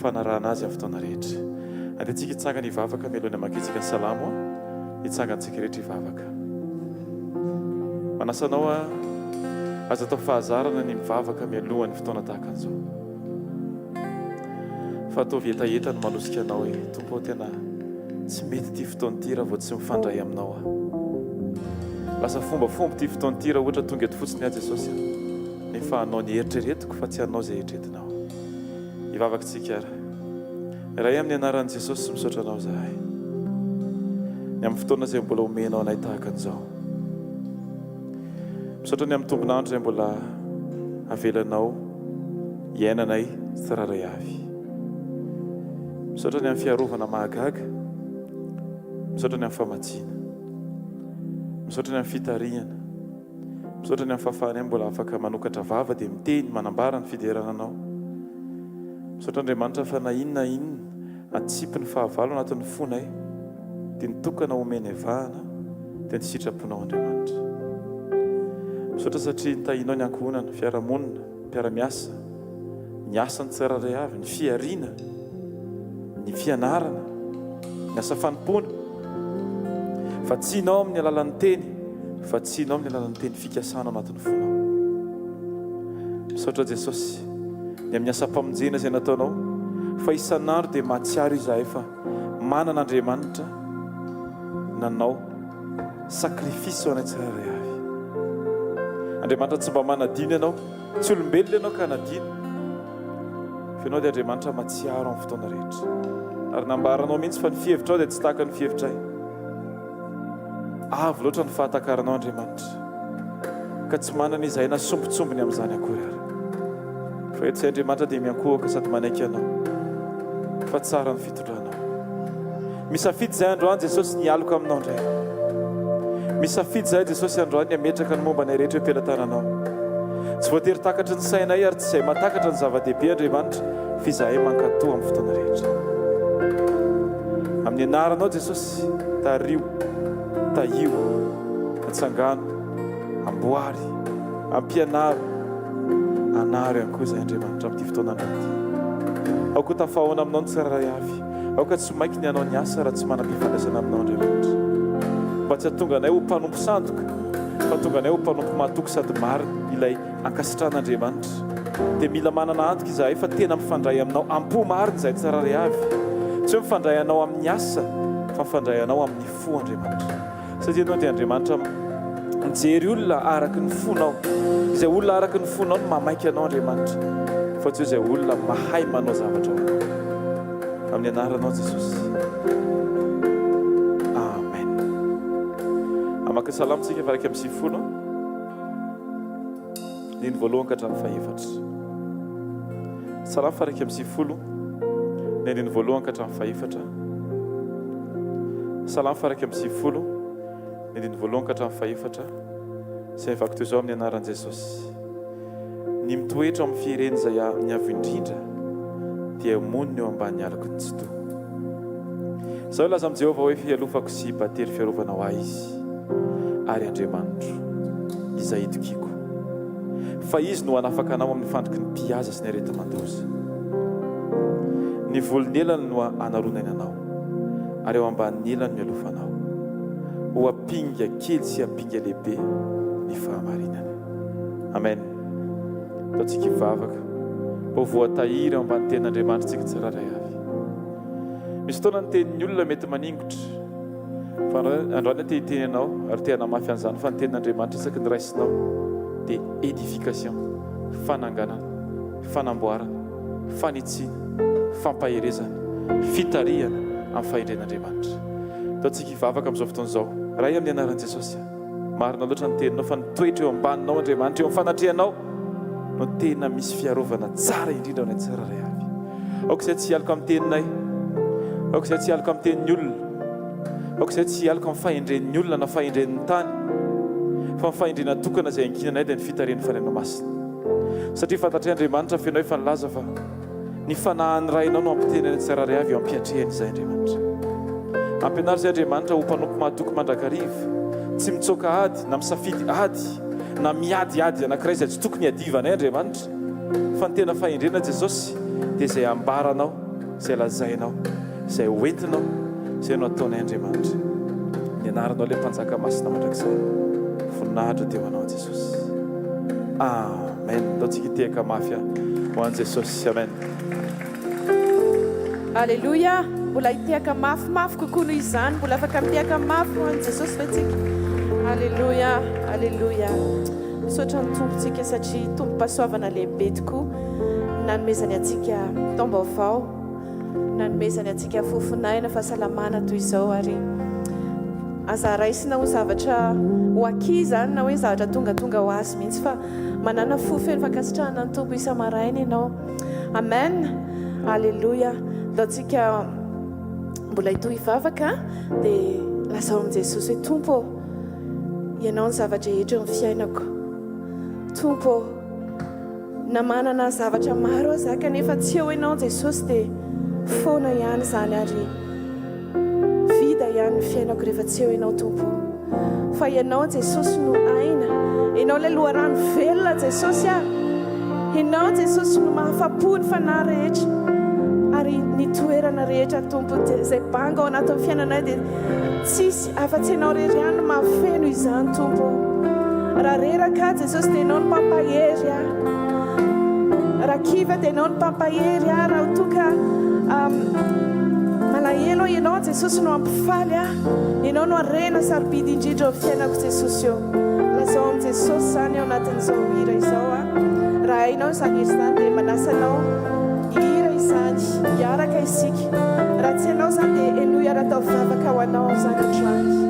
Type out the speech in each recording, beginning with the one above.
fanarahana azy amin'ny fotoana rehetra. Andehantsika hitsangana hivavaka mialohan'ny hamakitsika ny salamo, hitsangantsika rehetra hivavaka. Manasanao aza atao fahazarana ny mivavaka mialohan'ny fotoana tahaka an'izao. Fa ataovy etaeta no manosika anao hoe tompo tena tsy mety ity fotoana ity raha vao tsy mifandray aminao aho. Lasa fombafomba ity fotoana ity raha ohatra tonga eto fotsiny ahy Jesosy, nefa anao ny eritreretiko fa tsy anao izay eritreretinao. Hivavaka tsika ara. Raha amin'ny anaran'i Jesosy misaotra anao zahay. Ny amin'ny fotoana izay mbola omenao anay tahaka an'izao. Misaotra ny amin'ny tombonandro izay mbola avelanao iainanay tsiraray avy. Misaotra ny amin'ny fiarovana mahagaga. Misaotra ny amin'ny famatsiana. Misaotra ny amin'ny fitariana. Misaotra ny amin'ny fahafahanay mbola afaka manokatra vava dia miteny manambara ny fiderana anao. Misaotra Andriamanitra fa na inona atsipy ny fahavalo anatin'ny fonay dia nitokana omeny evahana dia ny sitraponao Andriamanitra. Misaotra satria nitahinao ny ankohonana, fiarahamonina, mpiara-miasa, ny asany tsiraray avy, ny fiariana, ny fianarana, ny asa fanompona. Fa tsy inao amin'ny alalan'ny teny, fa tsy inao amin'ny alalan'ny teny fikasana anatin'ny fonao. Misaotra Jesosy ny amin'ny asa-pamonjena izay nataonao, fa isan'andro dia mahatsiaro izahay fa manana Andriamanitra nanao sakrifisy ho anay tsiraray avy. Andriamanitra tsy mba manadino ianao, tsy olombelona ianao ka nadino, fa ianao dia Andriamanitra mahatsiaro amin'ny fotoana rehetra. Ary nambaranao mihitsy fa ny fihevitrao dia tsy tahaka ny fihevitray. Avo loatra ny fahatakaranao Andriamanitra, ka tsy manana izahay na sombitsombiny amin'izany akory ary. Fa eto izay Andriamanitra dia miankohaka sady manaiky anao, fa tsara ny fitondranao. Misafidy izay androany Jesosy ny aloko aminao indray. Misafidy izay Jesosy androany ny ametraka ny momba nay rehetra am-pelantananao. Tsy voatery takatry ny sainay ary tsy izay matakatra ny zava-dehibe Andriamanitra, fa izahay mankatoa amin'ny fotoana rehetra. Amin'ny anaranao Jesosy, tario, tahio, atsangano, amboary, ampianaro, anary ihany koa izay Andriamanitra amin'ity fotoana ity. Aoka tafahoana aminao ny tsiraray avy. Aoka tsy maiky ny anao ny asa raha tsy manam-pifandraisana aminao Andriamanitra. Mba tsy hahatonga anay ho mpanompo sandoka, fa tonga anay ho mpanompo mahatoky sady marina ilay ankasitrahan'Andriamanitra. Dia mila manana antoka izahay fa tena mifandray aminao am-po marina izay tsiraray avy. Tsy hoe mifandray anao amin'ny asa, fa mifandray anao amin'ny fo Andriamanitra. Satria ianao dia Andriamanitra mijery olona araky ny fonao. Izay olona araky ny fonao no mamaiky anao Andriamanitra, fa tsy hoe izay olona mahay manao zavatra ho anao. Amin'ny anaranao Jesosy. Amen. Amaka salamontsika varaka amin'ny sivifolo. Ny voalohany ka hatramin'ny fahaefatra. Salamo varaka amin'ny sivifolo. Ny voalohany ka hatramin'ny fahaefatra. Salamo varaka amin'ny sivifolo. Ny voalohany ka hatramin'ny fahaefatra. Izay mivako toy izao amin'ny anaran'i Jesosy. Ny mitoetra amin'ny firenena izay ny avy indrindra dia monina eo ambany alako ny tsy toa. Izao laza amin'i Jehovah hoe fialofako sy batery fiarovana ho ahy izy, ary Andriamanitro izay itokiko. Fa izy no hanafaka anao amin'ny fandriky ny mpihaza sy ny areti-mandoza. Ny volony elany no hanaronany anao, ary eo ambanin'ny elany mialofanao. Ho ampinga kely sy ampinga lehibe ny fahamarinana. Amen. Ataontsika hivavaka mba ho voatahiry ao ambany tenin'Andriamanitra tsika tsiraray avy. Misy fotoana ny tenin'ny olona mety maningotra, fa androany te hiteny anao ary te hanamafy an'izany fa ny tenin'Andriamanitra isaky ny raisinao dia edification, fananganana, fanamboarana, fanitsiana, fampaherezana, fitariana amin'ny fahendren'Andriamanitra. Ataontsika hivavaka amin'izao fotoana izao. Raha amin'ny anaran'i Jesosy. Marina loatra ny teninao fa nitoetra eo ambaninao Andriamanitra, eo amin'ny fanatrehanao no tena misy fiarovana tsara indrindra ao anay tsiraray avy. Aoka izay tsy hialako amin'ny teninay, aoka izay tsy hialako amin'ny tenin'ny olona, aoka izay tsy hialako amin'ny fahendren'ny olona na fahendren'ny tany, fa ny fahendrena tokana izay ankinanay dia ny fitarian'ny fanenao masina. Satria fantatry Andriamanitra fenao efa nilaza fa ny fanahin'ny rainao no ampitenany tsiraray avy eo ampiatrehany izay Andriamanitra. Ampianary izay Andriamanitra ho mpanompo mahatoky mandrakariva, tsy mitsoaka ady na misafidy ady na miadiady anankiray izay tsy tokony hiadivanay Andriamanitra, fa ny tena fahendrena Jesosy dia izay ambaranao izay lazainao, izay hoentinao, izay no ataonay Andriamanitra. Ny anaranao ilay mpanjaka masina mandrakizay. Voninahitra teo anao Jesosy. Amen. Ataontsika tehaka mafy ho an Jesosy. Amen. Alléluia. Mbola hitehaka mafimafy kokoa noho izany. Mbola afaka mitehaka mafy ho an Jesosy fetsika. Alléluia. Alléluia. Misaotra ny tompontsika satria tompo-pahasoavana lehibe tokoa nanomezany antsika taom-baovao, nanomezany antsika fofinaina, fahasalamana toy izao ary aza raisina ho zavatra ho akiza na hoe zavatra tonga ho azy mihitsy fa manana fofeny fankasitrahana ny tompo isa-maraina ianao. Amen. Alléluia. Daontsika mbola hitohy hivavaka dia lazao amin'i Jesosy hoe tompo, ianao ny zavatra rehetra eo amin'ny fiainako. Tompo, na manana zavatra maro aza kanefa tsy eo ianao Jesosy dia foana ihany izany ary vida ihany ny fiainako rehefa tsy eo ianao Tompo. Fa ianao Jesosy no aina, ianao ilay loharano velona Jesosy ianao Jesosy no mahafapo ny fanahy rehetra ary ny toerana rehetra Tompo izay banga ao anatin'ny fiainanay dia tsisy afa-tsy ianao rehetra ihany no mahafeno izany Tompo. Raha reraka Jesosy dia ianao no mpampahery raha kiva dia ianao no mpampahery raha toka malahelo ianao Jesosy no ampifaly ianao no arena sarobidy indrindra amin'ny fiainako Jesosy eo. Lazao amin'ny Jesosy zany ao anatin'izao hira izao raha hainao izany hira izany dia manasanao hira izany hiaraka isika. Raha tsy ianao zany dia eno hiara-tao vavaka ho anao zany androany.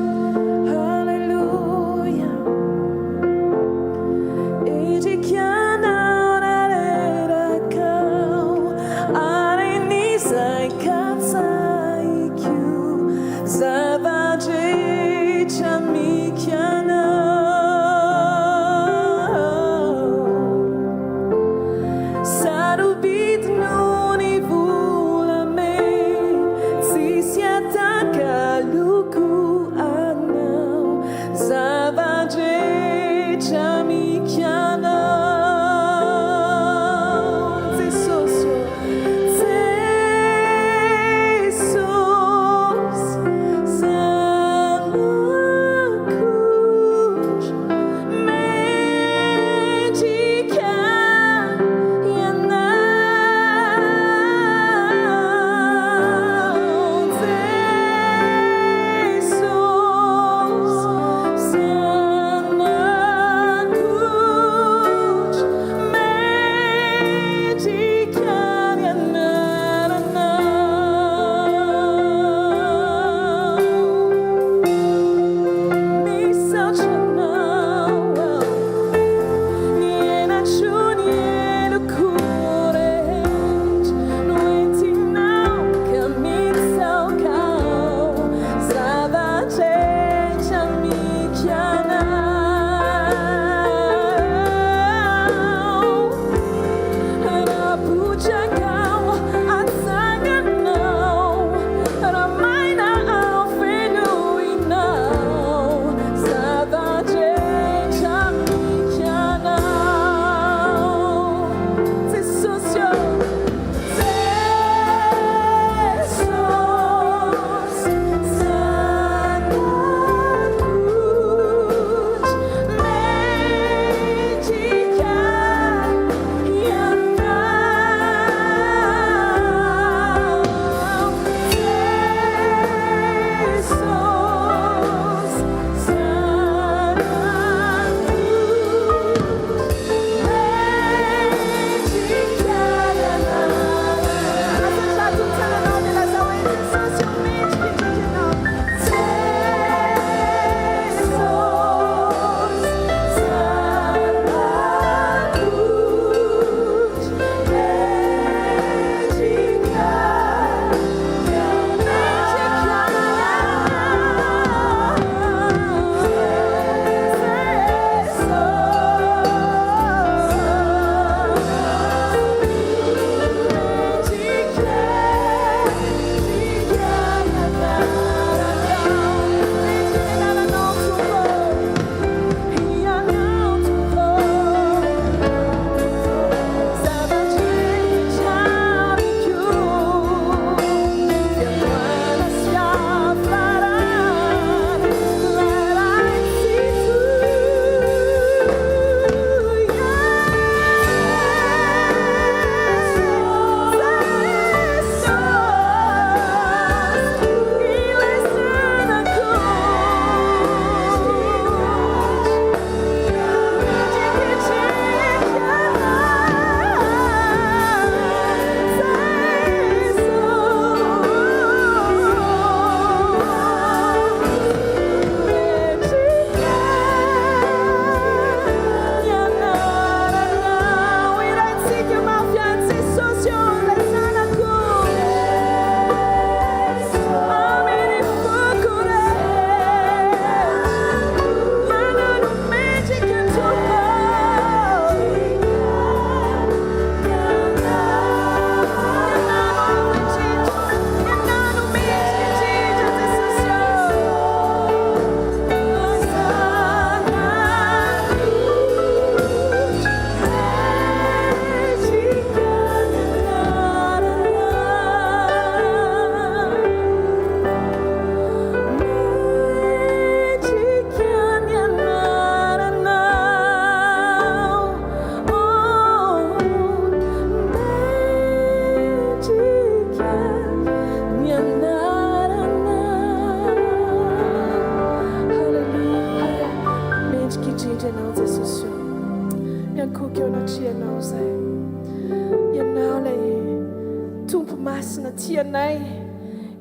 Tianay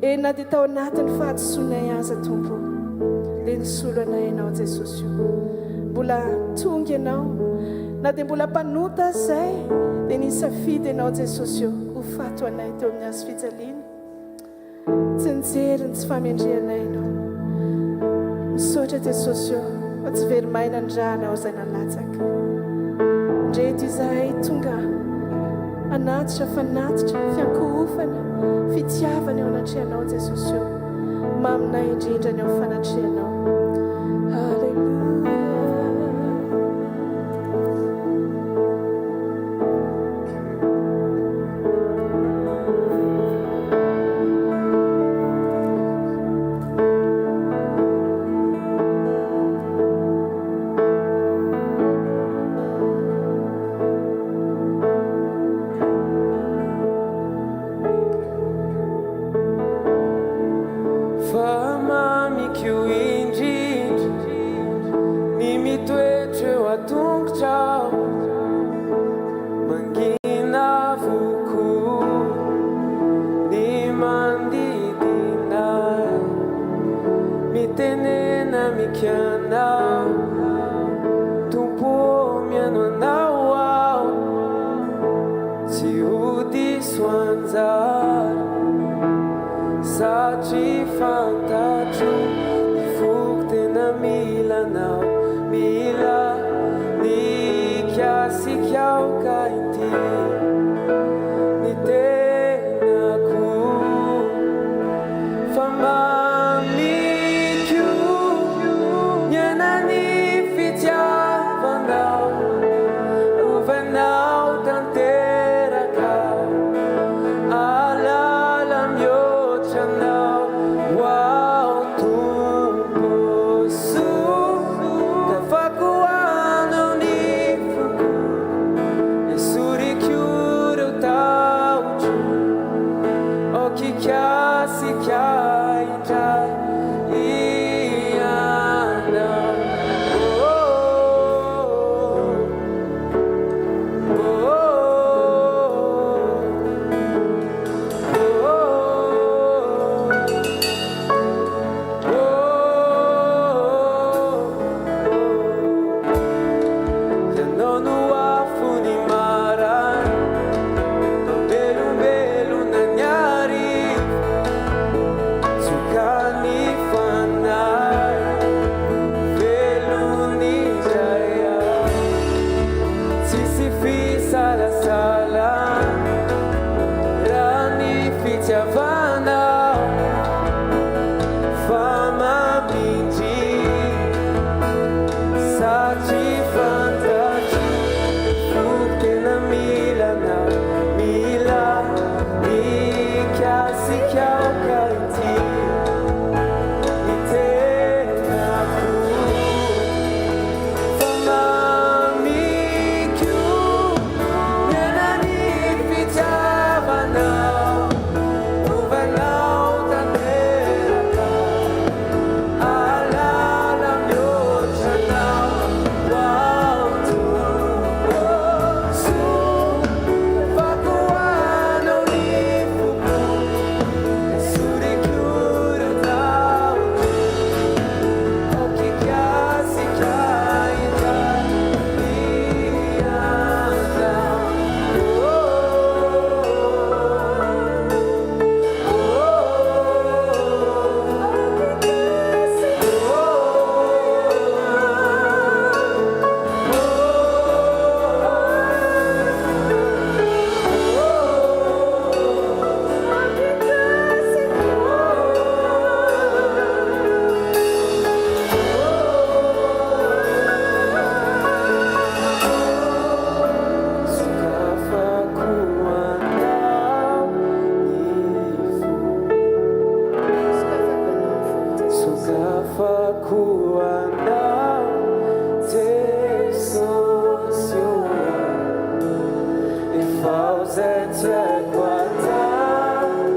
ena dia tao anatin'ny fahadisoanay aza tompo dia nisolo anay ianao Jesosy mbola tonga ianao na dia mbola mpanota zay dia nisafidy ianao Jesosy ho fato anay teo amin'ny azo fijaliana tsy nijeriny tsy famendreanay ianao misaotra Jesosy fa tsy very maina andranao zay nalatsaka ndreto izahay tonga anatitra fanatitra fiankohofana fitiavana ao anatrehanao Jesosy maminay indrindra ny ao fanatrehanao. Fauze te guarda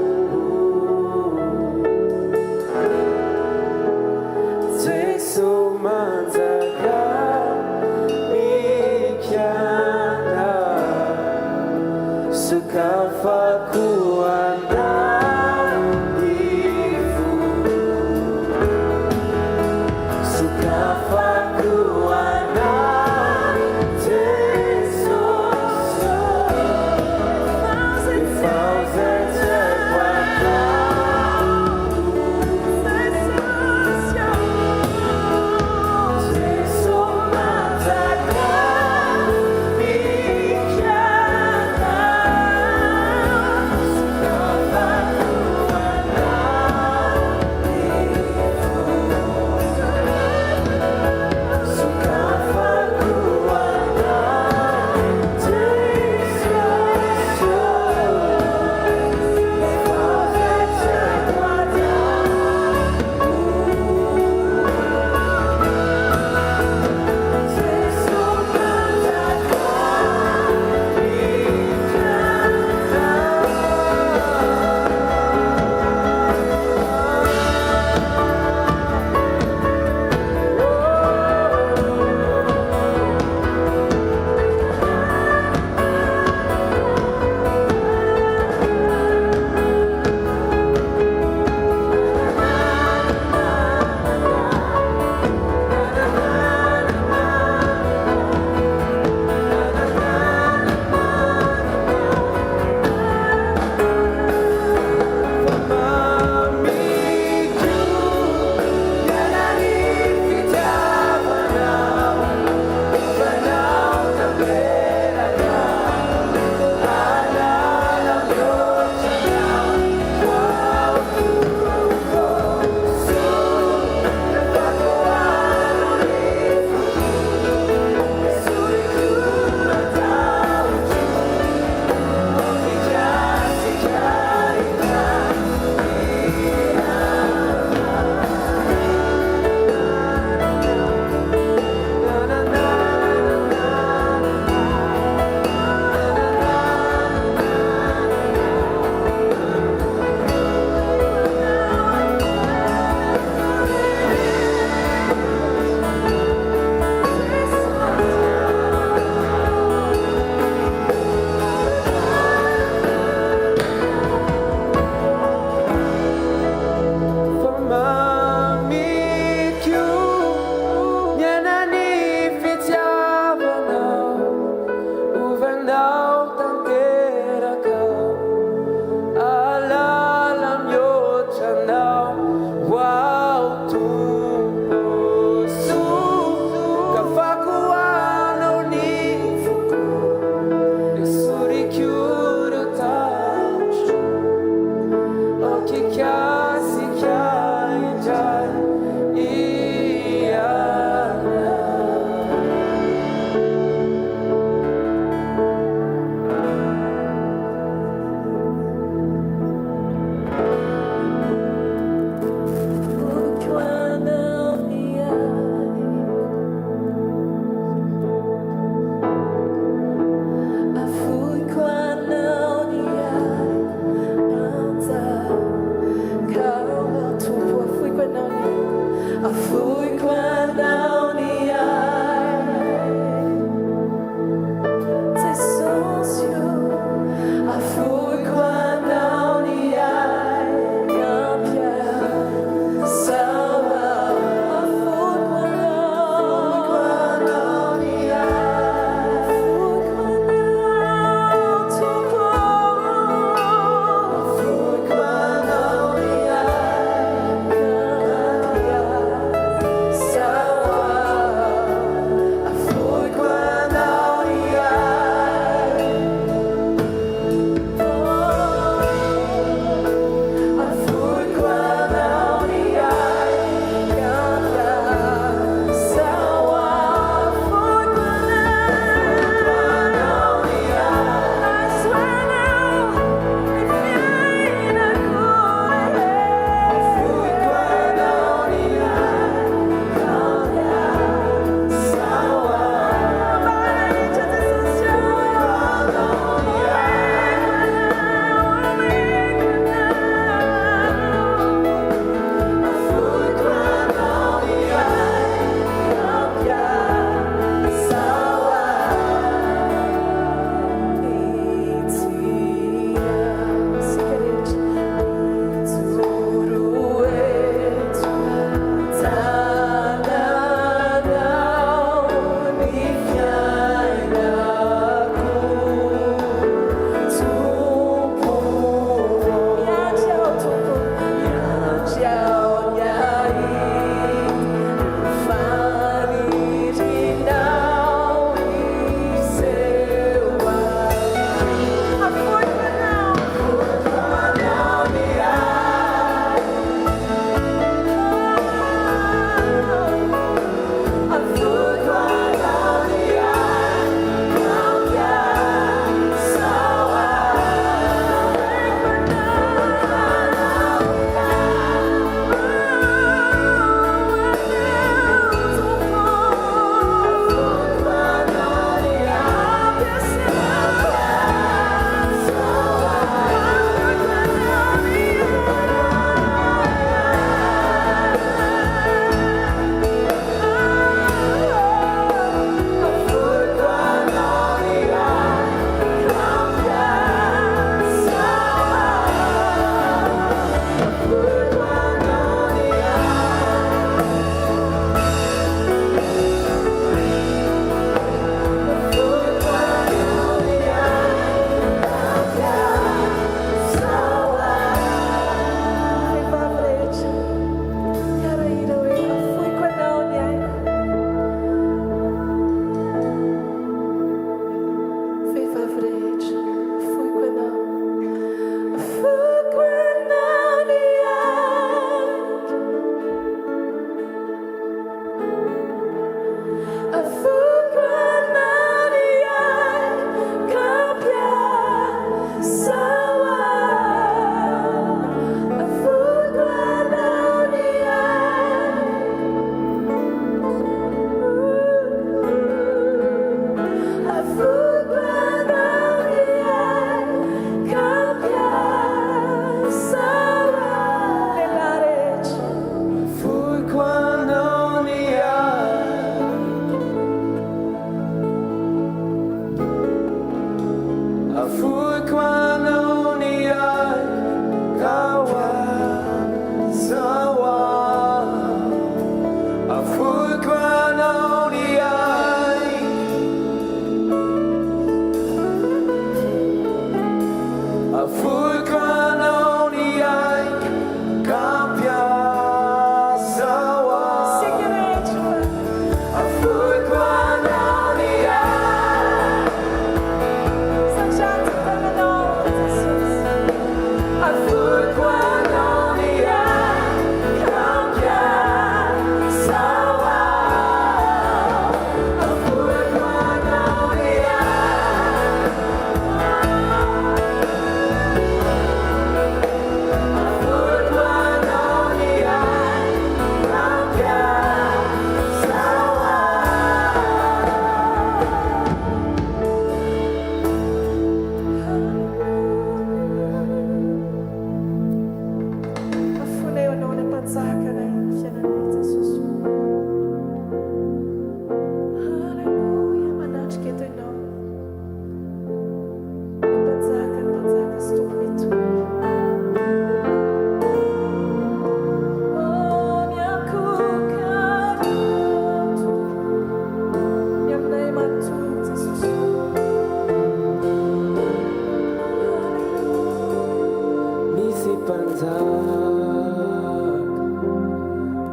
Come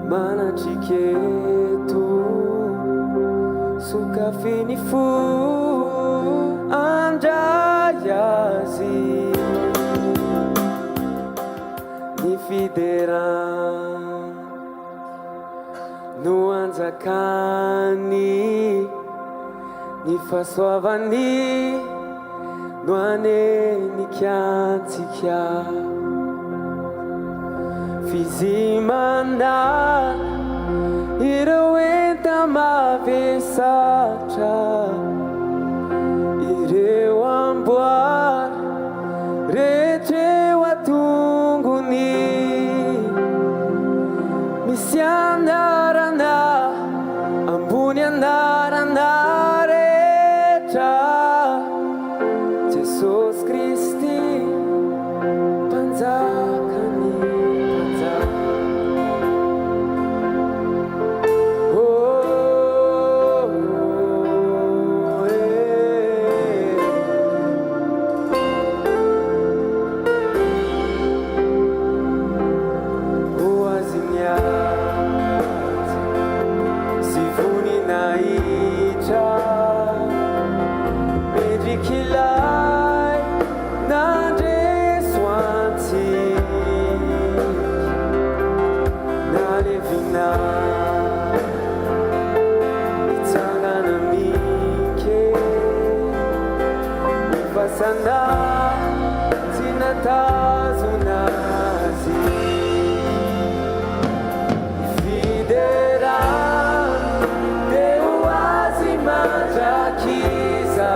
Manachiketu sukafini fu anjayazi nifidera nuanzakani nifasoavani nuane nikiantikia fizimana irewenta mavesatra irewamboar retrewatunguni misy anarana ambony anarana rehetra Jesosy Kristy mpanjakany Kilai nadeswanti nalevina itsangana mike nifasana tinatazunazi fidera deuazimajakiza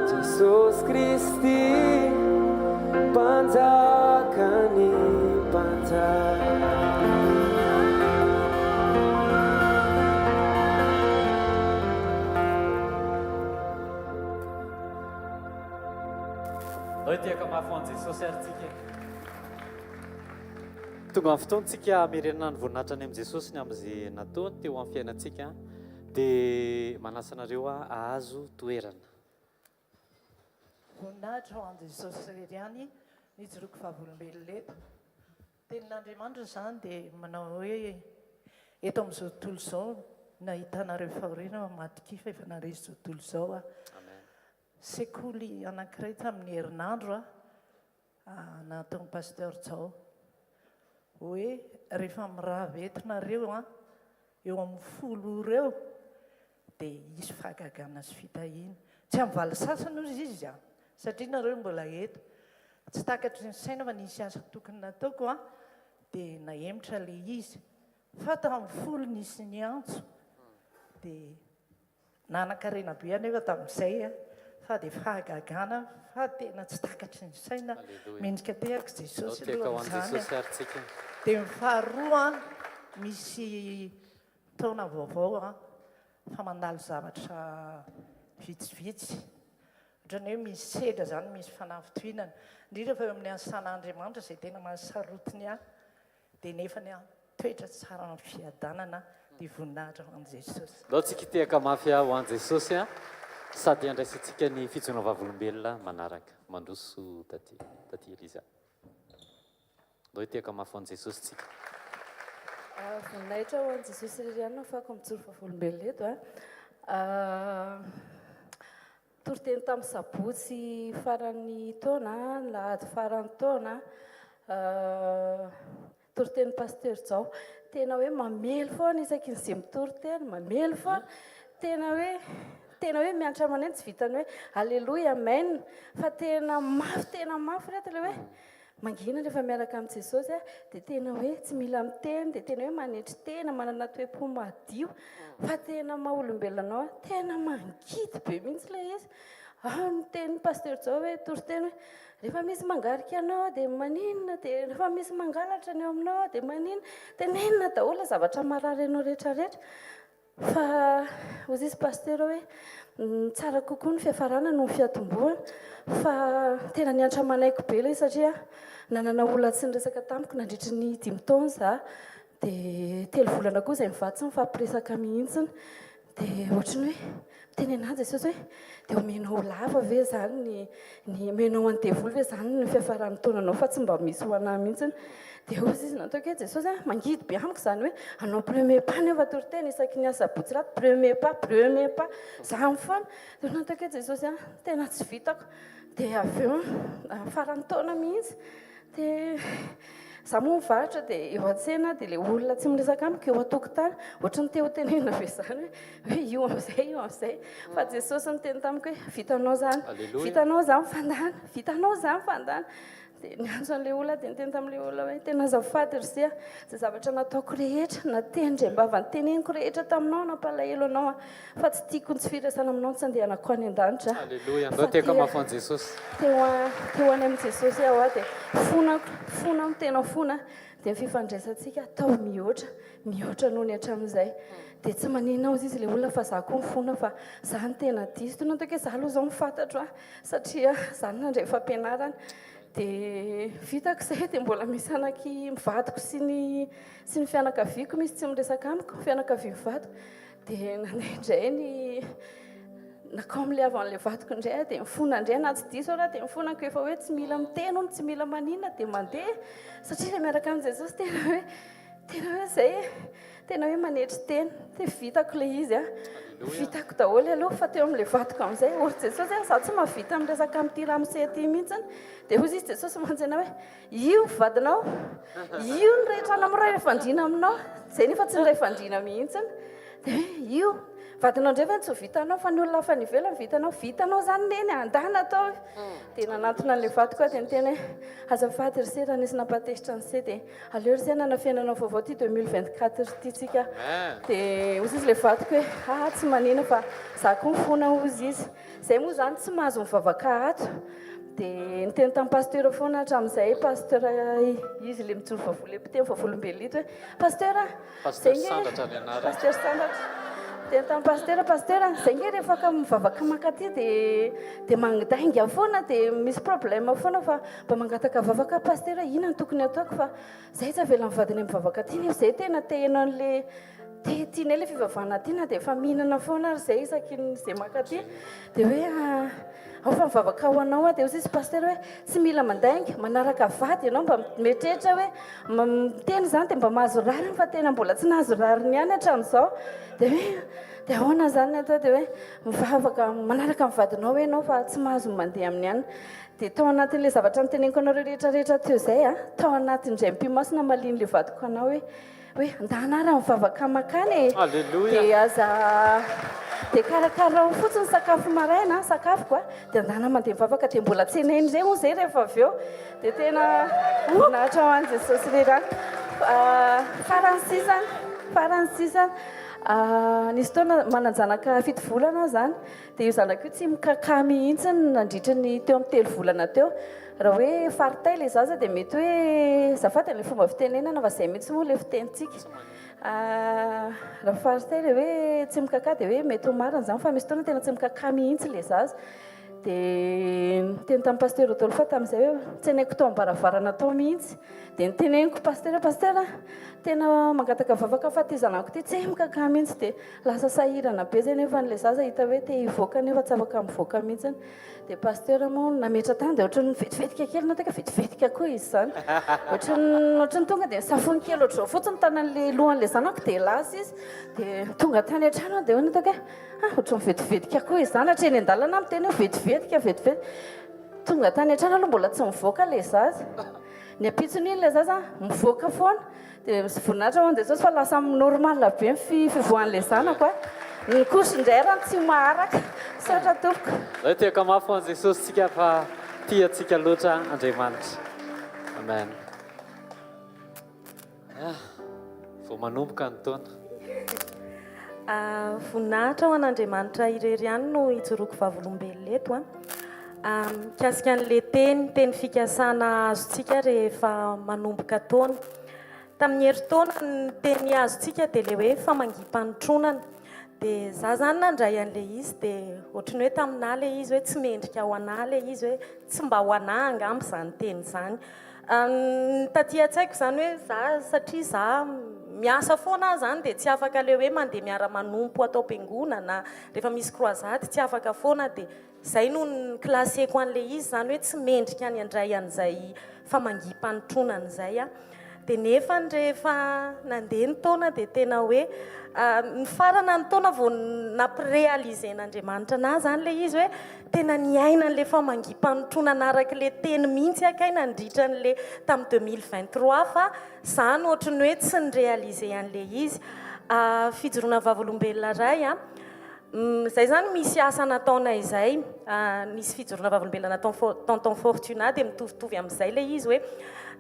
Jesus Christi panjakani panjak. tonga amin'ny fotoantsika mirenana ny voninahitra any amin'i Jesosy ny amin'izay nataony teo amin'ny fiainantsika dia manasa anareo ahazo toerana. Voninahitra ho an'i Jesosy irery ihany nijoroako fahavolombelona eto. Tenin'Andriamanitra izany dia manao hoe eto amin'izao tontolo izao nahitanareo fahoriana matokifa efa naresy izao tontolo izao a. Sekoly anankiray tamin'ny herinandro nataon'ny pasteur Jao hoe rehefa mirava entinareo eo amin'ny 10 ireo dia hisy fahagagana sy fitahiana. Tsy amin'ny valo sasany ozy izy satria nareo mbola eto. Tsy takatry ny saina fa nisy asa tokony nataoko dia nahemotra le izy. Fa tamin'ny 10 nisy ny antso dia nanan-karena be anefa tamin'izay fa dia fahagagana fa tena tsy takatry ny saina. Mendrika tehako Jesosy alohan'izany. Dia ny faharoa misy taona vaovao fa mandalo zavatra vitsivitsy. Ohatran'ny hoe misy sedra izany, misy fanafitohinana. Indrindra fa eo amin'ny asan'Andriamanitra izay tena mahasarotiny dia nefa toetra tsara amin'ny fiadanana dia voninahitra ho an'i Jesosy. Ndao tsika tehaka mafy ho an'i Jesosy sady andraisantsika ny fijoana vavolombelona manaraka mandroso taty Eliza. Ndao tehaka mafy ho an'i Jesosy tsika. Voninahitra ho an'i Jesosy irery ihany ahafahako mijoro vavolombelona eto toriteny tamin'ny Sabotsy farany taona, lahady farany taona, toriteny pasteur Jao. Tena hoe mamely foana isaky ny izay mitoriteny, mamely foana. Tena hoe mianatra aman'eny tsy vitany hoe alleluia amen. Fa tena mafy reto ilay hoe mangina rehefa miaraka amin'i Jesosy dia tena hoe tsy mila miteny, dia tena hoe manetry tena, manana toe-po madio. Fa tena maha-olombelona anao tena mangidy be mihitsy ilay izy. Miteny pasteur Jao hoe toriteny hoe rehefa misy mangarika anao dia maninona, dia rehefa misy mangalatra ny eo aminao dia maninona, tenenina daholo zavatra marary anao rehetrarehetra. Fa hozy izy pasteur hoe tsara kokoa ny fiafarana no fiatomboana. Fa tena nianatra manaiko be ilay satria nanana olona tsy niresaka tamiko nandritry ny 5 taona za dia 3 volana koa izay mivady tsy mifampiresaka mihitsiny. Dia ohatrany hoe miteny anazy Jesosy hoe dia omenao lava ve izany ny omenao an-devoly ve izany ny fiafaran'ny taonanao fa tsy mba misy ho anahy mihitsiny. Dia hozy izy nataoko hoe Jesosy mangidy be amiko izany hoe anao premier pas nefa toriteny isaky ny Rà-Sabotsy raty premier pas izany foana. Dia nataoko hoe Jesosy tena tsy vitako. Dia avy eo faran'ny taona mihitsy dia za moa mivarotra dia eo an-tsena dia ilay olona tsy miresaka amiko eo an-tokotany ohatrany te ho tenenina be izany hoe io amin'izay. Fa Jesosy niteny tamiko hoe vitanao izany fandana. Dia niantso an'ilay olona dia niteny tamin'ilay olona hoe tena azafady ry zay zavatra nataoko rehetra na teny indray mbava niteneniko rehetra taminao nampalahelo anao fa tsy tiako ny tsy firesana aminao tsy andehanako any an-danitra. Alleluia. Ndao tehaka mafy ho an'i Jesosy. Teo any amin'i Jesosy aho dia fona amin'ny tena fona dia ny fifandraisantsika atao mihoatra noho ny hatramin'izay. Dia tsy maninona hozy izy ilay olona fa za koa mifona fa za ny tena diso. Toy nataoko hoe za aloha izao mifantatro satria za ny nandray fampianarana. Dia vitako izay dia mbola misy anaky mivadiko sy ny fianakaviako misy tsy miresaka amiko fianakavia mivadiko. Dia nandeha indray nakao amin'ilay avy an'ilay vadiko indray dia mifona indray na tsy diso raha dia mifonako efa hoe tsy mila miteny tsy mila maninona dia mandeha satria ilay miaraka amin'ny Jesosy tena hoe izay tena hoe manetry teny. Dia vitako ilay izy vitako daholo aloha fa teo amin'ilay vadiko amin'izay ory Jesosy za tsy mahavita miresaka amin'ity ramose ty mihitsiny. Dia hozy izy Jesosy mantsena hoe io vadinao io ny rehetra amin'ray fandriana aminao izay nefa tsy ny ray fandriana mihitsiny. Dia io vadinao indray fa tsy ho vitanao fa ny olona hafa ny ivelany vitanao izany neny andana atao. Dia nanantona an'ilay vadiko dia niteny hoe azafady ry se raha nisy nampatesitra ny se dia aleo ry se hanana fiainana vaovao ty 2024 ty tsika. Dia hozy izy ilay vadiko hoe tsy manina fa za koa mifona hozy izy. Izay moa izany tsy mahazo mivavaka ato. Dia niteny tamin'ny pasteur foana hatramin'izay pasteur izy ilay mijoro vavolo mpiteny vavolombelona ito hoe pasteur Pasteur Sandatra ny anarany. Pasteur Sandatra dia tamin'ny paster zay nge rehefa ka mivavaka makaty dia magdainga foana dia misy problème foana fa mba mangataka vavaka paster inona ny tokony ataoko fa zay tsy avela mivadiny mivavaka ty nefa zay tena tehina an'le tiana le fivavahana ty na dia efa mihinana foana ary zay isakin'izay makaty dia hoe ao fa mivavaka ho anao dia izy paster hoe tsy mila mandainga manaraka vady ianao mba mieritreritra hoe miteny zany dia mba mahazo rariny fa tena mbola tsy nahazo rariny ihany hatramin'izao dia hoe dia ahoana zany atao dia hoe mivavaka manaraka amin'ny vadinao hoe anao fa tsy mahazo mandeha amin'ny ihany dia tao anatin'ilay zavatra niteneniko anao rehetrarehetra teo zay tao anatin'izay mpimasina malian'ilay vadiko anao hoe andahanara mivavaka makany dia aza dia karakara fotsiny sakafo maraina sakafoko dia andahana mandeha mivavaka dia mbola tsy eneny zay ho zay rehefa avy eo dia tena nahatra ho an'i Jesosy rerany faran'sisany nisy taona mananjanaka 7 volana zany dia io zanako io tsy mikaka mihitsy nandritra ny teo amin'ny 3 volana teo raha hoe faritay le zaza dia mety hoe zafady le fomba fitenenana fa zay mihitsy moa le fitenitsika raha faritay le hoe tsy mikaka dia hoe mety ho marina zany fa misy taona tena tsy mikaka mihitsy le zaza dia teny tamin'ny paster Rodolphe tamin'izay hoe tsy hainako tao ambaravarana tao mihitsy dia niteneniko paster tena mangataka vavaka fa ty zanako ty tsy mikaka mihitsy dia lasa sahirana be zay nefa n'le zaza hita hoe te hivoaka nefa tsy afaka mivoaka mihitsy dia paster moa nametra tany dia ohatrany vetivetika kely na teka vetivetika koa izy zany ohatrany tonga dia savony kely ohatrao fotsiny tanan'le lohan'le zanako dia lasa izy dia tonga tany an-trano dia hoana taka ohatrany vetivetika koa izy zany hatreny an-dalana amiteny hoe vetivetika tonga tany an-trano aloha mbola tsy mivoaka le zaza ny apitsony iny le zaza mivoaka foana dia voninahitra hoan'i Jesosy fa lasa normal be ny fivoahan'le zanako ny koso indray raha tsy maharaka satra tompoko zay tiaka mafy hoan'i Jesosy tsika fa tia atsika loatra Andriamanitra amen vao manomboka ny taona voninahitra ho an'Andriamanitra irery ihany no ijoroako vavolombelona eto mikasika an'le teny fikasana azotsika rehefa manomboka taona tamin'ny herintaona ny teny azotsika dia le hoe famangim-panotronana dia za zany nandray an'le izy dia ohatrany hoe taminah le izy hoe tsy mendrika ho anah le izy hoe tsy mba ho anah angamby zany teny zany taty an-tsaiko zany hoe za satria za miasa foana zany dia tsy afaka le hoe mandeha miara-manompo atao am-piangonana rehefa misy croisade tsy afaka foana dia zay no klaseko an'le izy zany hoe tsy mendrika ny andray an'izay famangim-panotronana zay dia nefa rehefa nandeha ny taona dia tena hoe ny farana ny taona vao nampirealizen'Andriamanitra na zany le izy hoe tena niaina n'le famangim-panotronana araka le teny mihitsy akay nandritra n'le tamin'ny 2023 fa zany ohatrany hoe tsy nirealize an'le izy fijoroana vavolombelona ray zay zany misy asa nataonay izay nisy fijoroana vavolombelona natao tonton Fortuna dia mitovitovy amin'izay le izy hoe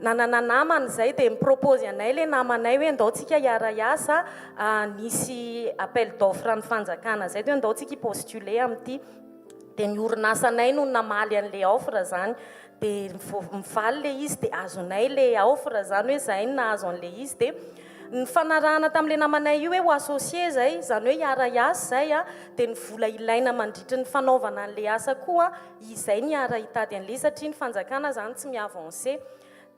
nanana namana zay dia mipropose anay le namanay hoe andao tsika hiara hiasa nisy appel d'offre ny fanjakana zay dia andao tsika hipostuler amin'ity dia ny orinasanay no namaly an'le offre zany dia mivaly le izy dia azonay le offre zany hoe zay no nahazo an'le izy dia ny fanarahana tamin'le namanay io hoe ho associé zay zany hoe hiara hiasa zay dia ny vola ilaina mandritra ny fanaovana an'le asa koa izay ny hiara hitady an'le satria ny fanjakana zany tsy miavance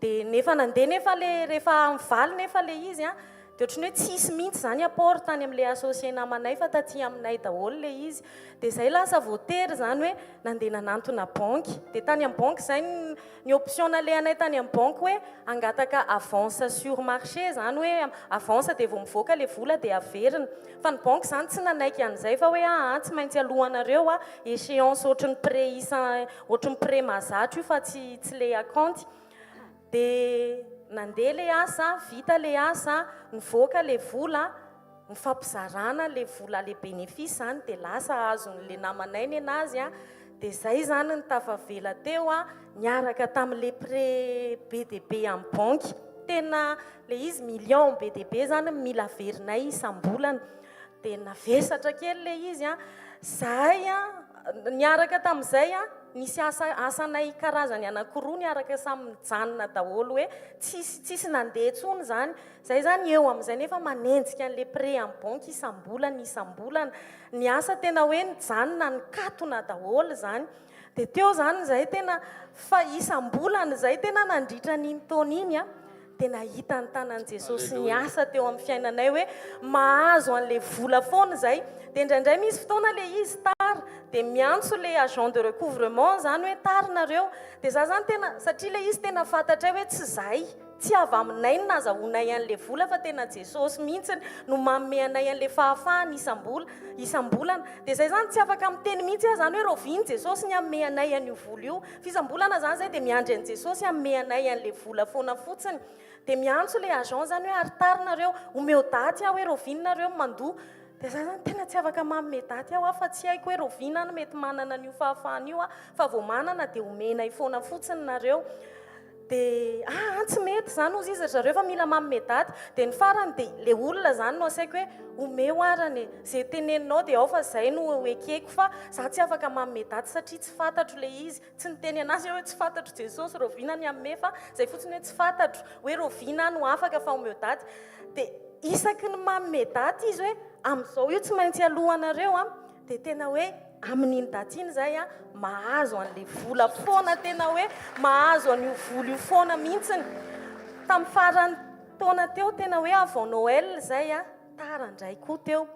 dia nefa nandeha nefa le rehefa mivaly nefa le izy dia ohatrany hoe tsisy mihitsy zany apport tany amin'le associé namanay fa taty aminay daholo le izy dia zay lasa voatery zany hoe nandeha nanantona banky dia tany amin'ny banky zay ny option nalehanay tany amin'ny banky hoe angataka avance sur marché zany hoe avance dia vao mivoaka le vola dia averina fa ny banky zany tsy nanaiky an'izay fa hoe tsy maintsy alohanareo échéance ohatrany pré mahazatra io fa tsy le akanty dia nandeha le asa vita le asa nivoaka le vola mifampizarana le vola le bénéfice zany dia lasa azon'le namanay ny anazy dia zay zany ny tafavela teo niaraka tamin'le pré BDB amin'ny banky tena le izy million BDB zany mila averinay isam-bolana dia navesatra kely le izy zahay niaraka tamin'izay nisy asanay karazany anankiroa ny araka samy mijanona daholo hoe tsisy nandeha tsony zany zay zany eo amin'izay nefa manenjika an'le pré en banque isambolana ny asa tena hoe nijanona nikatona daholo zany dia teo zany zay tena fa isambolana zay tena nandritra n'iny taona iny a dia nahita ny tanan' Jesosy ny asa teo amin'ny fiainanay hoe mahazo an'le vola foana zay dia indraindray misy fotoana le izy tara dia miantso le agent de recouvrement zany hoe tarinareo dia za zany tena satria le izy tena fantatray hoe tsy zahay tsy avy aminay no nazahoanay an'le vola fa tena Jesosy mihitsy no manome anay an'le fahafahany isambolana dia zay zany tsy afaka miteny mihitsy aho zany hoe roviny Jesosy ny hanome anay an'io vola io fisambolana zany zay dia miandry an'i Jesosy hanome anay an'le vola foana fotsiny dia miantso le agent zany hoe ary tarinareo omeo daty aho hoe rovininareo mandoa dia za zany tena tsy afaka manome daty aho fa tsy haiko hoe rovina no mety manana an'io fahafahany io fa vao manana dia omenay foana fotsiny nareo dia tsy mety zany ozy izy zareo fa mila manome daty dia ny farany dia le olona zany no asaiko hoe omeo arany zay teneninao dia ao fa zay no ekeko fa za tsy afaka manome daty satria tsy fantatro le izy tsy niteny anazy hoe tsy fantatro Jesosy rovina ny hanome fa zay fotsiny hoe tsy fantatro hoe rovina no afaka fa omeo daty dia isaky ny manome daty izy hoe amin'izao io tsy maintsy alohanareo dia tena hoe amin'iny daty iny zay mahazo an'le vola foana tena hoe mahazo an'io vola io foana mihitsiny tamin'ny farany taona teo tena hoe avant Noël zay tarandray koa teo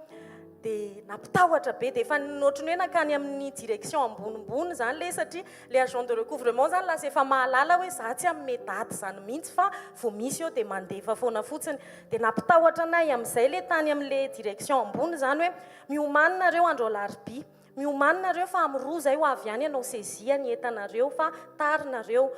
dia nampitahotra be dia efa notrany hoe nakany amin'ny direction ambonimbony zany le satria le agent de recouvrement zany lasa efa mahalala hoe za tsy hanome daty zany mihitsy fa vao misy eo dia mandefa foana fotsiny dia nampitahotra anay amin'izay le tany amin'le direction ambony zany hoe miomaninareo andro alarobia miomaninareo fa amin'ny roa zay ho avy any ianao sezia ny entanareo fa tarinareo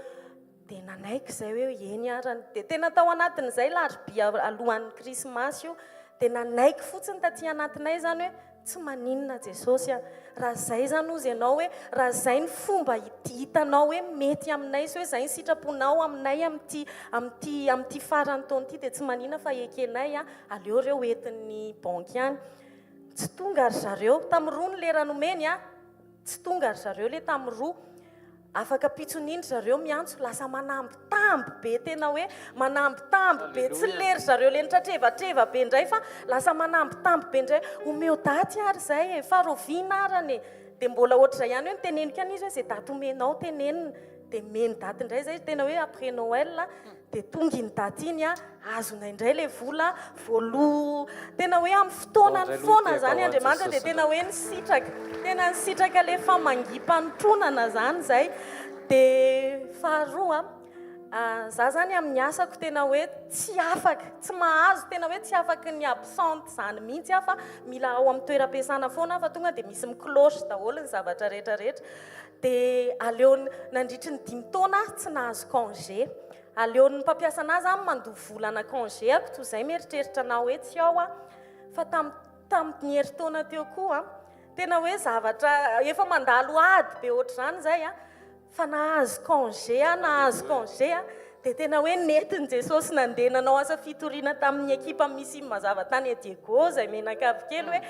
dia nanaiky zay hoe eny arany dia tena tao anatin'izay larobia alohan'ny krismasy io dia nanaiky fotsiny taty anatinay zany hoe tsy maninona Jesosy raha zay zany ozy ianao hoe raha zay ny fomba hitanao hoe mety aminay sy hoe zay ny sitraponao aminay amin'ity farany taona ity dia tsy maninona fa ekenay aleo reo entin'ny banky any tsy tonga ary zareo tamin'ny roa ny lera nomeny tsy tonga ary zareo le tamin'ny roa afaka pitsoniny zareo miantso lasa manambitamby be tena hoe manambitamby be tsy lery zareo le nitratrevatreva be indray fa lasa manambitamby be indray omeo daty ary zay fa rovina arany dia mbola ohatr'izay ihany hoe niteneniko any izy hoe zay daty omenao tenenina dia meny daty indray zay tena hoe après Noël dia tonga iny daty iny azonay indray le vola voaloha tena hoe amin'ny fotoanany foana zany Andriamanitra dia tena hoe tena nisitraka le famangim-panotronana zany zay dia faharoa za zany amin'ny asako tena hoe tsy afaka tsy mahazo tena hoe tsy afaka ny absente zany mihitsy fa mila ao amin'ny toeram-piasana foana fa tonga dia misy miklosy daholo ny zavatra rehetrarehetra dia aleony nandritry ny 5 taona tsy nahazo congé aleony mpampiasa anazy mandoa volana congé ako toy izay mieritreritra anao hoe tsy ao fa tamin'ny herintaona teo koa tena hoe zavatra efa mandalo ady be ohatr'izany zay fa nahazo congé dia tena hoe netiny Jesosy nandeha nanao asa fitoriana tamin'ny ekipa misy mazava tany Diego zay menakavy kely hoe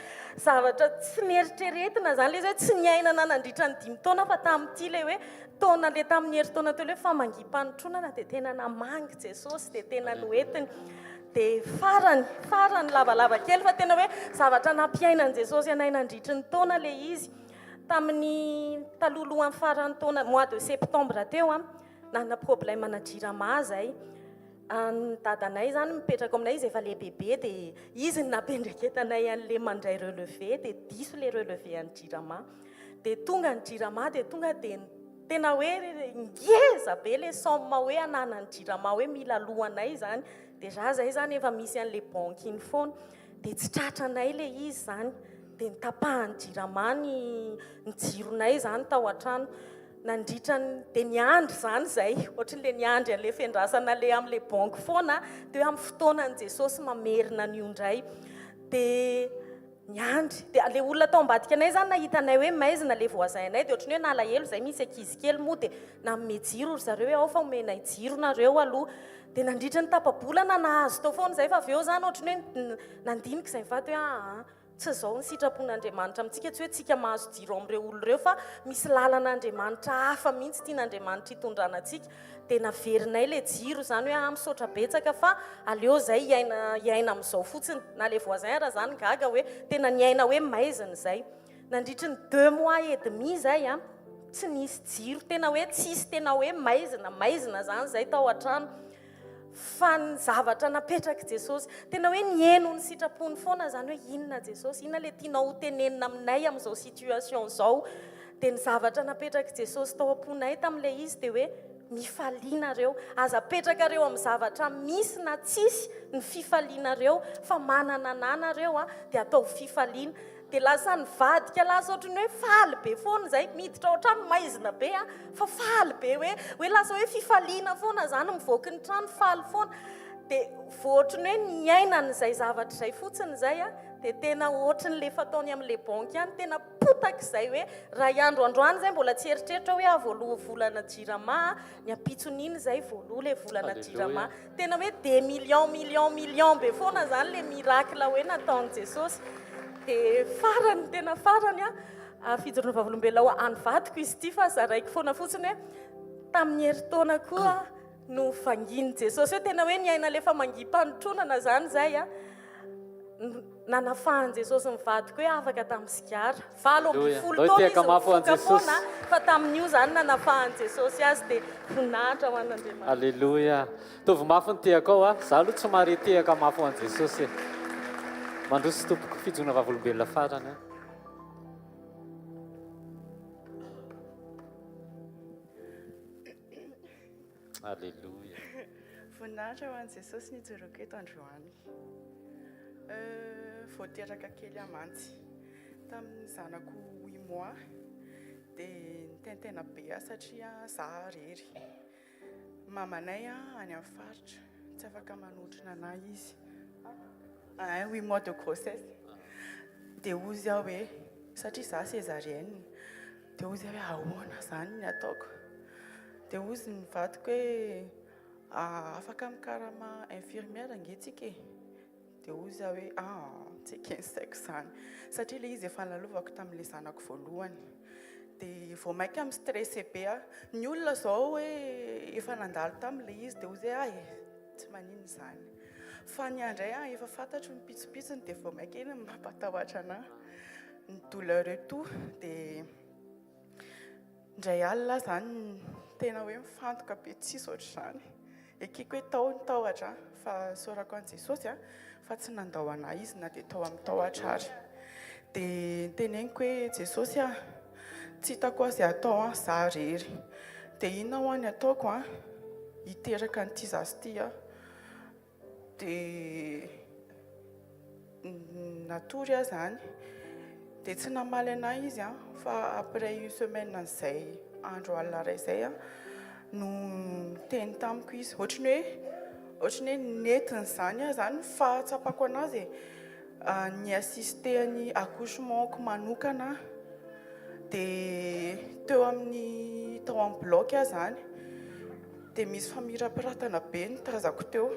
zavatra tsy nieritreretina zany le zay tsy niainana nandritra ny 5 taona fa tamin'ity le hoe taona le tamin'ny herintaona teo le hoe famangim-panotronana dia tena namangy Jesosy dia tena noetiny dia farany lavalava kely fa tena hoe zavatra nampiainan Jesosy anay nandritry ny taona le izy tamin'ny talolohan'ny farany taona mois de septembre teo nana problème ana jirama zay ny dadanay zany mipetraka aminay izy efa le bebe dia izy ny napendraketanay an'le mandray relevé dia diso le relevé an'ny jirama dia tonga ny jirama dia tonga dia tena hoe ngeza be le somme hoe ananany jirama hoe mila lohanay zany dia zay zany efa misy an'le banky iny foana dia tsy tratranay le izy zany dia nitapahany jirama ny jironay zany tao an-trano nandritrany dia niandry zany zay ohatran'le niandry an'le fiandrasana le amin'le banky foana dia hoe amin'ny fotoanan'i Jesosy mamerina an'io indray dia niandry dia le olona tao ambadika anay zany nahitanay hoe maizina le voazainay dia ohatrany hoe nalahelo zay misy ankizy kely moa dia nanome jiro zareo hoe ao fa omenay jiro nareo aloha dia nandritra ny tapabolana nahazo tao foana zay fa avy eo zany ohatrany hoe nandinika izay vato hoe tsy zao ny sitrapon'Andriamanitra amintsika, tsy hoe tsika mahazo jiro amin'ireo olona ireo fa misy lalàn'Andriamanitra hafa mihitsy tian'Andriamanitra hitondrana antsika. Dia naverinay ilay jiro zany hoe misaotra betsaka fa aleo zay hiaina amin'izao fotsiny, na le voisin zany gaga hoe tena niaina hoe maizina zay. Nandritry ny 2 mois et demi zay tsy nisy jiro, tena hoe tsisy, tena hoe maizina zany zay tao an-trano. Fa ny zavatra napetraka Jesosy, tena hoe nieno ny sitrapony foana zany hoe inona Jesosy, inona le tianao hotenenina aminay amin'izao situation zao. Dia ny zavatra napetraka Jesosy tao am-ponay tamin'ilay izy dia hoe mifalianareo, aza petrakareo amin'ny zavatra misy na tsisy ny fifalianareo, fa manana ananareo dia atao fifaliana. Dia lasa nivadika, lasa ohatrany hoe faly be foana zay, miditra ao trano maizina be fa faly be hoe lasa hoe fifaliana foana zany mivoaka ny trano, faly foana. Dia ohatrany hoe niaina n'izay zavatra izay fotsiny zay dia tena ohatrany le fataony amin'ilay banky ihany, tena potaka izay hoe raha andro androany zay mbola tsy eritreritra hoe voaloha volana jirama ny ampitson'iny zay voaloha le volana jirama. Tena hoe des millions be foana zany le miracle hoe nataon'i Jesosy. Dia farany, tena farany fijoroana vavolombelona anivadiko izy ity fa zaraiko foana fotsiny hoe tamin'ny herintaona koa no vanginy Jesosy hoe tena hoe niaina le famangim-panotronana zany zay nanafahan Jesosy mivadiko hoe afaka tamin'ny sigara. 20 taona izy mifoka foana fa tamin'io zany nanafahan Jesosy azy dia voninahitra ho an'Andriamanitra. Alleluia. Tovy mafy ny tiako ao zaho aloha tsy mary tiaka mafy ho an Jesosy. Mandroso tompoko fijona vavolombelona farany. Alleluia. Voninahitra ho an Jesosy nijoroako eto androany. Vao teraka kely amantsy tamin'ny zanako 8 mois dia nitentena be satria zaho rery. Mamanay any amin'ny faritra tsy afaka manotrina anahy izy. 8 mois de grossesse. Dia ozy aho hoe satria zaho césarienne, dia ozy hoe ahoana zany ny ataoko. Dia ozy nivadiko hoe afaka mikarama infirmière angeetsika e. Dia ozy aho hoe tsy kensaiko zany satria le izy efa nalalovako tamin'ilay zanako voalohany. Dia vao mainka amin'ny stressé be ny olona zao hoe efa nandalo tamin'ilay izy dia ozy hoe tsy manino zany. Fa ny andray efa fantatro ny pitsopitsony dia vao mainka eny mampatahotra anahy ny douleur et tout. Dia ndray alina zany tena hoe mifantoka be tsisy ohatr'izany. Ekeko hoe tao ny tahotra fa saorako an Jesosy fa tsy nandao anahy izy na dia tao amin'ny tahotra ary. Dia teneniko hoe Jesosy tsy hitako azy atao zaho rery. Dia inona ho any ataoko hiteraka n'ity zazy ity dia natory zany. Dia tsy namaly anahy izy fa après 1 semaine an'izay andro alina ray izay no teny tamiko izy. Ohatrany hoe netiny zany zany fa tsapako anazy ny assisteny accouchementko manokana. Dia teo amin'ny tao amin'ny bloc zany dia misy famirapiratana be ny tazako teo.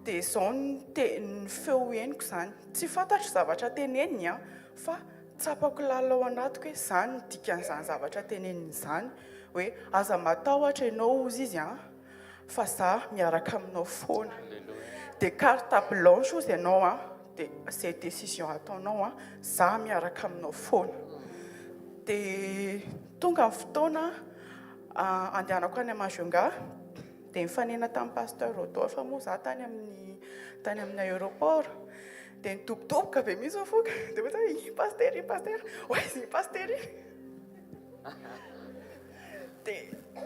Dia izao ny feo heniko zany, tsy fantatro zavatra teneniny fa tsapako lalao anatiko hoe zany ny dikan'izany zavatra teneniny izany hoe aza matahotra ianao ozy izy fa zaho miaraka aminao foana. Dia carte blanche ozy ianao dia izay décision ataonao zaho miaraka aminao foana. Dia tonga ny fotoana andehanako any Majunga dia mifanena tamin'ny pasteur Rodolphe moa zaho tany amin'ny aéroport. Dia nitobotoboka be mihitsy mifoka dia hoe pasteur oe pasteur. Dia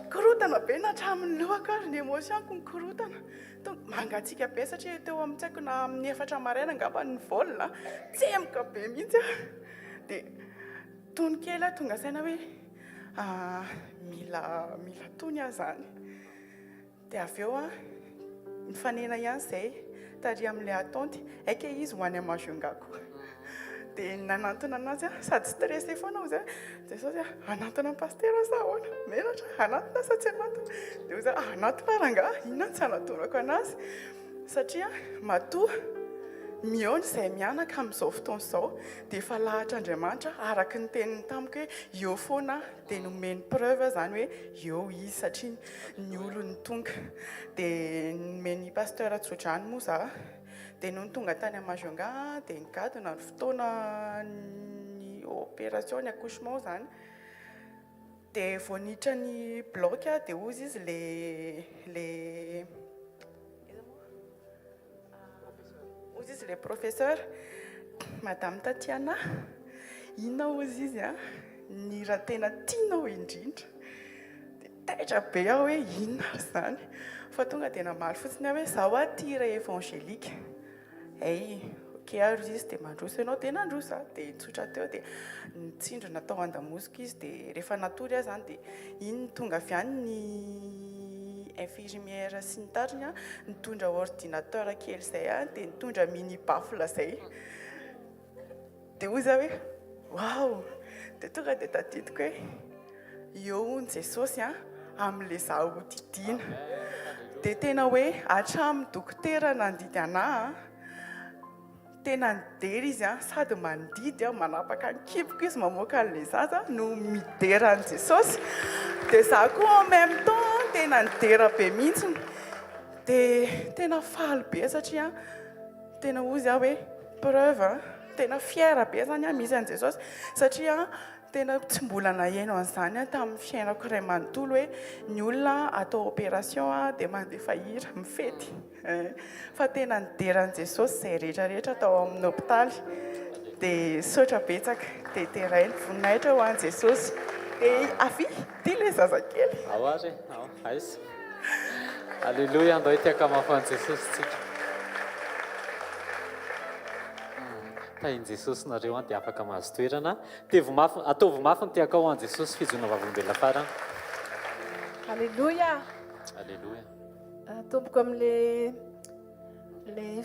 korotana be natramin'ny lohako ary ny émotionko nikorotana. Mangatsiaka be satria teo amin'ny tsaiko na amin'ny 4 maraina angamba ny volna tsemoka be mihitsy. Dia tony kely tonga saina hoe mila tony zany. Dia avy eo mifanena ihany izay tary amin'ilay attente aika izy ho any Majungako. Dia nanantona anazy sady stressé foana ozy Jesosy anantona ny pasteur zahoana menatra anantona sa tsy anantona. Dia ozy anantona rangahy inona tsy anatonako anazy satria matoa mihaona izay mianaka amin'izao fotoana izao dia efa lahatr'Andriamanitra araka ny teniny tamiko hoe eo foana dia nomeny preuve zany hoe eo izy satria ny olony tonga dia nomeny pasteur Tsodrany moa za dia noho ny tonga tany Majunga dia nigadona ny fotoana ny opération ny accouchement zany dia vao niditra ny bloc dia ozy izy le professeur madame Tatiana inona ozy izy ny raha tena tianao indrindra dia taitra be aho hoe inona zany fa tonga dia namaly fotsiny aho hoe zaho tia ray évangélika ok ary izy dia mandroso ianao dia nandrosa dia nitsotra teo dia nitsindro natao andamoziko izy dia rehefa natory aho zany dia iny tonga avy any ny infirmière sy ny tariny nitondra ordinateur kely izay dia nitondra mini baffle zay dia hoy zaho hoe wow dia tonga dia tadidiko hoe eo ny Jesosy amin'ilay zaho hodidiana dia tena hoe hatramin'ny dokotera nandidy anahy tena nidery izy sady mandidy manapaka ny kiboko izy mamoaka an'ilay zaza no mideran'i Jesosy dia za koa en même temps tena nidera be mihitsy dia tena faly be satria tena ozy hoe preuve tena fiera be zany misy an'i Jesosy satria tena tsy mbola naheno an'izany tamin'ny fiainako iray manontolo hoe ny olona atao opération dia mandefa hira mifety fa tena nideran'i Jesosy izay rehetrarehetra tao amin'ny hôpitaly dia saotra betsaka dia terainy voninahitra ho an'i Jesosy dia avy dia ilay zazakely ao ary aiza alleloia andao itiaka mafan'i Jesosy tsika tahin Jesosy nareo dia afaka mahazo toerana ataovy mafy ny tiaka ao an'i Jesosy fijona vavolombelona farany Alleluia. alleloia Tomboko amin'ilay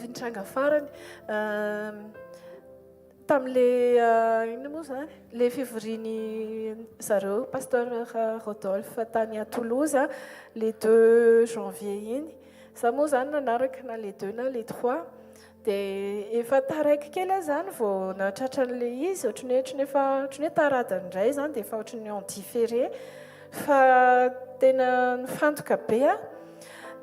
vintranga farany tamin'ilay ino moa zany le fivoriany zareo pasteur Rodolphe tany à Toulouse le 2 janvier iny za moa zany nanaraka na le 2 na le 3 dia efa taraiky kely zany vao natratra'le izy ohatrany hoe taratany indray zany dia efa ohatrany en différé fa tena nifantoka be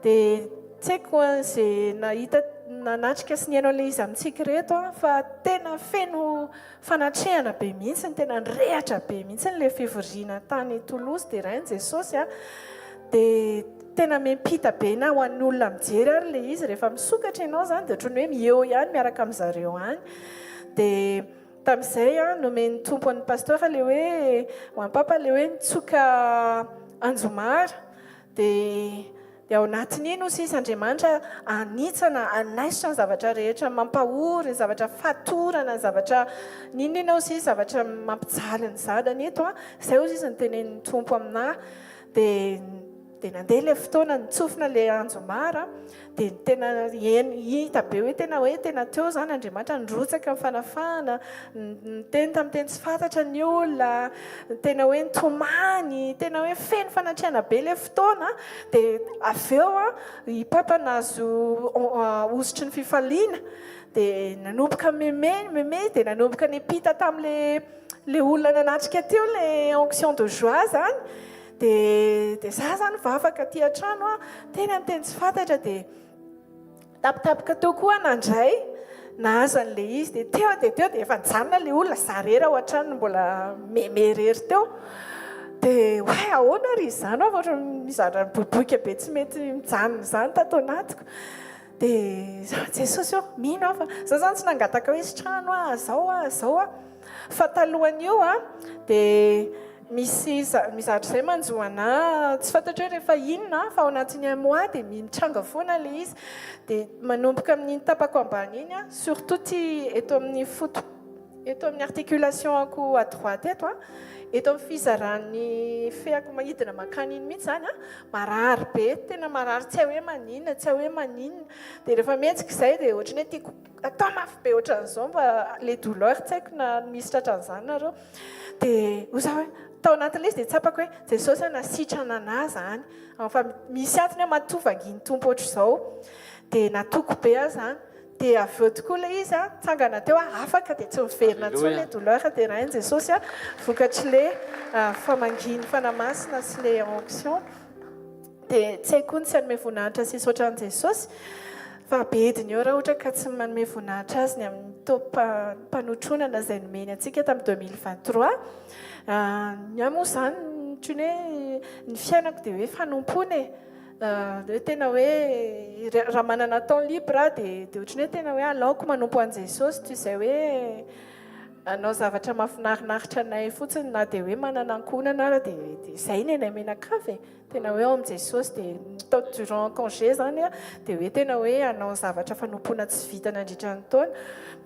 dia tsy haiko izay nahita nanatrika sy niaino an'ilay izy amintsika reto fa tena feno fanatrehana be mihitsy tena nirehatra be mihitsy le fivoriana tany Toulouse dia rain'i Jesosy dia tena miampita be na ho an'ny olona mijery ary le izy rehefa misokatra ianao zany dia ohatrany hoe mieo ihany miaraka amin'izareo any dia tamin'izay nomeny tompo an'ny pasteur le hoe ho an'ny papa le hoe nitsoka Anjomara dia ao anatin'iny ozy izy Andriamanitra anitsana anaisitra ny zavatra rehetra mampahory ny zavatra fatorana ny zavatra ninona ozy izy zavatra mampijaly ny zadany eto izay ozy izy nytenen'ny tompo aminahy dia nandeha ilay fotoana nitsofina ilay Anjomara dia tena hita be hoe tena teo zany Andriamanitra nirotsaka amin'ny fanafana teny tamin'ny teny tsy fantatra ny olona tena hoe nitomany tena hoe feno fanatrehana be ilay fotoana dia avy eo i papa nahazo ozotry ny fifaliana dia nanomboka meme dia nanomboka nipita tamin'le olona nanatrika teo le onction de joie zany dia za zany vavaka aty an-trano tena miteny tsy fantatra dia tapitapika teo koa nandray nahazo an'le izy dia teo dia efa nijanona le olona zarera ao an-trano mbola merery teo dia hoe ahoana ry izany ohatra mizara boiboika be tsy mety mijanona izany tato anatiko dia Jesosy mino fa za zany tsy nangataka hoe sitrano zao fa talohan'io dia misy mizatra izay manjoana tsy fantatra hoe rehefa inona fa ao anatin'ny mois dia mitranga foana le izy dia manomboka amin'ny tapako ambany iny surtout eto amin'ny eto amin'ny articulationko à droite eto amin'ny fizaran'ny feako mahidina makany iny mihitsy zany marary be tena marary tsy hoe maninona dia rehefa mihetsika izay dia ohatrany hoe tiako atao mafy be ohatran'izao mba le douleur tsy haiko na misy tratran'izany nareo dia oza hoe tao anatin'ilay izy dia tsapako hoe Jesosy nasitrana anahy zany fa misy antony hoe matovanginy tompo ohatr'izao dia natoko be zany dia avy eo tokoa ilay izy tsangana teo afaka dia tsy miverina intsony ilay douleur dia raha Jesosy vokatry ilay famanginy fanamasina sy ilay onction dia tsy haiko ny tsy hanome voninahitra sisy ohatran' Jesosy fa bediny eo raha ohatra ka tsy manome voninahitra azy ny amin'ny mpanontronana izay nomeny antsika tamin'ny 2023 ny amoa izany otrany hoe ny fiainako dia hoe fanompony hoe tena hoe raha manana temps libre dia ohatrany hoe tena hoe alaoko manompo an' Jesosy toy izay hoe anao zavatra mahafinarinaritra anay fotsiny na dia hoe manana ankonana ara dia izay ny anay menakavy tena hoe ao amin'i Jesosy dia tao durant congé zany dia hoe tena hoe anao zavatra fanompoana tsy vita nandritra ny taona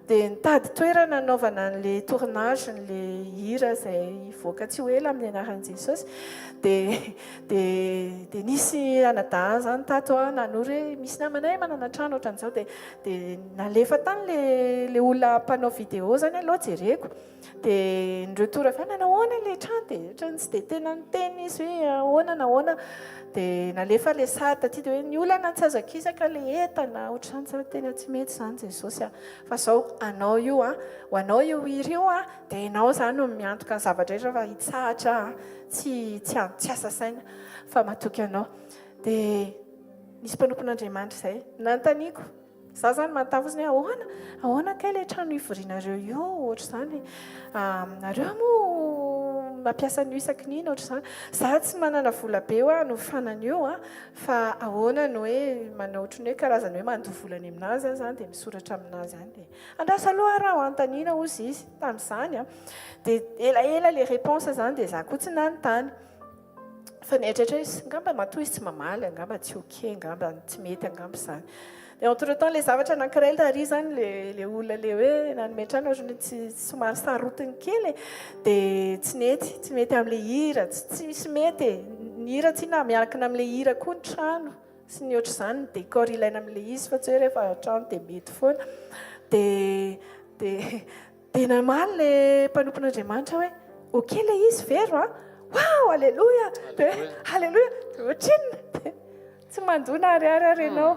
dia nitady toerana anaovana n'ilay tournage n'ilay hira izay hivoaka tsy ho ela amin'ny anaran'i Jesosy dia nisy anadahy zany tato nanory hoe misy namanay manana trano ohatran'izao dia nalefa tany le olona mpanao vidéo zany aloha jereko dia ny retour avy nanao ahoana ilay trano dia ohatrany tsy dia tena niteny izy hoe ahoana na ahoana dia nalefa le sary taty dia hoe ny olana ntsazakisaka le entana ohatrany sa tena tsy mety zany Jesosy fa zao anao io ho anao io hira io dia ianao zany no miantoka ny zavatra rehetra fa hitsahatra tsy asa saina fa matoky anao dia nisy mpanompon'Andriamanitra izay nanontaniako za zany mantavo zany ahoana kay le trano hivorianareo io ohatra zany nareo moa mampiasa ny isaky nina ohatra zany za tsy manana vola be no fanan'io fa ahoana no hoe manao otrany hoe karazany hoe mandoha volany aminazy zany dia misoratra aminazy any dia andrasa aloha raha ho antaniana ozy izy tamin'izany dia elaela le réponse zany dia za koa tsy nanontany fa nieritreritra izy ngamba matoa izy tsy mamaly angamba tsy oke angamba tsy mety angamba izany dia entre temps le zavatra anankiray tary zany le olona le hoe nanometrana ohatrany tsy somary sarotiny kely dia tsy mety amin'ilay hira tsy misy mety ny hira tsy na miaraka amin'ilay hira koa ny trano sy ny ohatr' izany ny décor ilaina amin'ilay izy fa tsy hoe rehefa trano dia mety foana dia namaly le mpanompon'Andriamanitra hoe oke ilay izy vero wow alleluia alleluia ohatrinona tsy mandona ariary ianao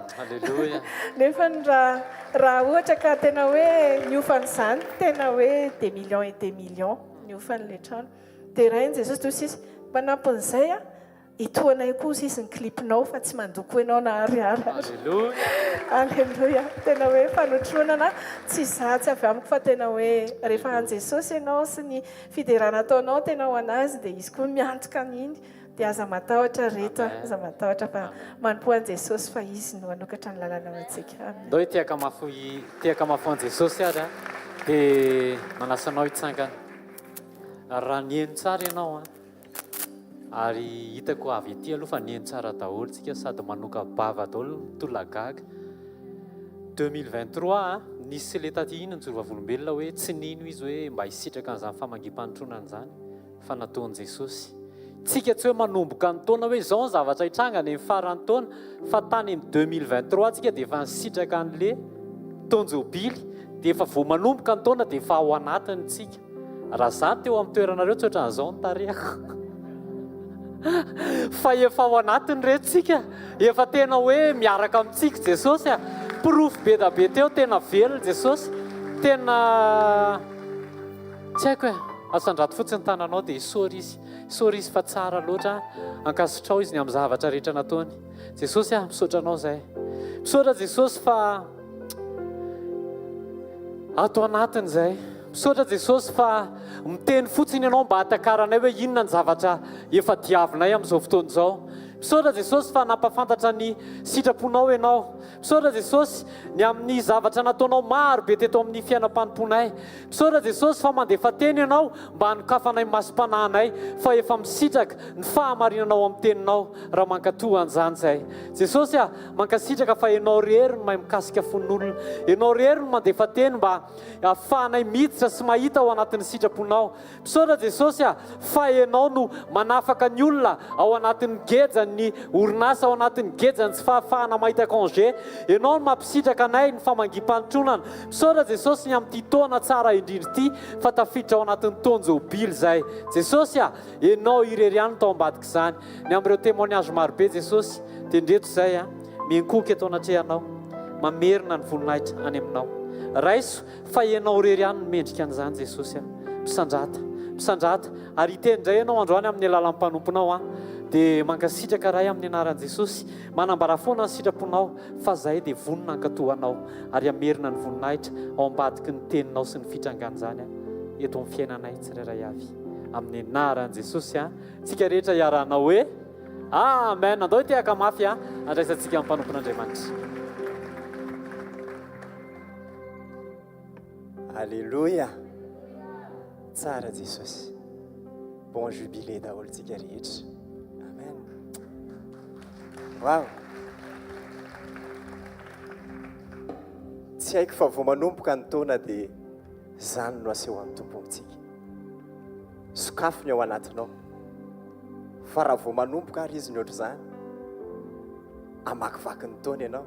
nefa raha ohatra ka tena hoe niofan'izany tena hoe des millions et des millions niofan'ilay trano dia raha iny Jesosy toy izy manampon'izay itoanay koa izy ny clipinao fa tsy mandoko ianao na ariary alleluia tena hoe fanotronana tsy zatsy avy amiko fa tena hoe rehefa an' Jesosy ianao sy ny fiderana ataonao tena ho anazy dia izy koa miantoka an'iny dia aza matahotra reto aza matahotra fa manompo an' Jesosy fa izy no anokatra ny lalana antsika ndao hoe tiaka mafo an' Jesosy ary dia manasanao hitsangana raha nieny tsara ianao ary hitako avy ety aloha fa nieny tsara daholo tsika sady manoka bava daholo tolagaga 2023 nisy le taty iny ny Joroavolombelona hoe tsy nino izy hoe mba hisitraka an'izany famangim-panotronana zany fa nataon'i Jesosy tsika tsy hoe manomboka ny taona hoe izao ny zavatra hitrangana ny farany taona fa tany amin'ny 2023 tsika dia efa nisitraka an'le tonjobily dia efa vao manomboka ny taona dia efa ao anatiny tsika raha za teo amin'ny toeranareo tsy ohatran'izao ny tarehako fa efa ao anatiny retontsika efa tena hoe miaraka amintsika Jesosy proof be da be teo tena velona Jesosy tena tsy haiko asandrato fotsiny tananao dia sôry izy fa tsara loatra ankasitrao izy ny amin'ny zavatra rehetra nataony Jesosy misaotra anao zay misaotra Jesosy fa ato anatiny zay misaotra Jesosy fa miteny fotsiny ianao mba hatakaranay hoe inona ny zavatra efa diavinay amin'izao fotoana izao misaotra Jesosy fa nampafantatra ny sitraponao ianao misaotra Jesosy ny amin'ny zavatra nataonao maro be teto amin'ny fiainam-panomponay misaotra Jesosy fa mandefa teny ianao mba hanokafanay masom-panahinay fa efa misitraka ny fahamarinanao amin'ny teninao raha mankatoa an'izany zay Jesosy mankasitraka fa ianao rery no mahay mikasika fon'olona ianao rery no mandefa teny mba ahafahanay miditra sy mahita ao anatin'ny sitraponao misaotra Jesosy fa ianao no manafaka ny olona ao anatin'ny geja ny orinasa ao anatin'ny gejany tsy fahafahana mahita congé ianao no mampisitraka anay ny famangim-panotronana misaotra Jesosy ny amin'ity taona tsara indrindra ity fa tafiditra ao anatin'ny tonjobily zay Jesosy ianao irery ihany tao ambadika izany ny amin'ireo témoignage marobe Jesosy dia ndreto zay miankoky eto anatrehanao mamerina ny voninahitra any aminao. Raiso fa ianao rery ihany no mendrika an'izany Jesosy. Mpisandrata ary iteny indray ianao androany amin'ny alalan'ny mpanomponao dia mankasitraka ray amin'ny anaran'i Jesosy. Manambara foana ny sitraponao fa zahay dia vonina ankatohanao ary amerina ny voninahitra ao ambadiky ny teninao sy ny fitrangan' izany eto amin'ny fiainanay tsirairay avy amin'ny anaran'i Jesosy. Tsika rehetra iarahanao hoe amen. Andao hitehaka mafy andraisantsika amin'ny mpanompon'Andriamanitra. Alléluia. Tsara Jesosy. Bon jubilé daholo tsika rehetra. Amen. Wow. Tsy haiko fa vao manomboka ny taona dia zany no aseho amin'ny tompontsika. Sokafo ny ao anatinao. Fa raha vao manomboka ary izy ny ohatr' izany, amakivaky ny taona ianao,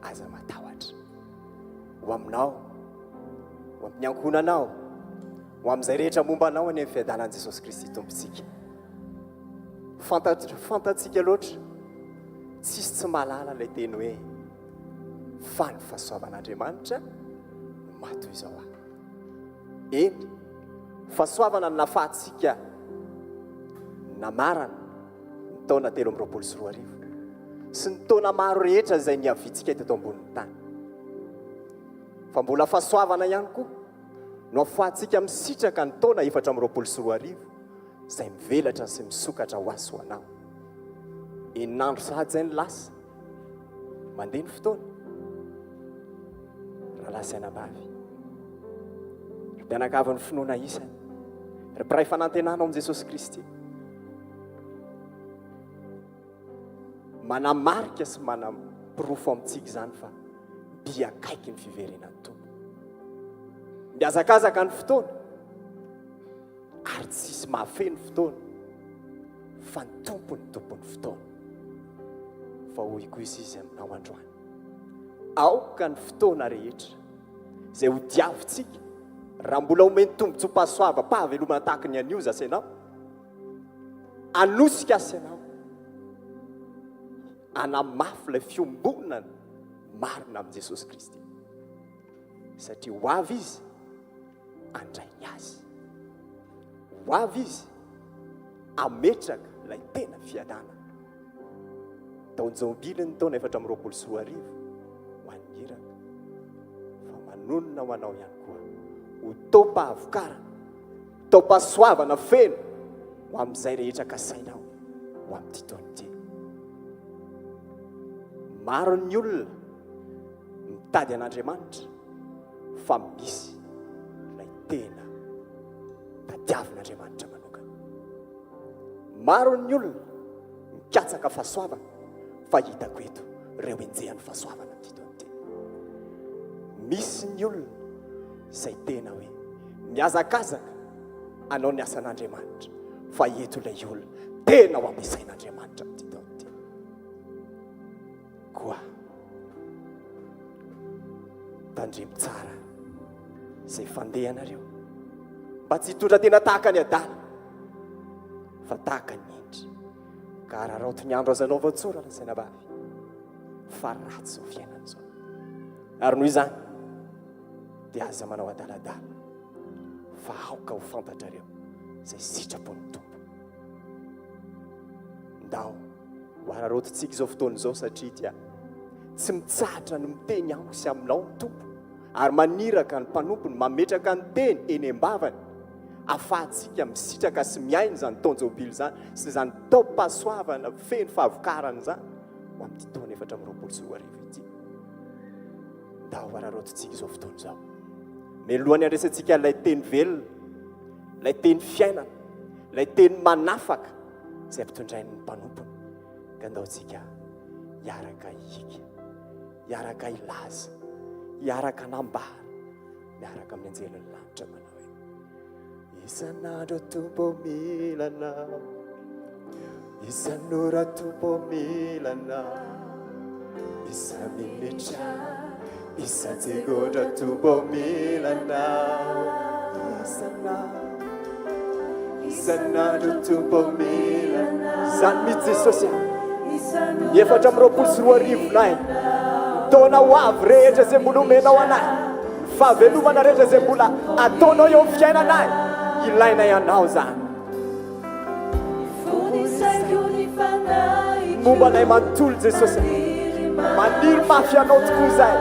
aza matahotra. Ho aminao, ho amin'ny ankonanao, ho amin'izay rehetra momba anao any amin'ny fiadanan'i Jesosy Kristy tompontsika. Fantatsika loatra, tsisy tsy mahalala ilay teny hoe fa ny fahasoavan'Andriamanitra no matoy izao Eny, fahasoavana no nafahatsika namarana ny taona 2024 sy ny taona maro rehetra izay niavitsika teto ambonin'ny tany. Fa mbola fahasoavana ihany koa no afahantsika misitraka ny taona 2024 izay mivelatra sy misokatra ho azy ho anao. Eninandro sahady izay ny lasa mandeha ny fotoana. Raha lasa anabavy, ry mpianakavin'ny finoana isany, ry mpiray fanantenana ao amin'i Jesosy Kristy, manamarika sy manampirofo amintsika izany fa biakaiky ny fiverenan'ny tompo. Miazakazaka ny fotoana ary tsisy mahafeno fotoana fa ny tompon'ny fotoana. Fa hoy izy aminao androany, aoka ny fotoana rehetra izay ho diavintsika raha mbola omeny tombontso-pahasoava pahavelomana tahaka ny anio zasy ianao, anosika asy ianao, anamafy ilay fiombonana marina amin'i Jesosy Kristy. Satria ho avy izy andrainy azy, ho avy izy ametraka ilay tena fiadana. Taonjobily ny taona 2024 ho aniraka, fa manonona ho anao ihany koa ho tao-pahavokara, tao-pahasoavana feno ho amin'izay rehetra kasainao ho amin'ity taona ity. Maro ny olona mitady an'Andriamanitra fa misy ilay tena tadiavin'Andriamanitra manokana. Maro ny olona mikatsaka fahasoavana fa hitako eto ireo enjehan'ny fahasoavana amin'ity taona ity. Misy ny olona izay tena hoe miazakazaka anao ny asan'Andriamanitra fa eto ilay olona tena ho ampiasain'Andriamanitra amin'ity taona ity. Koa tandremo tsara izay fandeha anareo mba tsy hitondra tena tahaka ny adala fa tahaka ny indry. Ka raha raoto ny andro azanao vaotsora raha saina bavy fa ratsy ho fiainan'izao. Ary noho izany dia aza manao adaladala fa aoka ho fantatrareo izay sitrapon'ny tompo. Ndao ho ararotontsika izao fotoana izao satria dia tsy mitsahatra ny miteny amiko sy aminao ny tompo ary maniraka ny mpanompony mametraka ny teny eny ambavany afahantsika misitraka sy miaina izany taonjobily izany sy izany tao-pahasoavana feno fahavokarana izany ho amin'ity taona 2024 ity. Ndao ho ararotontsika izao fotoana izao mialohany andresantsika ilay teny velona, ilay teny fiainana, ilay teny manafaka izay ampitondrain'ny mpanompony. Ka ndaontsika hiaraka hika, hiaraka hilaza, hiaraka hanambara, miaraka amin'ny anjelin'ny lanitra manao hoe isan'andro tompo milana, isan'ora tompo milana, isa-minitra, isa-tsegonda tompo milana, isan'andro tompo milana. Zany mihitsy Jesosy 2024 nahy ataonao avy rehetra zay mbola omenao anahy fahavelomana rehetra zay mbola ataonao eo fiainanay ilaina ianao zany momba anay manontolo Jesosy maniry mafy anao tokoa zay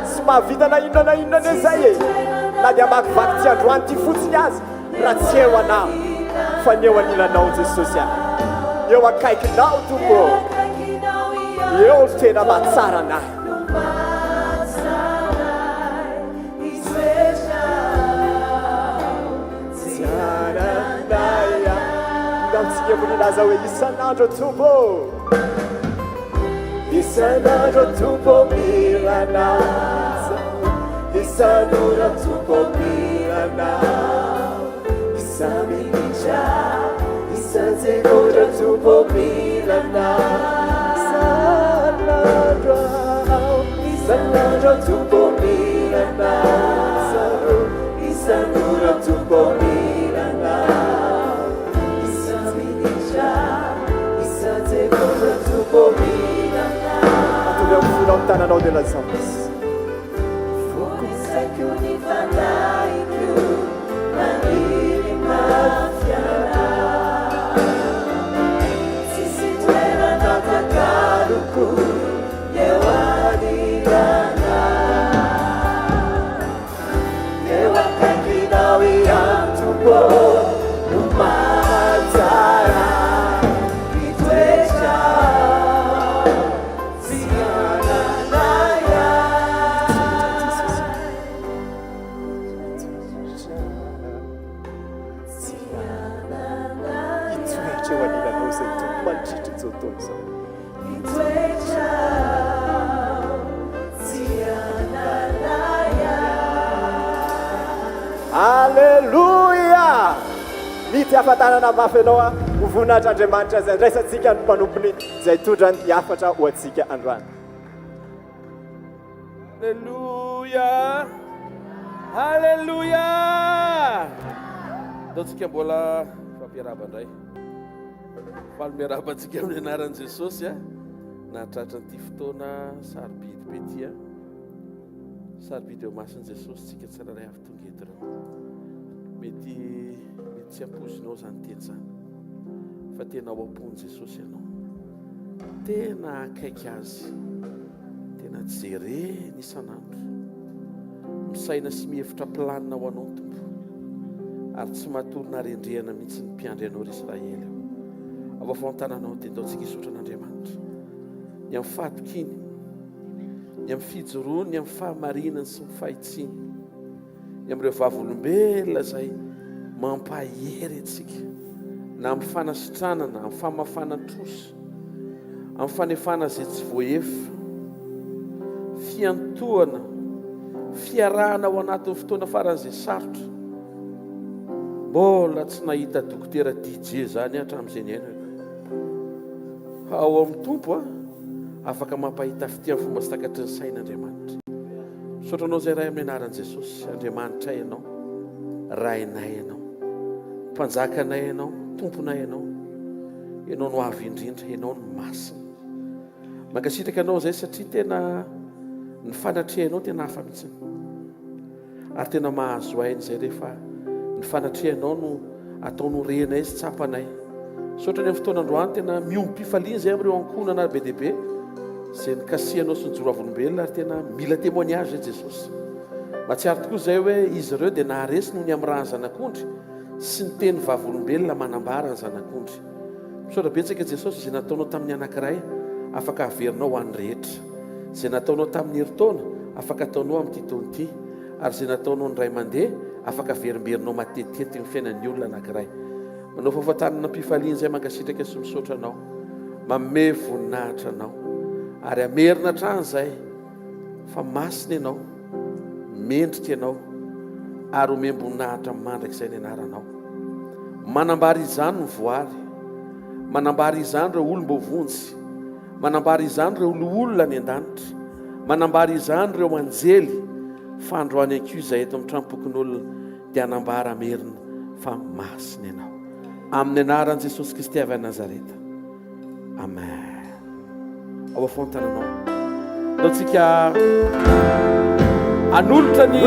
tsy mahavita na inona ane zay e na dia makivaky ty androany ty fotsiny azy raha tsy eo anao fa ny eo anilanao Jesosy eo akaikinao tompo eo tena mahatsara anahy Tsika monilaza hoe isan'andro tompo isan'andro tompo milanao isan'ora tompo milanao isan'minitra isan-tsekondra tompo milanao isan'andro tompo milanao isan'ora tompo milanao Atubbiamo fino lontano della Sabotsy. Sai che non farai più manieri maffiana. Si tuera nata carucu eu adirana. Eu akakina wiantubo numazara. Alleluia! Mity afatanana mafy anao a ho voninahitry'Andriamanitra zay ndraisantsika ny mpanompony zay tondra ny afatra ho antsika androany. Alleluia! Alleluia! Ataontsika mbola fampiaraba indray. Faly miarabantsika amin'ny anaran'i Jesosy a nahatratra nyity fotoana sarobidy be tia. Sarobidy eo masiny Jesosy tsika tsara ray avy tonga eto ireo. Mety tsy ampozinao zany teny zany fa tena ao am-pony Jesosy ianao. Tena akaiky azy, tena jereny isan'andro, misaina sy mihevitra planina ho anao tompo, ary tsy mahatorina rendrehana mihitsy ny mpiandry anao ry Israely eo. Avao tananao tendaontsika isotra an'Andriamanitra ny amin'ny fahatokiny, ny amin'ny fijoroany, ny amin'ny fahamarinany sy ny fahitsiny, ny amin'ireo vavolombelona zay mampahery antsika na amin'ny fanasitranana, amin'ny famafana-troso, amin'ny fanefana zay tsy voaefa, fiantohana, fiarahana ao anatin'ny fotoana faran'izay sarotra. Mbola tsy nahita dokotera DJ zany hatramin'izay niaina. Ao amin'ny tompo a afaka mampahita fitiany fomba sy takatry ny sain'Andriamanitra. Sotranao zay ray amin'ny anaran'i Jesosy. Andriamanitra ianao, rainay ianao, mpanjakanay ianao, tomponay ianao, ianao no avy indrindra, ianao no masina. Mankasitraka anao zay satria tena ny fanatrehanao tena hafa mihitsy, ary tena mahazo ainy zay rehefa ny fanatrehanao no ataonao renay sy tsapanay. Sotrany amin'ny fotoana androany tena miompifaliana zay amin'ireo ankonana be dehibe zay nikasihanao sy ny joravolombelona, ary tena mila témoignage zay Jesosy. Mahatsiaro tokoa zay hoe izy ireo dia naharesy noho ny amin'ny raha ny zanak'ondry sy ny teny vavolombelona manambara ny zanak'ondry. Misaotra betsaka Jesosy, zay nataonao tamin'ny anankiray afaka averinao ho an'ny rehetra, zay nataonao tamin'ny heritaona afaka ataonao amin'ity taona ity, ary zay nataonao ny ray mandeha afaka averimberinao matetitety ny fiainan'ny olona anankiray. Manao fahafantarana mpifaliana zay mankasitraka sy misaotra anao, manome voninahitra anao, ary amerina hatrany zay fa masina ianao, mendrika ianao, ary omem-boninahitra mandrakizay ny anaranao. Manambara izany ny voary, manambara izany ireo olom-bovonjy, manambara izany ireo olona ny an-danitra, manambara izany ireo anjely fa androany anko izay eto amin'ny trampokon'olona dia anambara amerina fa masina ianao. Amin'ny anaran'i Jesosy Kristy avy a Nazareta. Amen. Ao afoany tananao. Daotsika anolotra ny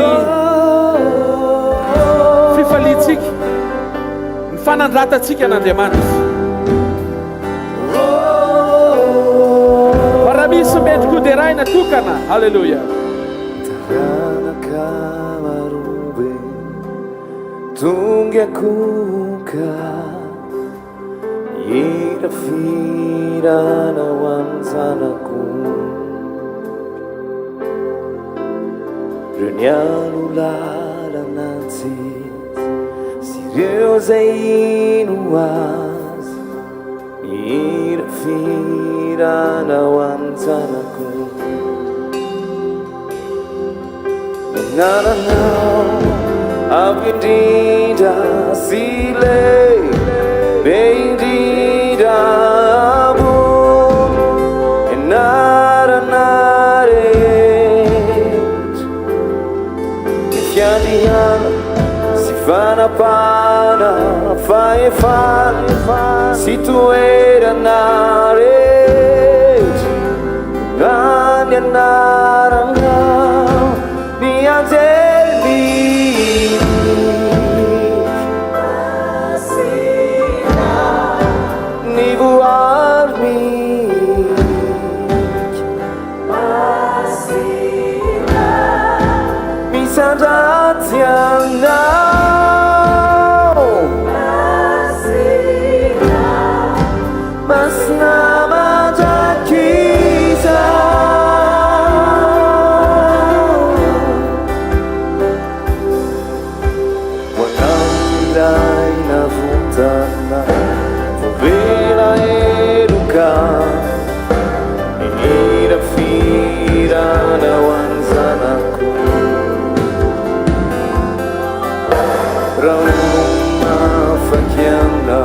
fifaliantsika, ny fanandratantsika n'Andriamanitra. Fa raha misy mendriko dia ray natokana. Halleluja. Taranakamarube tonga kuka irafirana wanzanaku Renialu lala nanti Sirioza inuaz irafirana wanzanaku Nananau abindida sile beindida abu enaranaret Kiandiana sifana pana faefan situera naret Ganya narangau Nianzeli Nivu armi Misandaziana Masnama Jakisa Vela educa Ira fira na wanzanaku Rauma fakiana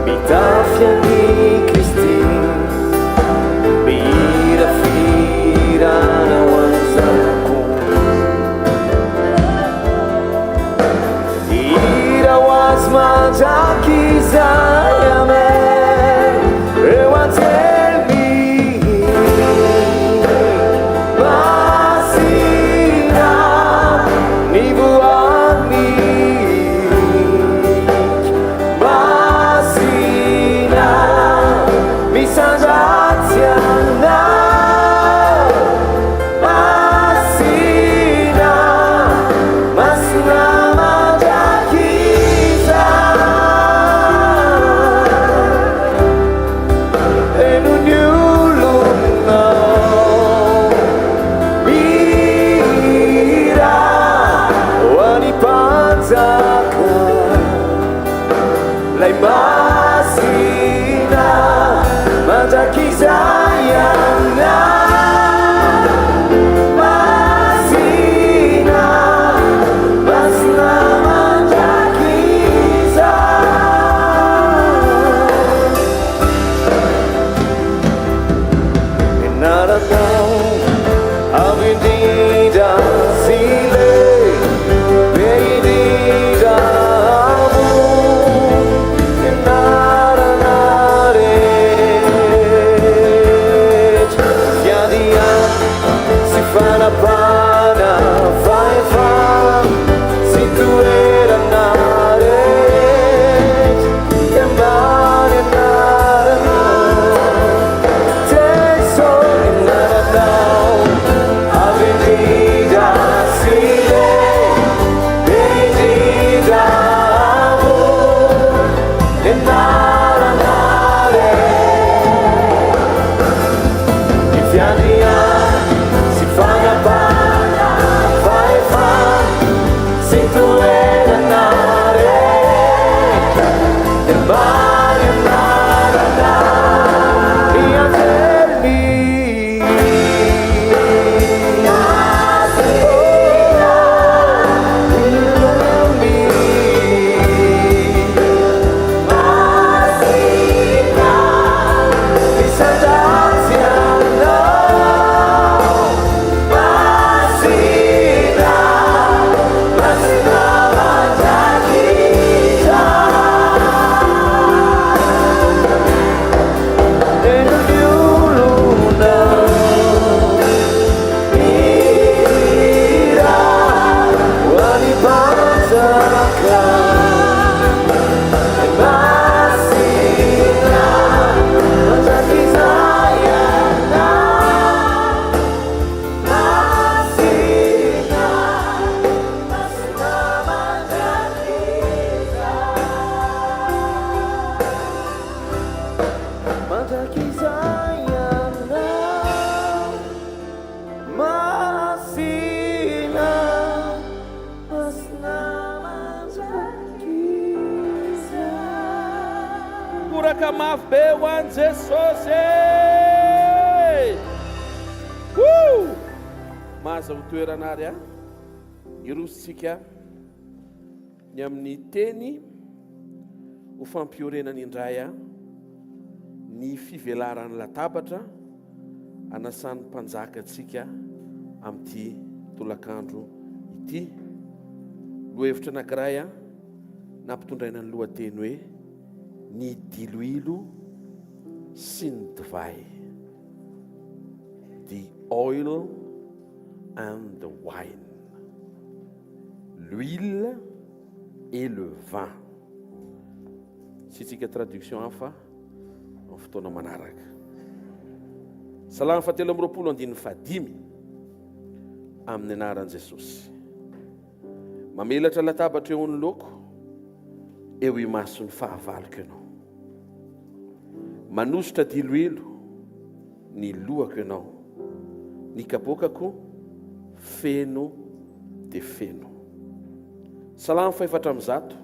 Mitafia ni Kristi Ira fira na wanzanaku Ira wasma Zakizayame Rewatemi Masina Nivuami Masina Misandaziana Masina Masina Majakiza Lai masina majakizayana Masina masna majakiza Enaragau avindida sile Beidida mafy be ho an'i Jesosy. Maza ho toerana ary a irositsika ny amin'ny teny ho fampiorenany indray a ny fivelaran'ny latabatra anasan'ny mpanjaka antsika amin'ity tolakandro ity. Lohevitra anankiray a nampitondraina ny lohateny hoe ny diloilo sy ny divay, the oil and the wine, l'huile et le vin. Sitsika traduction hafa amin'ny fotoana manaraka. Salama fahatelo amby roapolo andiny fadimy amin'ny anaran'i Jesosy. Mamelatra latabatra eo ny loko, eo imason'ny fahavaloko ianao. Manositra diloilo ny lohako ianao, ny kapokako feno de feno. Salama faefatra amby zato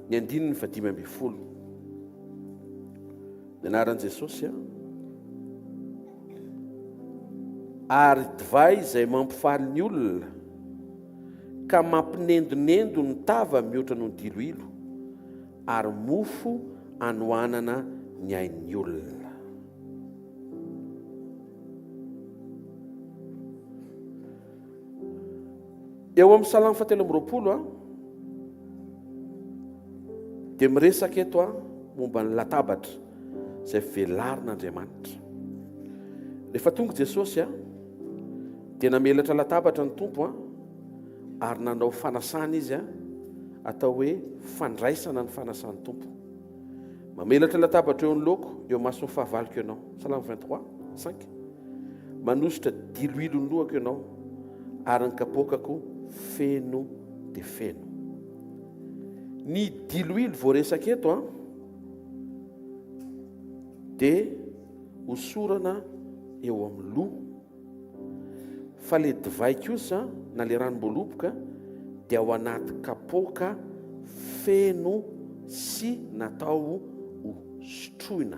ny andininy fadimy amby folo. Ny anaran'i Jesosy ary divay izay mampifaly ny olona ka mampinendonendo ny tava mihoatra noho ny diloilo ary mofo anohanana ny ain'ny olona. Eo amin'ny salama fahatelo amby roapolo dia miresaka eto momba ny latabatra izay velarin'Andriamanitra. Rehefa tonga Jesosy dia namelatra latabatra ny Tompo ary nanao fanasana izy atao hoe fandraisana ny fanasan'ny Tompo. Mamelatra latabatra eo ny loko, eo mason'ny fahavaloko ianao. Salama 23:5. Manositra diloilo ny lohako ianao ary ny kapokako feno de feno. Ny diloilo voaresaka eto dia hosorana eo amin'ny loha, fa le divay kosa na le ranom-boaloboka dia ao anaty kapoka feno sy natao ho sotroina.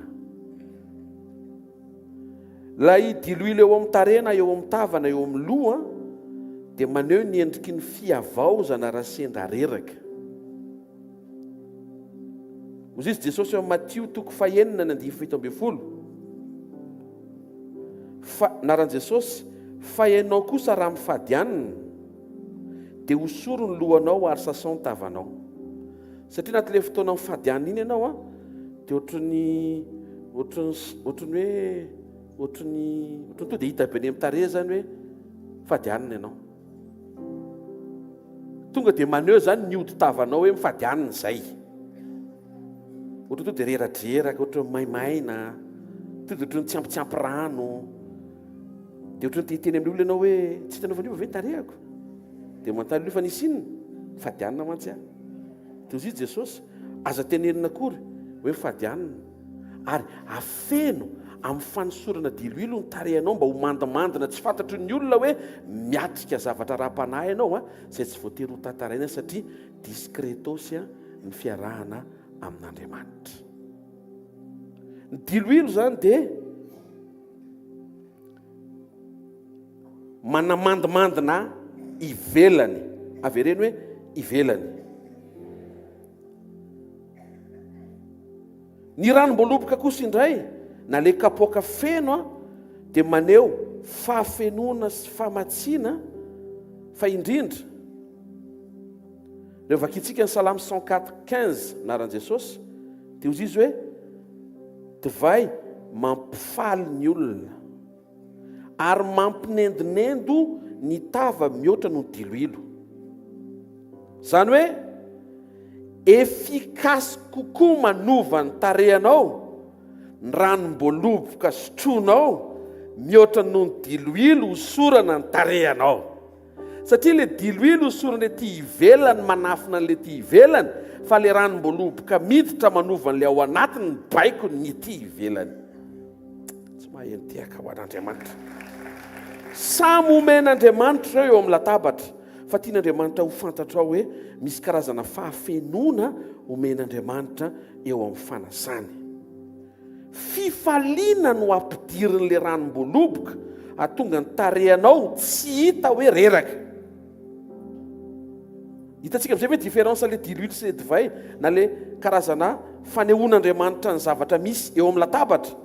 Lay diloilo eo amin'ny tarena, eo amin'ny tavana, eo amin'ny loha dia maneho ny endriky ny fiavaozana raha sendra reraka. Ozy izy Jesosy eo amin'ny Matio 9:9-10. Naran'i Jesosy, fa ianao kosa raha mifadianina dia hosoro ny lohanao ary sasao ny tavanao. Satria anaty le fotoana mifadianina iny ianao dia ohatrany to dia hita be ny amin'ny tare zany hoe fadianina ianao. Tonga dia maneho zany ny ody tavanao hoe mifadianina izay. Ohatry to dia reradreraka, ohatry maimaina, to dia ohatry ny tsiampitsiampy rano. Dia ohatry ny titeny amin'ny olona ianao hoe tsy hitanao vaniva ve ny tarehako? Dia manontany io fa nisy inona? Fadianina mantsy dia ozy Jesosy aza tenenina akory hoe fadianina ary afeno amin'ny fanosorana diloilo ny tarehanao mba ho mandimandina tsy fantatry ny olona hoe miatrika zavatra raha-panahy ianao izay tsy voatery ho tantaraina satria diskretosy ny fiarahana amin'Andriamanitra. Ny diloilo zany dia manamandimandina ivelany. Avereny hoe ivelany. Ny ranom-boaloboka kosa indray na le kapoaka feno dia maneho fahafenoana sy fahamatsiana fa indrindra. Rehefa vakitsika ny Salamy 104:15 naran'i Jesosy dia ozy izy hoe divay mampifaly ny olona ary mampinendonendo ny tava mihoatra noho ny diloilo. Zany hoe efikasy kokoa manova ny tarehanao ny ranom-boaloboka sotronao mihoatra noho ny diloilo hosorana ny tarehanao. Satria le diloilo hosorana le ty ivelany manafina an'le ty ivelany, fa le ranom-boaloboka miditra manova an'le ao anatiny baiko ny ty ivelany. Tsy maheno tiaka ho an'Andriamanitra. Samy omen'Andriamanitra eo amin'ny latabatra, fa tian'Andriamanitra ho fantatra hoe misy karazana fahafenona omen'Andriamanitra eo amin'ny fanasany. fifaliana no ampidirin'le ranom-boaloboka atonga ny tarehanao tsy hita hoe reraka. Hitantsika amin'izay hoe différence le diloilo sy le divay na le karazana fanehoan'Andriamanitra ny zavatra misy eo amin'ny latabatra.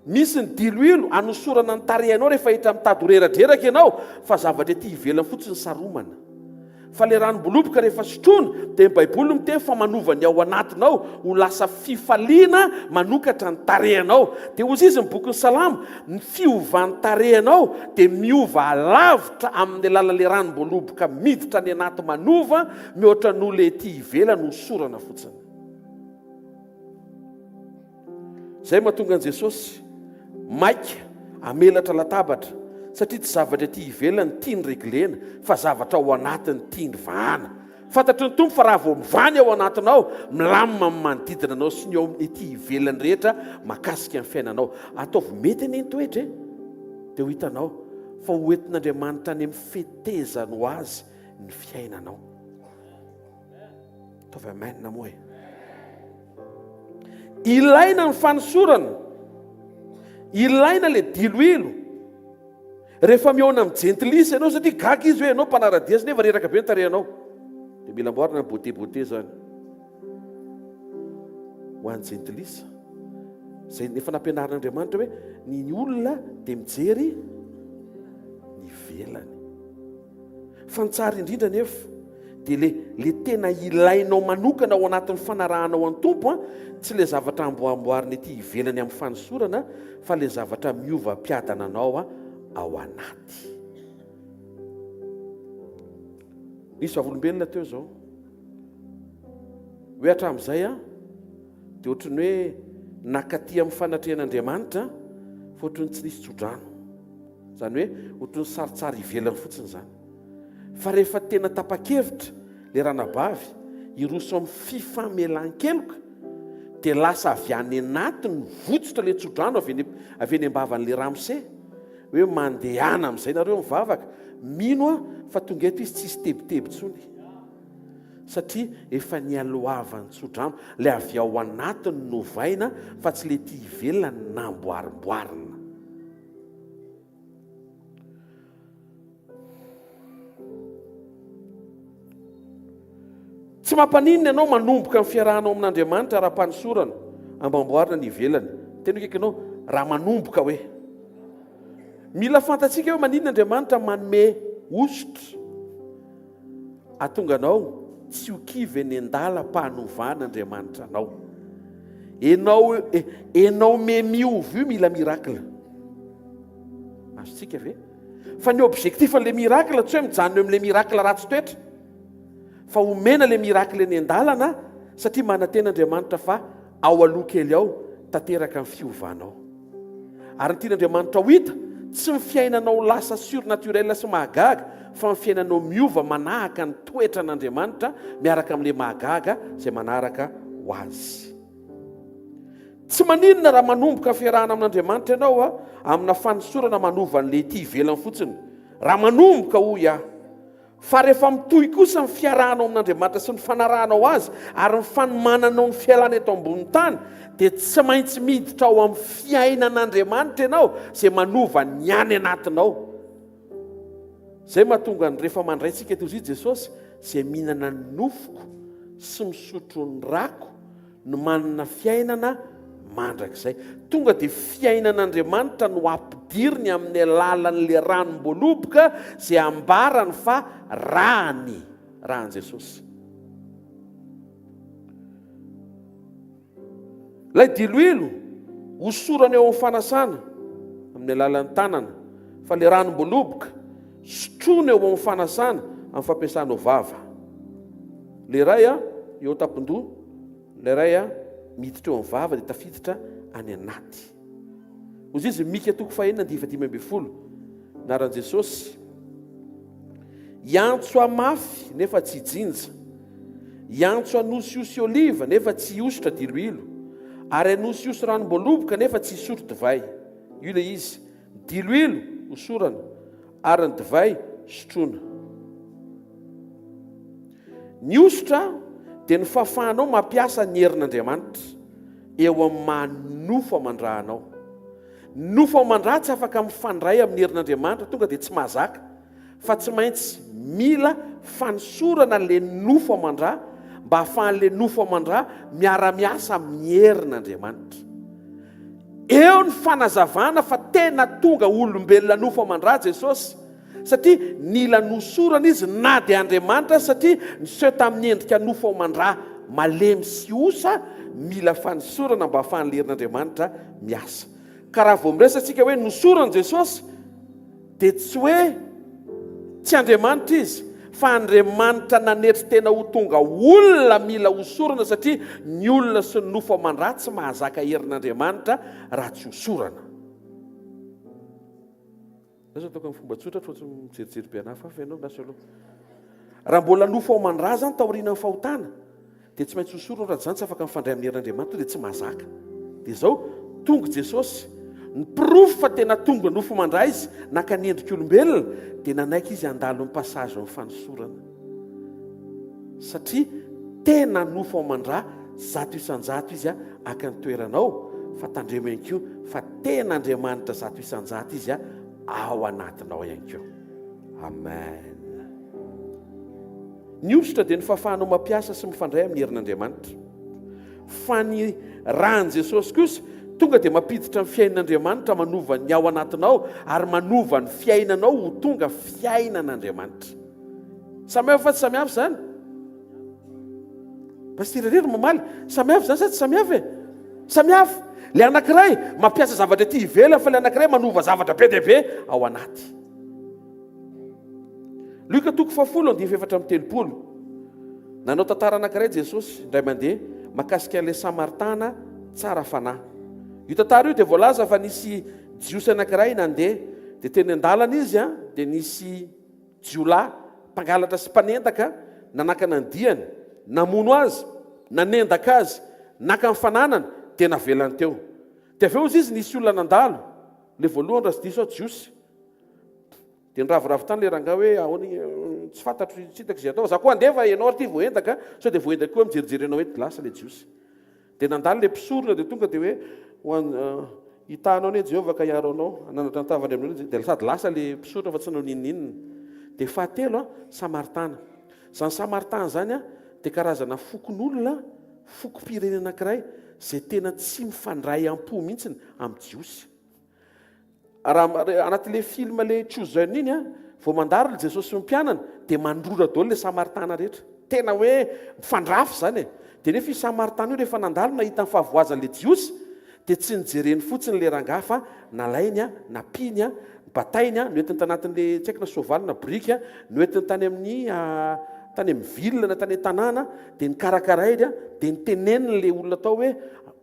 Misy ny diloilo anosorana ny tarehanao rehefa hita mitady reradraraka ianao fa zavatra ety ivelany fotsiny saromana. Fa le ranom-boaloboka rehefa sotroina dia ny Baiboly miteny fa manovany ao anatinao ho lasa fifaliana manokatra ny tarehanao. Dia hozy izy ny bokin'ny Salamo, ny fiovan'ny tarehanao dia miova lavitra amin'ny alalan'le ranom-boaloboka miditra ny anaty manova mihoatra n'olona ety ivelany hosorana fotsiny. Zay mahatonga an' Jesosy maika amelatra latabatra satria tsy zavatra ety ivelany tiany reglena fa zavatra ao anatiny tiany vahana. Fantatry ny Tompo fa raha vao mivany ao anatinao milamina amin'ny manodidina anao sy ny ao ety ivelany rehetra mahakasika ny fiainanao. Ataovy mety eny toetra dia ho hitanao fa ho entin'Andriamanitra any amin'ny fetezany ho azy ny fiainanao. Ataovy amen moa. Ilaina ny fanosorana, ilaina le diloilo rehefa mihaona amin'ny jentilisa ianao satria gaga izy hoe ianao mpanaradiasy nefa reraka be ny tarehanao. Dia mila amboarina ny bote zany ho an'ny jentilisa. Zay nefa nampianaran'Andriamanitra hoe ny olona dia mijery ny velany. Fa ny tsara indrindra nefa dia le tena ilainao manokana ao anatin'ny fanarahanao an'ny Tompo tsy le zavatra amboamboarina ety ivelany amin'ny fanosorana fa le zavatra miova mpiadana anao ao anaty. Nisy vavolombelona teo zao hoe hatramin'izay dia ohatrany hoe nakaty amin'ny fanatrehan'Andriamanitra fa ohatrany tsy nisy tsodrano, zany hoe ohatrany saritsara ivelany fotsiny zany. Fa rehefa tena tapa-kevitra le ranabavy hiroso amin'ny fifamelan-keloka dia lasa avy any anatiny votsotra le tsodrano avy eny ambavan'le ramose hoe mandehana amin'izay nareo mivavaka. Mino fa tonga eto izy tsisy tebiteby tsony satria efa nialoavany tsodrano le avy ao anatiny novaina fa tsy le ty ivelany namboarimboarina. Tsy mampaninina ianao manomboka amin'ny fiarahanao amin'Andriamanitra raha-panosorana ambamboarina ny ivelany. Tena kaiky ianao raha manomboka hoe mila fantatsika hoe maninona Andriamanitra manome ositra atonga anao tsy ho kivy eny an-dalam-pahanovana Andriamanitra anao. Enao me miovy io mila mirakla. Azontsika ve? Fa ny objectifan'le mirakla tsy hoe mijanona eo amin'le mirakla ratsy toetra fa omena le mirakla eny an-dalana satria mananten'Andriamanitra fa ao aloha kely ao tanteraka ny fiovanao. Ary ny tian'Andriamanitra ho hita tsy ny fiainanao lasa surnaturel sy mahagaga fa ny fiainanao miova manahaka ny toetra n'Andriamanitra miaraka amin'le mahagaga izay manaraka ho azy. Tsy maninona raha manomboka fiarahana amin'Andriamanitra ianao amina fanosorana manovan'le ity ivelany fotsiny. Raha manomboka hoy fa rehefa mitohy kosa ny fiarahanao amin'Andriamanitra sy ny fanarahanao azy ary ny fanomananao ny fialana eto ambony tany dia tsy maintsy miditra ao amin'ny fiainan'Andriamanitra ianao izay manova ny any anatinao. Zay mahatonga ny rehefa mandraitsika toy izy Jesosy izay mihinana ny nofoko sy misotro ny rako no manana fiainana mandrakizay. Tonga dia fiainan'Andriamanitra no ampidiriny amin'ny alalan'le ranom-boaloboka izay ambarany fa rahan Jesosy. Lay diloilo hosorana eo amin'ny fanasana amin'ny alalan'ny tanana fa le ranom-boaloboka sotroina eo amin'ny fanasana amin'ny fampiasana vava. Le ray eo tampon-doha, le ray miditra eo amin'ny vava dia tafiditra any anaty. Hozy izy Mika 4:5-10 naran'i Jesosy. Iantso amafy nefa tsy jinja, iantso anosiosy oliva nefa tsy hiositra diloilo, ary anosiosy ranom-boaloboka nefa tsy hisotro divay. Io le izy, diloilo hosorana ary ny divay sotroina. Ny ositra dia ny fahafahanao mampiasa ny herin'Andriamanitra. eo amin'ny manofo aman-dranao. Nofo aman-dra tsy afaka mifandray amin'ny herin'Andriamanitra tonga dia tsy mahazaka, fa tsy maintsy mila fanosorana le nofo aman-dra mba hahafahan'le nofo aman-dra miara-miasa amin'ny herin'Andriamanitra. Eo ny fanazavana fa tena tonga olombelona nofo aman-dra Jesosy, satria nila nosorana izy na dia Andriamanitra, satria niseho tamin'ny endrika nofo aman-dra malemy sy osa, mila fanosorana mba hahafahan'le herin'Andriamanitra miasa. Ka raha vao miresantsika hoe nosorana Jesosy, dia tsy hoe tsy Andriamanitra izy, fa Andriamanitra nanetry tena ho tonga olona mila hosorana, satria ny olona sy ny nofo aman-dra tsy mahazaka herin'Andriamanitra raha tsy hosorana. Zao ataoko amin'ny fomba tsotra fa tsy mijerijery be anahy fa ianao lasa aloha. Raha mbola nofo aman-dra zany taoriana amin'ny fahotana, dia tsy maintsy hosorana raha zany tsy afaka mifandray amin'ny herin'Andriamanitra dia tsy mahazaka. Dia izao tonga Jesosy ny proof fa tena tonga nofo aman-dra izy naka ny endrik'olombelona, dia nanaiky izy handalo ny passage amin'ny fanosorana, satria tena nofo aman-dra zato isan-jato izy aka ny toeranao, fa tandremo ihany koa fa tena Andriamanitra zato isan-jato izy ao anatinao ihany koa. Amen. Ny ositra dia ny fahafahanao mampiasa sy mifandray amin'ny herin'Andriamanitra, fa ny rahan'i Jesosy kosa tonga dia mampiditra ny fiainan'Andriamanitra, manova ny ao anatinao ary manova ny fiainanao ho tonga fiainan'Andriamanitra. Samihafa fa tsy samihafa zany? Pasteur mamaly, samihafa zany sa tsy samihafa e? Samihafa. Le anankiray mampiasa zavatra ety ivelany, fa le anankiray manova zavatra be dia be ao anaty. Luka 10:7-telopolo. Nanao tantara anankiray Jesosy indray mandeha mahakasika le Samaritana tsara fanahy. Io tantara io dia voalaza fa nisy jiosy anankiray nandeha, dia teny an-dalana izy dia nisy jiolahy mpangalatra sy mpanendaka nanakana ny diany, namono azy, nanendaka azy, naka ny fananana, dia navelany teo. Dia avy eo izy nisy olona nandalo, le voalohany raha sy diso jiosy, dia niravoravo tany le rangahy hoe ahoana tsy fantatro, tsy hitako izay atao, za koa andefa ianao ary ty voendaka, sao dia voendaka koa mijerijery ianao hoe lasa le jiosy. Dia nandalo le mpisorona, dia tonga dia hoe hitanao ne Jehovah ka hiaro anao, nanatra nytavany amin'io, dia sady lasa le mpisorona fa tsy nanao ninninina. Dia fahatelo Samaritana. Zany Samaritana zany dia karazana fokon'olona, fokom-pirenena anankiray izay tena tsy mifandray am-po mihitsy amin'ny jiosy. Raha anatin'le film le Chosen iny vao mandaro Jesosy sy ny mpianana dia mandrora daholo le Samaritana rehetra, tena hoe mifandrafy zany e. Dia nefa i Samaritana io rehefa nandalo nahita ny fahavoazan'le jiosy, dia tsy nijereny fotsiny le rangahy fa nalainy napiny batainy noentiny tanatin'le tsy haiko na soavaly na briky, noentiny tany amin'ny ville na tany tanàna, dia nikarakara izy dia niteneniny le olona atao hoe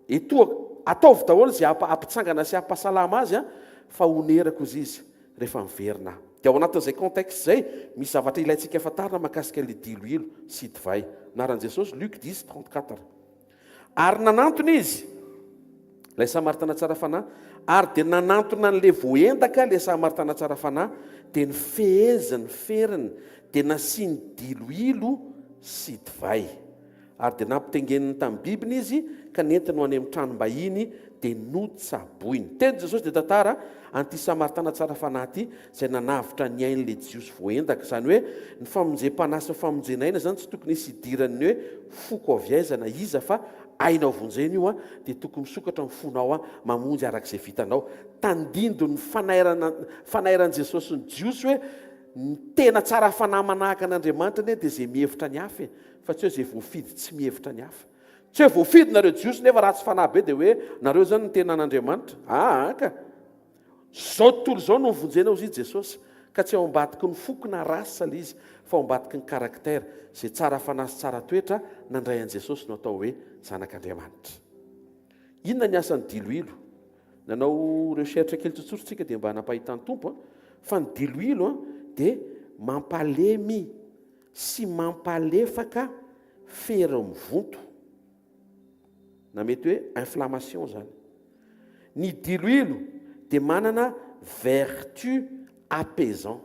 etoa ataovy daholo izay ampitsangana sy ampasalama azy fa honerako izy rehefa miverina. Dia ao anatin'izay contexte izay misy zavatra ilayntsika fantarina mahakasika le Diloilo sy divay. Naran'i Jesosy Luc 10:34. Ary nanantona izy ilay Samaritana tsara fanahy, ary dia nanantona n'le voendaka le Samaritana tsara fanahy, dia nifeheziny feriny, dia nasiany diloilo sy divay. Ary dia nampitengeniny tamin'ny Bibiny izy ka nentiny ho any amin'ny tranom-bahiny dia notsaboiny. Teny Jesosy dia tantara an'ity Samaritana tsara fanahy ity izay nanavitra ny ain'le jiosy voendaka, izany hoe ny famonjem-panasy ny famonjenaina zany tsy tokony hisy idirany hoe foko aviaizana iza, fa ainao vonjena io dia tokony misokatra amin'ny fonao mamonjy arak'izay vitanao. Tandindo ny fanairan'i Jesosy ny jiosy hoe ny tena tsara fanahy manahaka an'Andriamanitra dia izay mihevitra ny hafa, fa tsy hoe izay voafidy tsy mihevitra ny hafa. Tsy hoe voafidy nareo jiosy nefa ratsy fanahy be dia hoe nareo zany ny tena an'Andriamanitra. Ka zao tontolo zao no mivonjena ho izy Jesosy, ka tsy ao ambadiky ny foko na rasa le izy, fa ao ambadiky ny karaktera izay tsara fanahy sy tsara toetra nandray an'i Jesosy no atao hoe zanak'Andriamanitra. Inona ny asan'ny diloilo? Nanao recherche kely tsotsotra tsika dia mba hanampahitany tompo, fa ny diloilo dia mampalemy sy mampalefaka fery mivonto, na mety hoe inflammation zany. Ny diloilo dia manana vertu apaisant,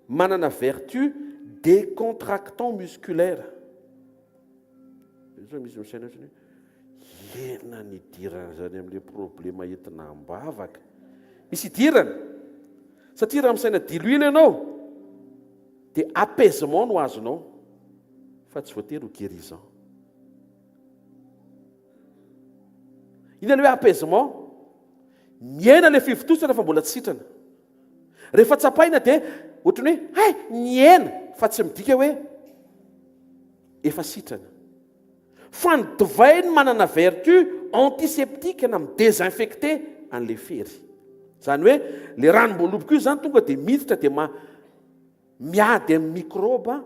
manana vertu décontractant musculaire. ena nidirana zany amin'le problema entina ambavaka misy idirana satria raha misaina diloilo ianao dia apaisement no azonao fa tsy voatery ho guérison. Inona hoe apaisement? Miaina le fifototsana rehefa mbola tsy sitrana. Rehefa tsapaina dia ohatrany hoe hay niaina fa tsy midika hoe efa sitrana. Fa ny divay no manana vertu antiseptique na midésinfecter an'le fery. Zany hoe le ranom-boaloboka io zany tonga dia miditra dia miady amin'ny microbe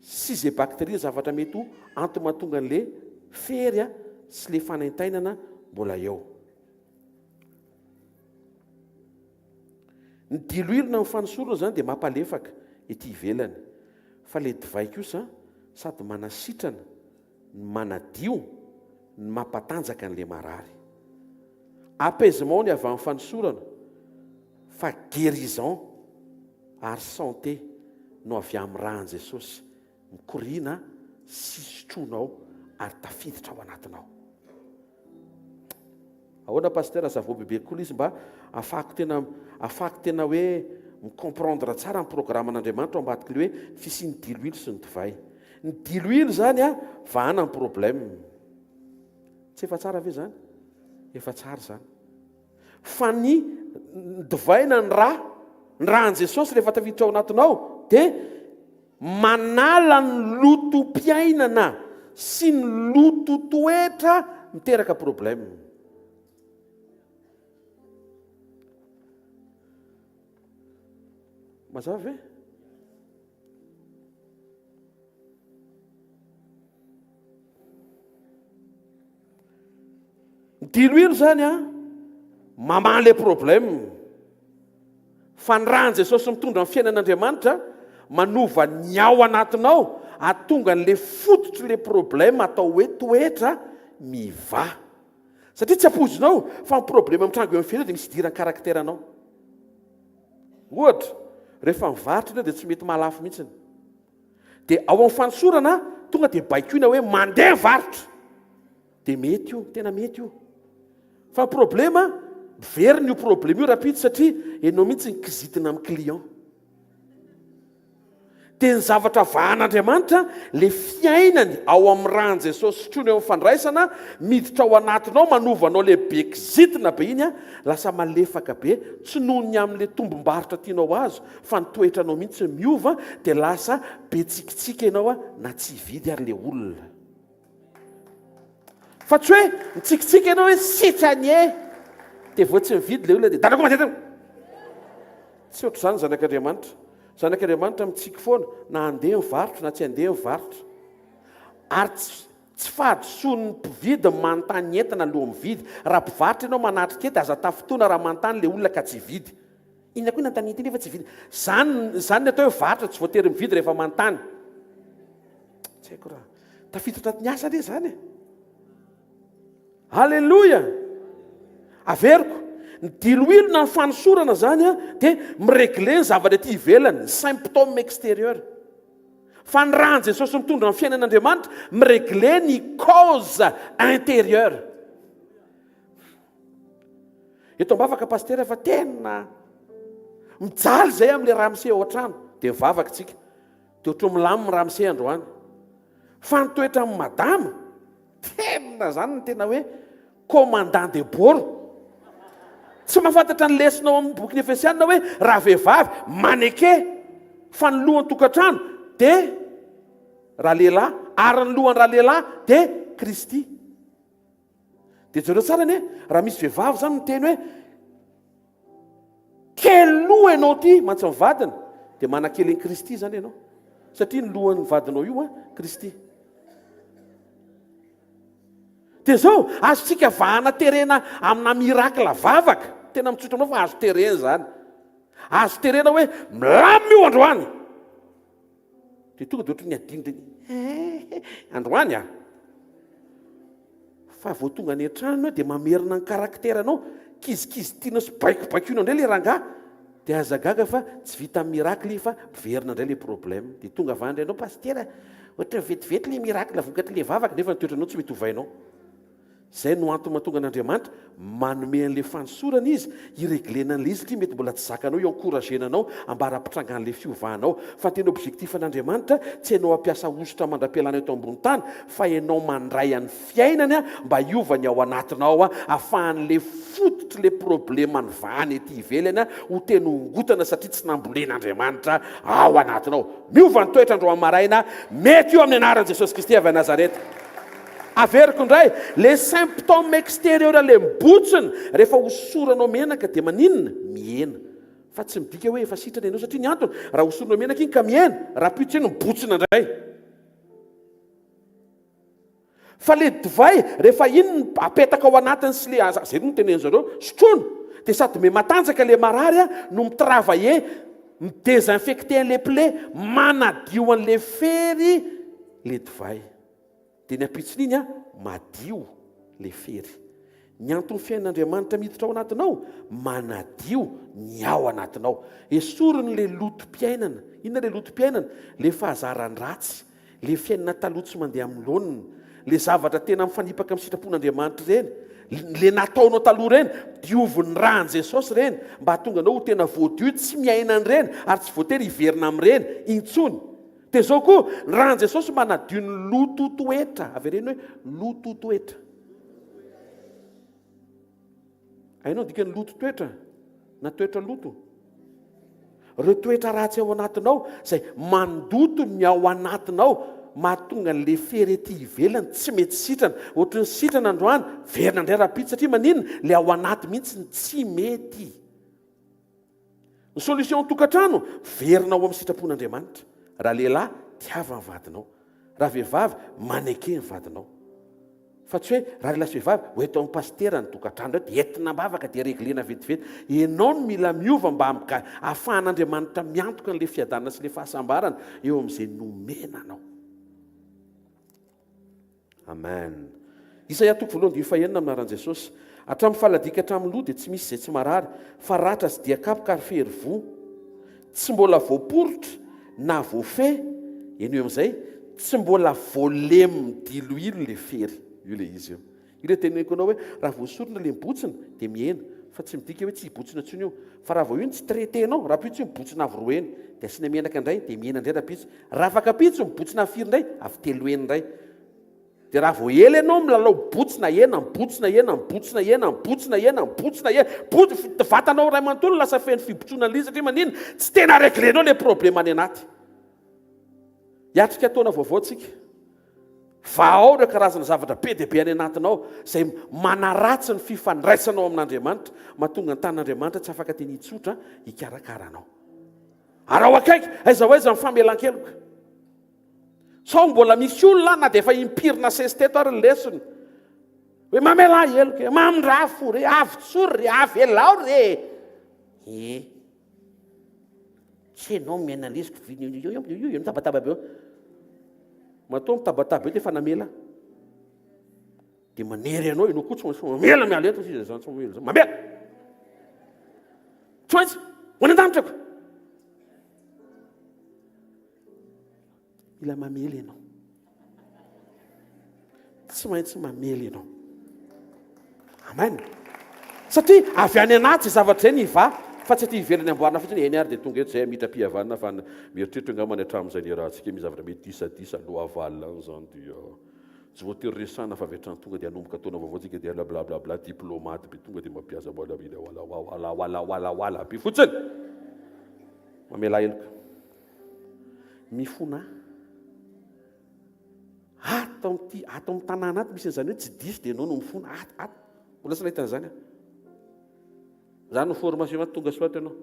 sy izay bakteria zavatra mety ho antomatonga an'le fery sy le fanaintainana mbola eo. Ny diloilo na ny fanosorana zany dia mampalefaka ety ivelany. Fa le divay kosa sady manasitrana, manadio, ny mampatanjaka an'le marary. Apaisement ny avy amin'ny fanosorana, fa guérison ary santé no avy amin'ny rahan'i Jesosy mikoriana sy sotroinao ary tafiditra ao anatinao. Ahoana pasteur aza vao bebe koa izy mba afahako tena hoe micomprendre tsara ny programman'Andriamanitra ao ambadika le hoe fisian'ny diloilo sy ny divay. Ny diloilo zany vahana ny problème. Tsy efa tsara ve zany? Efa tsara zany. Fa ny divay na ny rahan'i Jesosy rehefa tafiditra ao anatinao dia manala ny lotom-piainana sy ny loto-toetra miteraka problème. Mazava ve? Ny diloilo zany mamaha le problème. Fa ny rahan'i Jesosy mitondra ny fiainan'Andriamanitra manova ny ao anatinao atonga n'le fototry le problème atao hoe toetra miva. Satria tsy apozinao fa ny problème mitrango eo amin'ny fiainana dia misy idiran'ny karakteranao. Ohatra, rehefa mivarotra dia tsy mety mahalafo mihitsiny. Dia ao amin'ny fanosorana tonga dia baikoina hoe mandeha mivarotra. Dia mety io, tena mety io. Fa ny problème veriny io problème io rapiditra satria enao mihitsy ny kizitina amin'ny client. Dia ny zavatra vahan'Andriamanitra le fiainany ao amin'ny rahan'i Jesosy sotroina eo amin'ny fandraisana miditra ao anatinao manovanao le be kizitina be iny lasa malefaka be tsy noho ny amin'le tombom-barotra tianao azo fa ny toetranao mihitsy miova dia lasa be tsikitsika ianao na tsy hividy ary le olona. Fa tsy hoe mitsikitsika ianao hoe sitranye dia vao tsy mividy le olona dia danako mandeha. Tsy ohatr' izany zanak'Andriamanitra. Zanak'Andriamanitra mitsiky foana na andeha mivarotra na tsy andeha mivarotra. Ary tsy fahadisoan'ny mpividy manontany entana aloha mividy. Raha mpivarotra ianao manatrika dia aza tafotoana raha manontany le olona ka tsy hividy. Inona koa nanontany entana efa tsy hividy. Zany ny atao hoe varotra tsy voatery mividy rehefa manontany. Tsy haiko raha. Tafiditra anaty asa anie zany. Halleloja. Averiko. Ny diloilo na ny fanosorana zany dia miregle ny zavatra ety ivelany, symptôme extérieur. Fa ny rahan'i Jesosy mitondra ny fiainan'Andriamanitra miregle ny cause intérieure. Eto ambavaka pasteur fa tena mijaly zay amin'le ramose ao an-trano dia mivavaka tsika. Dia ohatry milaminy ramose androany. Fa ny toetra amin'ny madama tena zany ny tena hoe commandant de bord. Tsy mahafantatra ny lesinao amin'ny boky ny Efesiana hoe raha vehivavy maneke fa ny lohan'ny tokantrano dia raha lehilahy ary ny lohan'ny raha lehilahy dia Kristy. Dia jereo tsara ny raha misy vehivavy zany miteny hoe kely loha ianao ty mantsy mivadina dia manan-kely an'i Kristy zany ianao satria ny lohan'ny vadinao io Kristy. Dia zao azontsika vahana terena amina mirakla vavaka. Tena mitsotra aminao fa azo terena zany. Azo terena hoe milamy io androany. Dia tonga dia ohatry ny adino dia androany fa vao tonga any an-trano dia mamerina ny karakteranao kizikizy tiana sy baikobaikoina indray le rangahy dia azagaga fa tsy vita mirakly fa mpiverina indray le problème dia tonga avandry ianao pastera ohatra vetivety le mirakly vokatry le vavaka nefa nitoetranao tsy mety hovainao. Zay no antony mahatonga an'Andriamanitra manome an'le fanosorana izy ireglena an'le izy satria mety mbola tsy zakanao encouragenanao ambara-pitrangan'le fiovahanao fa tena objectif an'Andriamanitra tsy ianao hampiasa ositra mandra-pialana eto ambony tany fa ianao mandray an'ny fiainany mba hiovany ao anatinao ahafahan'le fototry le problema ny vany ety ivelany ho tena hongotana satria tsy nambolen'Andriamanitra ao anatinao. Miova ny toetrandro amin'ny maraina mety eo amin'ny anaran'i Jesosy Kristy avy a Nazareta. Averiko indray le symptôme extérieur le mibotsiny rehefa hosoranao menaka dia maninona miena fa tsy midika hoe efa sitrana ianao satria ny antony raha hosoranao menaka iny ka miena raha pitsy eny mibotsina indray fa le divay rehefa iny apetaka ao anatiny sy le zay no tenen'zareo sotrono dia sady me matanjaka le marary no mitravailler midesinfecter le plaies manadio an'le fery le divay. Dia ny apitsiny iny madio le fery. Ny antony fiainan'Andriamanitra miditra ao anatinao manadio ny ao anatinao. Esoriny le lotom-piainana. Inona le lotom-piainana? Le fahazaran-dratsy, le fiainana taloha tsy mandeha amin'ny laoniny, le zavatra tena mifanipaka amin'ny sitrapon'Andriamanitra ireny, le nataonao taloha ireny, dioviny ràny Jesosy ireny mba hatonga anao ho tena voadio tsy miaina an'ireny ary tsy voatery hiverina amin'ireny intsony. Dia zao koa ràny Jesosy manadio ny lototoetra. Avereny hoe lototoetra. Hainao dika ny lototoetra na toetra loto? Ireo toetra ratsy ao anatinao izay mandoto ny ao anatinao mahatonga an'le fery ety ivelany tsy mety sitrana. Ohatry ny sitrana androany verina indray raha-pitsy satria maninona le ao anaty mihitsy tsy mety. Ny solution tokantrano verina ao amin'ny sitrapon'Andriamanitra. Raha lehilahy tiava ny vadinao, raha vehivavy maneke ny vadinao. Fa tsy hoe raha lehilahy sy vehivavy ho eto amin'ny pastera ny tokantrano dia entina bavaka dia reglena vetivety. Ianao no mila miova mba ahafahan'Andriamanitra miantoka an'le fiadanana sy le fahasambarana eo amin'izay nomena anao. Amen. Isaia toko voalohany dia fahenina amin'ny anaran'i Jesosy. Hatramin'ny faladika hatramin'ny loha dia tsy misy izay tsy marary fa ratra sy dia kapoka ary fery vo tsy mbola voaporotra na voafe eny amin'izay tsy mbola voalemy diloilo le fery. Io le izy io. Io le teneniko anao hoe raha voasorona le mibotsina dia miena fa tsy midika hoe tsy hibotsina intsony io. Fa raha vao io tsy traitenao raha pitsy mibotsina avy roa eny dia asiana menaka indray dia miena indray raha pitsy. Raha afaka pitsy mibotsina afiry indray avy telo eny indray. Dia raha vao ela ianao milalao mibotsina ena, mibotsina ena, mibotsina ena, mibotsina ena, mibotsina ena, vatanao ray manontolo lasa feno fibotsona an'ilay satria manina tsy tena réglenao le problème any anaty. Hiatrika taona vaovao tsika. Vao ireo karazana zavatra be dia be any anatinao izay manaratsy ny fifandraisanao amin'Andriamanitra, mahatonga ny tanan'Andriamanitra tsy afaka teny hitsotra hikarakaranao. Ary ao akaiky aiza ho aiza ny famelan-keloka. Sao mbola misy olona na dia efa impirina sesteto ary ny lesony. Hoe mamela heloka, mamindra fo re, avy tsory re, avy elao re. Tsy ianao miaina lesiko io mitabataba be eo. Matoa mitabataba eo dia efa namela. Dia manery ianao ianao koa tsy mamela miala eto izy zany tsy mamela. Mamela. Tsy maintsy, ho any an-danitrako. Mila mamela ianao. Tsy maintsy mamela ianao. Amen. Satria avy any anaty zavatra izay niva fa tsy aty ivelany amboarina fotsiny eny ary dia tonga eto izay mitra-pihavanana fa mieritreritra angambany hatramin'izay ny rahantsika misy zavatra mety disadisa loha avalina izany dia tsy voatery resana fa avy hatrany tonga dia hanomboka taona vaovao tsika dia blablabla diplomate be tonga dia mampiasa wala be fotsiny. Mamela heloka. Mifona. Ato amin'ny tanàna ato misy an'izany hoe tsy diso dia ianao no mifona. Mbola tsy nahita an'izany. Zany no formation ato tonga soatra ianao.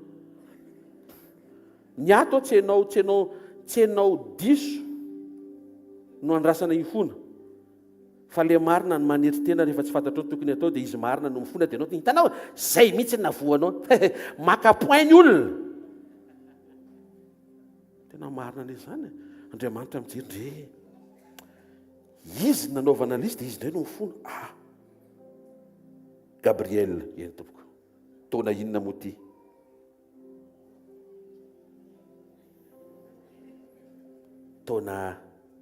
Ny ato tsy ianao diso no andrasana hifona. Fa le marina no manetry tena rehefa tsy fantatro ny tokony atao dia izy marina no mifona dia ianao hitanao izay mihitsy ny navoanao. Maka-poin ny olona. Tena marina ilay izany. Andriamanitra mijery ndre. Izy nanaovana lisy dia izy indray no mifona. Gabriel eny tompoko. Taona inona moa ty? taona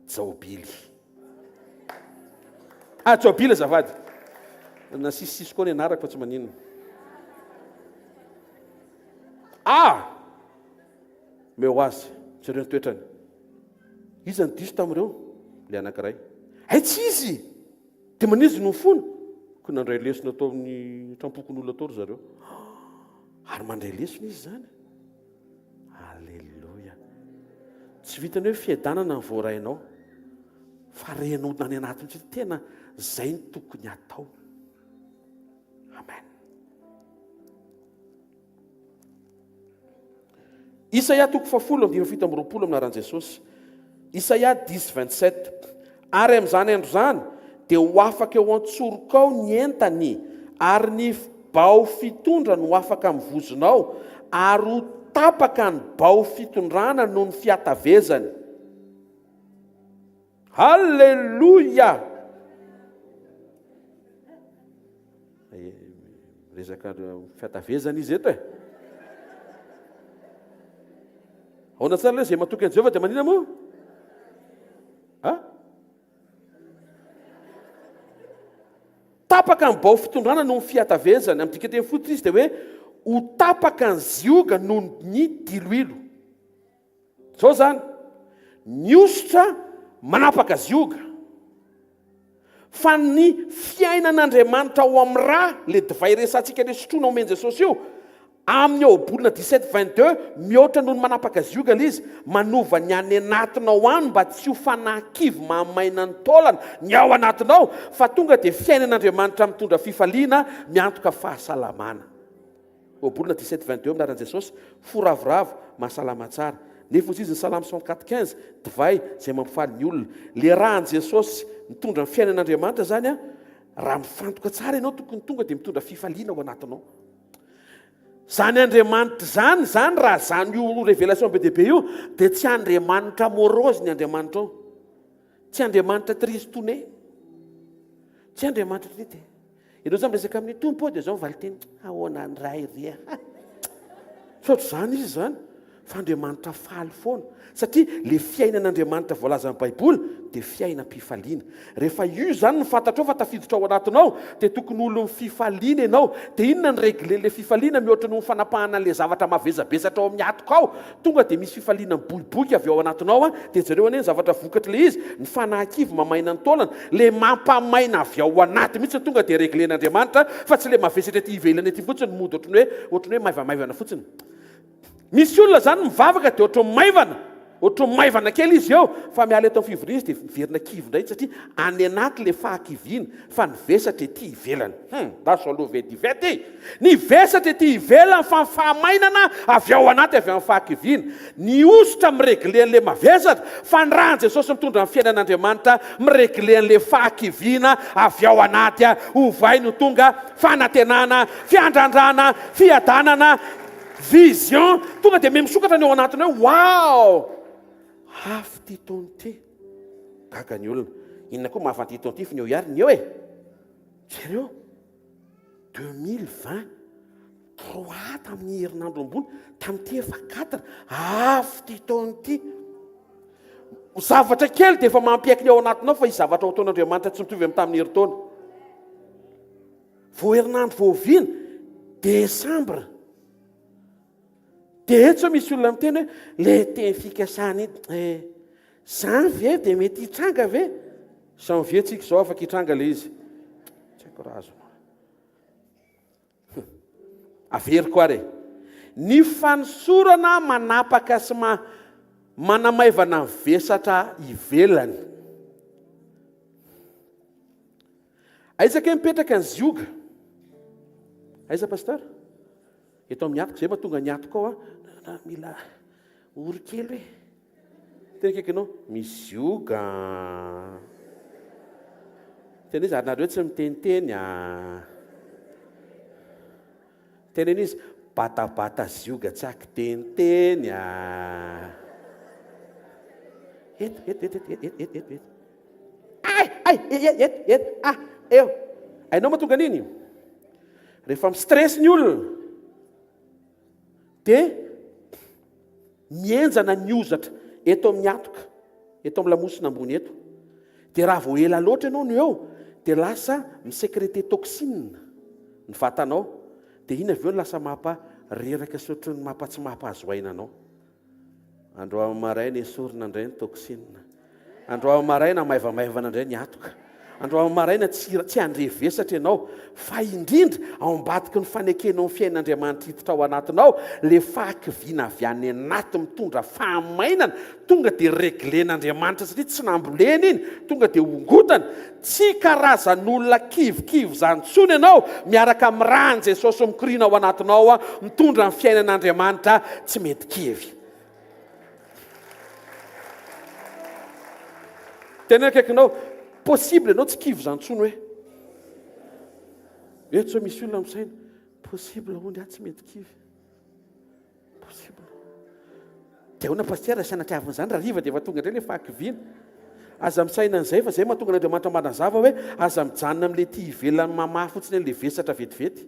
jaobily jaobily azavady na sisisy koa ny anarako fa tsy maninona meo azy tsy reo nytoetrany izy ny diso tamin'ireo le anankiray tsy izy dia manizy no fona ko nandray lesona atao amin'ny trampokon'olona atao ry zareo ary mandray lesona izy zany alleloia tsy vitany hoe fiadanana ny voarainao fa renao nany anatiny tsy tena zay ny tokony atao amen Isaia 10:7 aminaran'i Jesosy Isaia 10:27 ary amin'izany andro zany dia ho afaka eo antsorokao ny entany ary ny bao fitondra no afaka mivozonao ary ho tapaka ny bao fitondrana noho ny fiatavezany halleloia resaka fiatavezany izy eto ahoana tsara le zay matoky an' Jehovah dia manina moa tapaka ny bao fitondrana noho ny fiatavezany amin'ny dikateny fotsiny izy dia hoe ho tapaka ny zioga noho ny diloilo zao zany ny osotra manapaka zioga fa ny fiainan'Andriamanitra ao amin'ny raha le divay resantsika le sotroina omen'i Jesosy io amin'ny obolona 17:22 mihoatra noho ny manapaka zioga le izy manova ny any anatinao any mba tsy ho fanakivo mahamaina ny taolana ny ao anatinao fa tonga dia fiainan'Andriamanitra mitondra fifaliana miantoka fahasalamana obolona 17:22 minaran'i Jesosy foravoravo mahasalama tsara nefa izy ny salamy 64:15 divay zay mampifaly ny olona le rahan'i Jesosy mitondra ny fiainan'Andriamanitra zany raha mifantoka tsara ianao tokony tonga dia mitondra fifaliana ao anatinao zany Andriamanitra zany raha zany io révélation be dehibe io dia tsy Andriamanitra morose ny Andriamanitra ao tsy Andriamanitra tristone tsy Andriamanitra triste ianao zany resaka amin'ny tompo dia zao valiteny ahoana ny ray ry sotro zany izy zany fa Andriamanitra faly foana satria le fiainan'Andriamanitra voalaza amin'ny Baiboly dia fiainam-pifaliana rehefa io zany no fantatrao fa tafiditra ao anatinao dia tokony olo fifaliana ianao dia inona ny regle fifaliana mihoatra no fanapahana le zavatra mahavezabezatra ao amin'ny atoko ao tonga dia misy fifaliana miboiboika avy ao anatinao dia zareo anie ny zavatra vokatra le izy ny fanakivo mamaina ny taolana le mampamaina avy ao anaty mihitsy tonga dia reglen'Andriamanitra fa tsy le mavesatra ety ivelany ety fotsiny mody ohatrany hoe maivamaivana fotsiny misy olona zany mivavaka dia ohatran'ny maivana kely izy eo fa miala eto amin'ny fivoriana izy dia miverina kivo indray satria any anaty le fahakiviana fa nivesatra ety ivelany dasolovedivet ny vesatra ety ivelany fa fahamainana avy ao anaty avy amin'ny fahakiviana ny osotra miregle an'le mavesatra fa ny rahan'i Jesosy mitondra ny fiainan'Andriamanitra miregle an'le fahakiviana avy ao anaty ovay no tonga fanantenana fiandrandrana fiadanana vision tonga dia me misokatra ny ao anatiny hoe wow afy ty taony ty gaga ny olona inona koa mahafanty taony ty fa ny eo iary ny eo jereo 2023 tamin'ny herinandro ambony tamin'ity efa 4 afy ty taony ty zavatra kely dia efa mampiaiky ny ao anatinao fa izy zavatra ao taon'Andriamanitra tsy mitovy amin'ny tamin'ny herintaona vao herinandro voaviana desambra dia eto zao misy olona miteny hoe le teny fikasana iny janvier dia mety hitranga ve janvier tsika zao afaka hitranga le izy tsy haiko raha azo averiko ary ny fanosorana manapaka sy manamaivana vesatra ivelany aizaka mipetraka ny zioga aiza pasteur eto amin'ny atoko zay mahatonga ny atoko ao mila ory kely hoe tena kaiky anao mizioga tena izy ary nareo tsy miteniteny tena iny izy batabata zioga tsy aky teniteny eo ainao mahatonga an'iny rehefa mistress ny olona dia mienjana ny ozatra eto amin'ny atoka eto amin'ny lamosina ambony eto. Dia raha vao ela loatra ianao no eo, dia lasa misekrete toksina ny vatanao. Dia iny avy eo lasa mampareraka sy ohatran'ny tsy mampahazoaina anao. Andro amin'ny maraina esorina indray ny toksina. Andro amin'ny maraina maivamaivana indray ny atoka. Andro amin'ny maraina tsy andrevesatra ianao, fa indrindra ao ambadiky ny fanekenao ny fiain'Andriamanitra hiditra ao anatinao, le fahakiviana avy any anaty mitondra fahamainana, tonga dia reglen'Andriamanitra satria tsy nambolena iny, tonga dia ongotana. Tsy karazan'olona kivikivo izany intsony ianao, miaraka amin'ny rany Jesosy mikoriana ao anatinao mitondra ny fiainan'Andriamanitra tsy mety kivy. Tena akaikinao, possible ianao tsy kivy izany intsony hoe. Eto misy olona misaina, possible hono tsy mety kivy. Possible. Dia hoana paster sanatria zany raha riva dia efa tonga indray le fahakiviana. Aza misaina an'izay fa izay mahatonga n'Andriamanitra manazava hoe aza mijanona amin'ilay tia ivelany mamaha fotsiny an'ilay vesatra vetivety.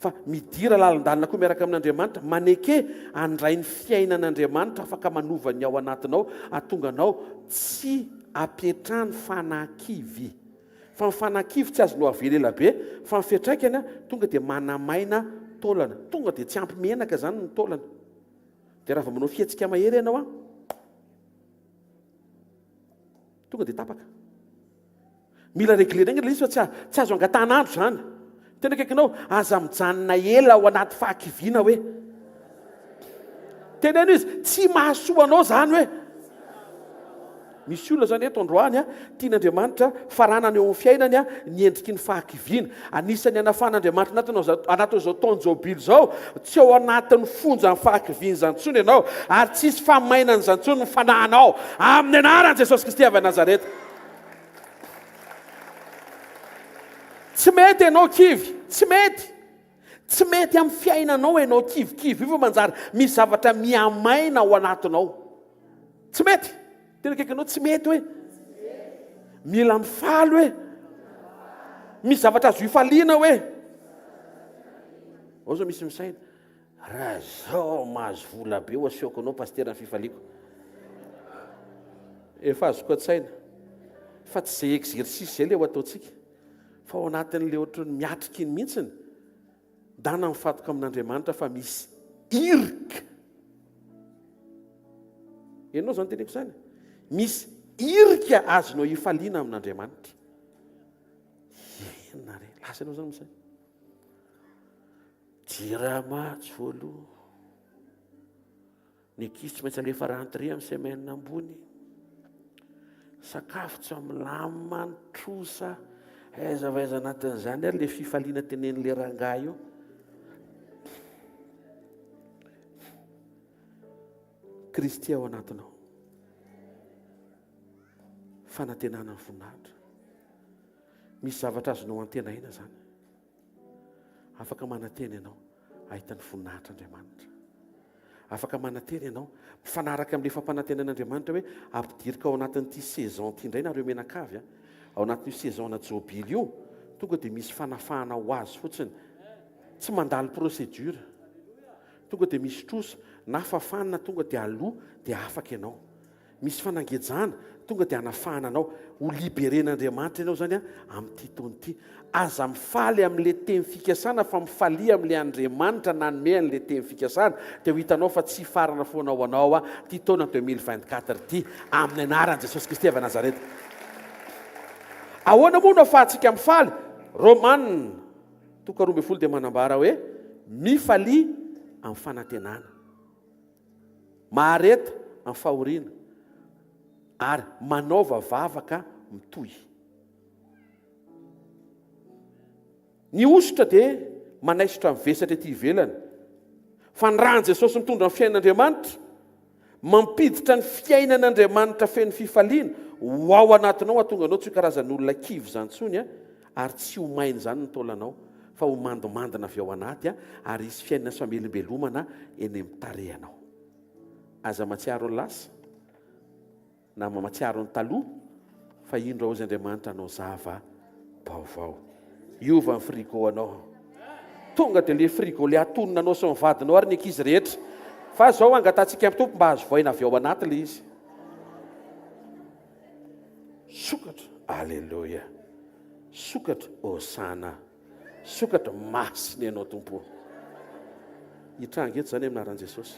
Fa midira lalandalina koa miaraka amin'Andriamanitra, maneke andray ny fiainan'Andriamanitra afaka manovany ao anatinao, atonga anao tsy apetrahany fanakivy. Fa ny fanakivy tsy azonao avela elabe, fa ny fiantraikany tonga dia manamaina taolana. Tonga dia tsy ampy menaka izany ny taolana. Dia raha vao manao fihetsika mahery ianao tonga dia tapaka. Mila reglena iny ilay izy fa tsy azo angatanandro izany. Tena akaikinao, aza mijanona ela ao anaty fahakiviana hoe. Tena ino izy, tsy mahasoa anao izany hoe. Misy olona izany eto androany tian'Andriamanitra faranany eo amin'ny fiainany ny endriky ny fahakiviana. Anisany anafan'Andriamanitra anatin'izao taona jobily izao, tsy ao anatin'ny fonja ny fahakiviana izany intsony ianao, ary tsisy famainana izany intsony ny fanahinao. Amin'ny anaran'i Jesosy Kristy avy a Nazareta. Tsy mety ianao kivy, tsy mety. Tsy mety amin'ny fiainanao ianao kivy io fa manjary misy zavatra miamaina ao anatinao. Tsy mety. Tena akaikinao tsy mety hoe. Mila mifaly hoe. Misy zavatra azo ifaliana hoe. Ao zao misy misaina, raha zao mahazo vola be ho asiako anao paster ny fifaliako. Efa azoko an-tsaina. Fa tsy izay exercice izay ilay ho ataontsika. Fa ao anatin'ilay ohatran'ny miatrika iny mihitsiny, dana mifatoka amin'Andriamanitra fa misy irika. Ianao izany teneko izany. Misy irika azonao ifaliana amin'Andriamanitra. Inona re? Lasa ianao izany misay. Jiramatsy voaloha. Ny ankizy tsy maintsy alefa rentré amin'ny semaine ambony. Sakafo tsy milama ny trosa. Aiza anatin'izany ary le fifaliana tenen'ilay rangahy io. Kristy ao anatinao. Fanantenana ny voninahitra. Misy zavatra azonao antenaina izany. Afaka manantena ianao ahitany voninahitr'Andriamanitra. Afaka manantena ianao mifanaraka amin'ilay fampanantenan'Andriamanitra hoe ampidirika ao anatin'ity saison ity indray nareo menakavy ao anatin'io saison na jobily io, tonga dia misy fanafahana ho azy fotsiny. Tsy mandalo procédure. Tonga dia misy trosa na fafana tonga dia aloha dia afaka ianao. Misy fanangejana tonga dia anafahana anao. Ho liberen'Andriamanitra ianao izany amin'ity taona ity. Aza mifaly amin'ilay teny fikasana fa mifalia amin'ilay Andriamanitra nanome an'ilay teny fikasana. Dia ho hitanao fa tsy farana foana ho anao ity taona 2024 ity amin'ny anaran'i Jesosy Kristy avy a Nazareta. Ahoana moa no ahafahantsika mifaly? Romanina 12 dia manambara hoe mifalia amin'ny fanantenana, mahareta amin'ny fahoriana, ary manaova vavaka mitohy. Ny osotra dia manaisotra mivesatra ety ivelany. Fa ny rahan'i Jesosy mitondra ny fiainan'Andriamanitra, mampiditra ny fiainan'Andriamanitra feno fifaliana ho ao anatinao, atonga anao tsy ho karazan'olona kivy izany intsony ary tsy ho maina izany ny taulanao, fa ho mandimandina avy ao anaty ary hisy fiainana sy famelombelomana eny amin'ny tarehanao. Aza matsiaro ny lasa na matsiaro ny taloha, fa indro ao izy Andriamanitra anao zava vaovao. Iova ny frigo anao. Tonga dia le frigo le atonona anao sy mivadinao ary ny ankizy rehetra. Fa zao angatantsika amin'ny tompo mba hazo voaina avy ao anaty le izy. sokatra, alleloia, sokatra, osana, sokatra masiny ianao tompo. Hitranga eto zany amin'ny anaran'i Jesosy.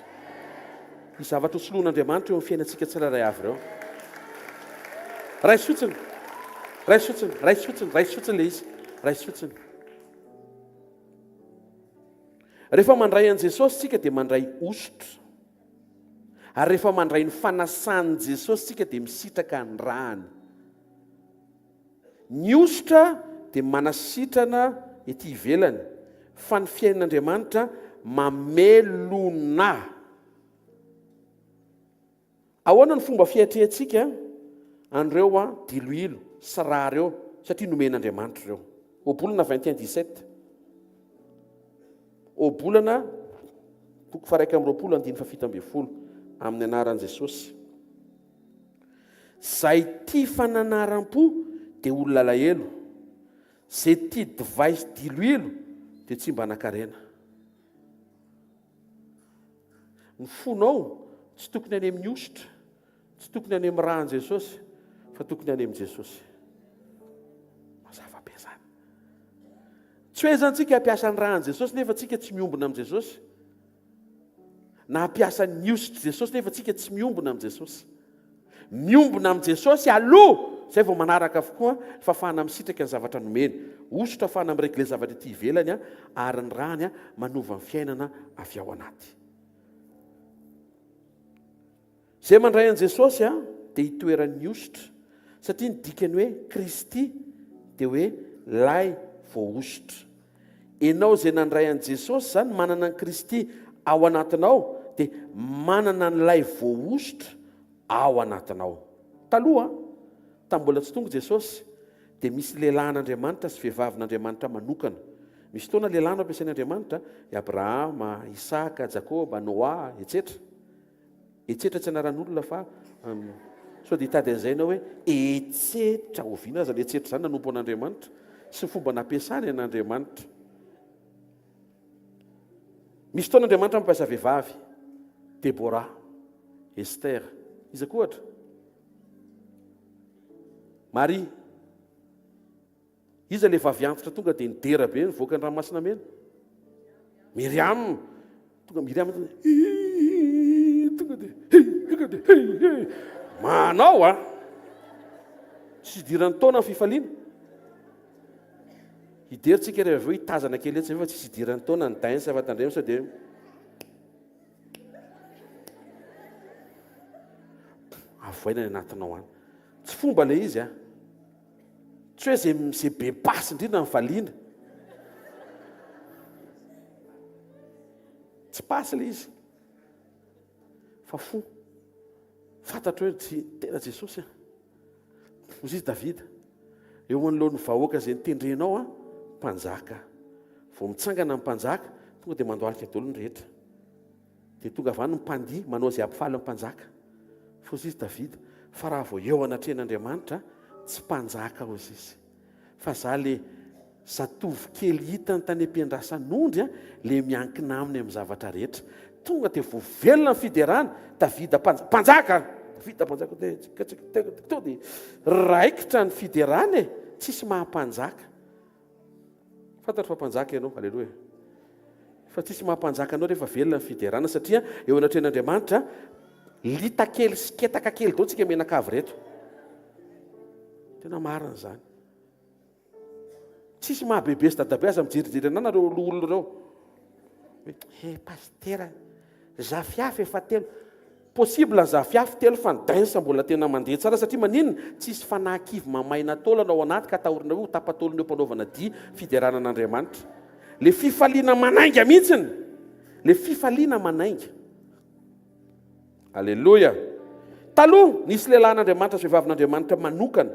Ny zavatra hosoloan'Andriamanitra eo amin'ny fiainantsika tsirairay avy ireo. Raisotsiny, raisotsiny, raisotsiny, raisotsiny le izy, raisotsiny. Rehefa mandray an' Jesosy tsika dia mandray ositra. Ary rehefa mandray ny fanasan'i Jesosy tsika dia misitraka ny rany. Ny ositra dia manasitrana ety ivelany, fa ny fiainan'Andriamanitra mamelona. Ahoana ny fomba fiatrehantsika an'ireo Diloilo sy Rà-reo satria nomen'Andriamanitra ireo. Obolana 21:17. Obolana 1:7 amin'ny anaran'i Jesosy. Zay tia fananaram-po dia olona alahelo. Zay tia divay sy Diloilo dia tsy mba nakarena. Ny fonao tsy tokony any amin'ny ositra, tsy tokony any amin'ny ràn'i Jesosy, fa tokony any amin'ny Jesosy. Mazava be zany. Tsy hoe zantsika hampiasa ny ràn'i Jesosy nefa tsika tsy miombona amin'ny Jesosy. Na hampiasa ny ositra Jesosy nefa tsika tsy miombona amin'ny Jesosy. Miombona amin'ny Jesosy aloha, izay vao manaraka avokoa fa fahana misitraka ny zavatra nomeny. Ositra fahana miregle zavatra ety ivelany ary ny rany manova ny fiainana avy ao anaty. Izay mandray an' Jesosy dia hitoeran'ny ositra, satria ny dikany hoe Kristy dia hoe lay vao ositra. Ianao izay nandray an' Jesosy zany manana ny Kristy ao anatinao dia manana ny lay vao ositra ao anatinao. Taloha, tambola tsy tonga Jesosy dia misy lehilahin'Andriamanitra sy vehivavin'Andriamanitra manokana. Misy fotoana lehilahy nampiasain'Andriamanitra, Abrahama, Isaka, Jakoba, Noa, etc. Etsetra tsy anaran'olona fa sao dia hitady an'izay ianao hoe etsetra oviana aza ny etsetra izany nanompo an'Andriamanitra sy ny fomba nampiasany an'Andriamanitra. Misy fotoana Andriamanitra mampiasa vehivavy, Debora, Esther, iza koa ohatra, Maria. Iza ilay vavy antitra tonga dia nidera be nivoaka ny ranomasina mena? Miriam. Tonga Miriam tonga dia manao tsy idirany taona ny fifaliana. Hideritsika rehefa avy eo hitazana kely etsy fa tsy idirany taona ny dainy sy afatandremo sao dia avoaina ny anatinao any. Tsy fomba le izy tsy hoe zay be pasy indrindra ny valiana. Tsy pasy le izy fa fo. Fantatra hoe tena Jesosy ozy izy Davida eo anoloan'ny vahoaka izay nitendrenao mpanjaka. Vao mitsangana ny mpanjaka tonga dia mandoalika daholo ny rehetra. Dia tonga avy any ny mpandihy manao izay hampifaly ny mpanjaka. Fa ozy izy Davida, fa raha vao eo anatren'Andriamanitra tsy mpanjaka ozy izy. Fa za le zatovy kely hitany tany am-piandrasan'ondry le miankina aminy amin'ny zavatra rehetra. Tonga dia voavelona ny fiderana. Davida mpanjaka, Davida mpanjaka dia raikitra ny fiderana tsisy mahampanjaka. Fantatra fa mpanjaka ianao, aleloia. Fa tsisy mahampanjaka anao rehefa velona ny fiderana satria eo anatren'Andriamanitra lita kely sy ketaka kely dao tsika menakavy reto. Tena marina zany. Tsisy mahabebe sy dadabe aza mijerijery anana reo olona reo. Pastera, zafiafy efa telo. Possible zafiafy telo fa ny dainsa mbola tena mandeha tsara satria maninona tsisy fanahy-kivy mamaina taolana ao anaty ka atahorana hoe ho tapatolony eo mpanaovana dia fideranan'Andriamanitra. Le fifaliana manainga mihitsiny. Le fifaliana manainga. Aleluia. Taloha nisy lehilahin'Andriamanitra sy vehivavin'Andriamanitra manokana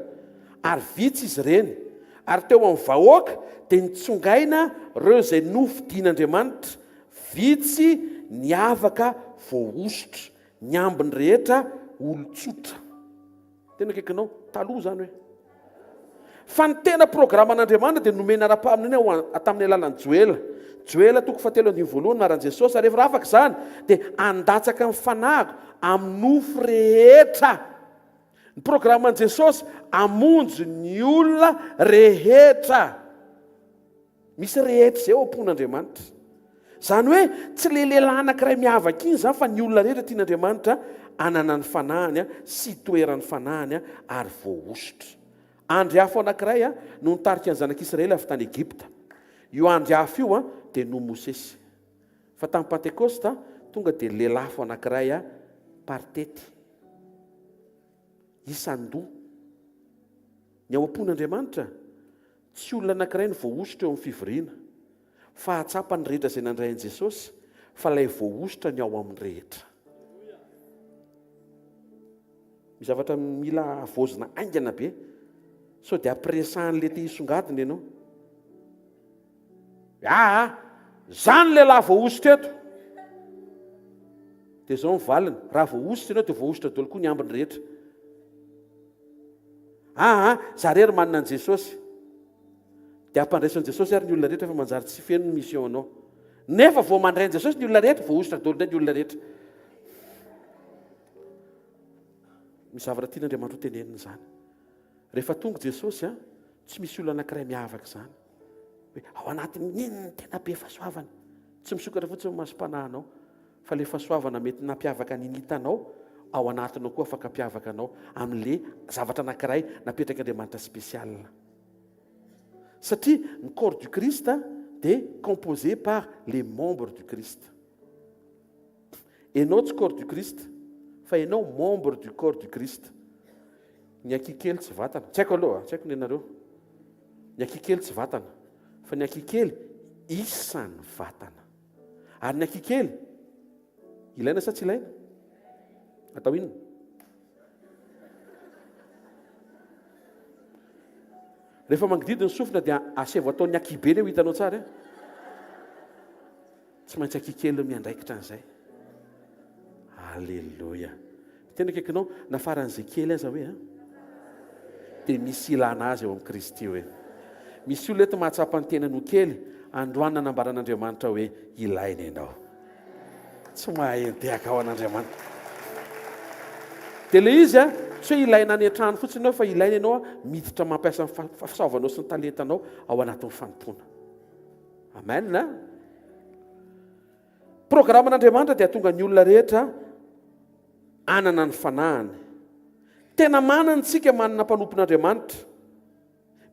ary vitsy izy ireny. Ary teo amin'ny vahoaka dia nitsongaina ireo izay nofidian'Andriamanitra. Vitsy ny afaka voaositra, ny ambiny rehetra olon-tsotra. Tena kaikinao, taloha zany hoe. Fa ny tena programan'Andriamanitra dia nomena ara-pahaminina tamin'ny alalan'ny Joela. Joela 3:7 naran'i Jesosy. Ary rehefa afaka izany dia andatsaka ny fanahiko amin'ny nofo rehetra. ny programan Jesosy amonjy ny olona rehetra. Misy rehetra zay ao am-pon'Andriamanitra. Zany hoe tsy lehilahy anankiray miavaka iny zany fa ny olona rehetra tian'Andriamanitra anana ny fanahiny sy toerany fanahiny ary voaositra. Andry afo anankiray no nitarika ny zanak'Israely avy tany Egypta. Io andry afo io dia no Mosesy. Fa tamin'ny Pentekosta tonga dia lelafo anankiray partety. Isan-doha. Ny ao am-pon'Andriamanitra tsy olona anankiray ny voaositra eo amin'ny fivoriana. Fahatsapany rehetra izay nandray an'i Jesosy fa ilay voaositra ny ao amin'ny rehetra. Zavatra mila avozina aingana be. So dia ampiresahan'le te hisongadina ianao. Zany lehilahy voaositra eto. Dia izao ny valiny. Raha voaositra ianao dia voaositra daholo koa ny ambiny rehetra. Zarery manana an Jesosy. Dia ampandraisan'i Jesosy ary ny olona rehetra fa manjary tsy feno ny mission anao. Nefa vao mandray an Jesosy ny olona rehetra, voaositra daholo indray ny olona rehetra. Misy zavatra tian'Andriamanitra ho tenenina izany. Rehefa tonga Jesosy tsy misy olona anankiray miavaka izany. Ao anatin'ny inona tena be fahasoavana. Tsy misokatra fotsiny masom-panahinao, fa ilay fahasoavana mety nampiavaka ny hitanao, ao anatinao koa afaka mpiavaka anao amin'ilay zavatra anankiray napetrak'Andriamanitra spécial. Satria ny corps du Christ dia composé par les membres du Christ. Ianao tsy corps du Christ, fa ianao membre du corps du Christ. Ny akikely tsy vatana. Tsy haiko aloha, tsy haiko ny anareo. Ny akikely tsy vatana, fa ny akikely isan'ny vatana. Ary ny akikely ilaina sa tsy ilaina? Atao inona? Rehefa mangididy ny sofina dia asevo ataon'ny akibeny eo hitanao tsara. Tsy maintsy akikely miandraikitra an'izay. Alleluia. Tena kaikinao nafaran'izay kely aza hoe dia misy ilana azy eo amin'ny Kristy hoe. Misy olona eto mahatsapa ny tena no kely, androany nanambaran'Andriamanitra hoe ilaina ianao. Tsy mahay tehaka ao an'Andriamanitra. Dia ilay izy tsy hoe ilaina any an-trano fotsiny ianao fa ilaina ianao miditra mampiasa ny fahasaovanao sy ny talentanao ao anatin'ny fanontona. Amen na? Programan'Andriamanitra dia tonga ny olona rehetra anana ny fanahiny. Tena manana tsika manana mpanompon'Andriamanitra.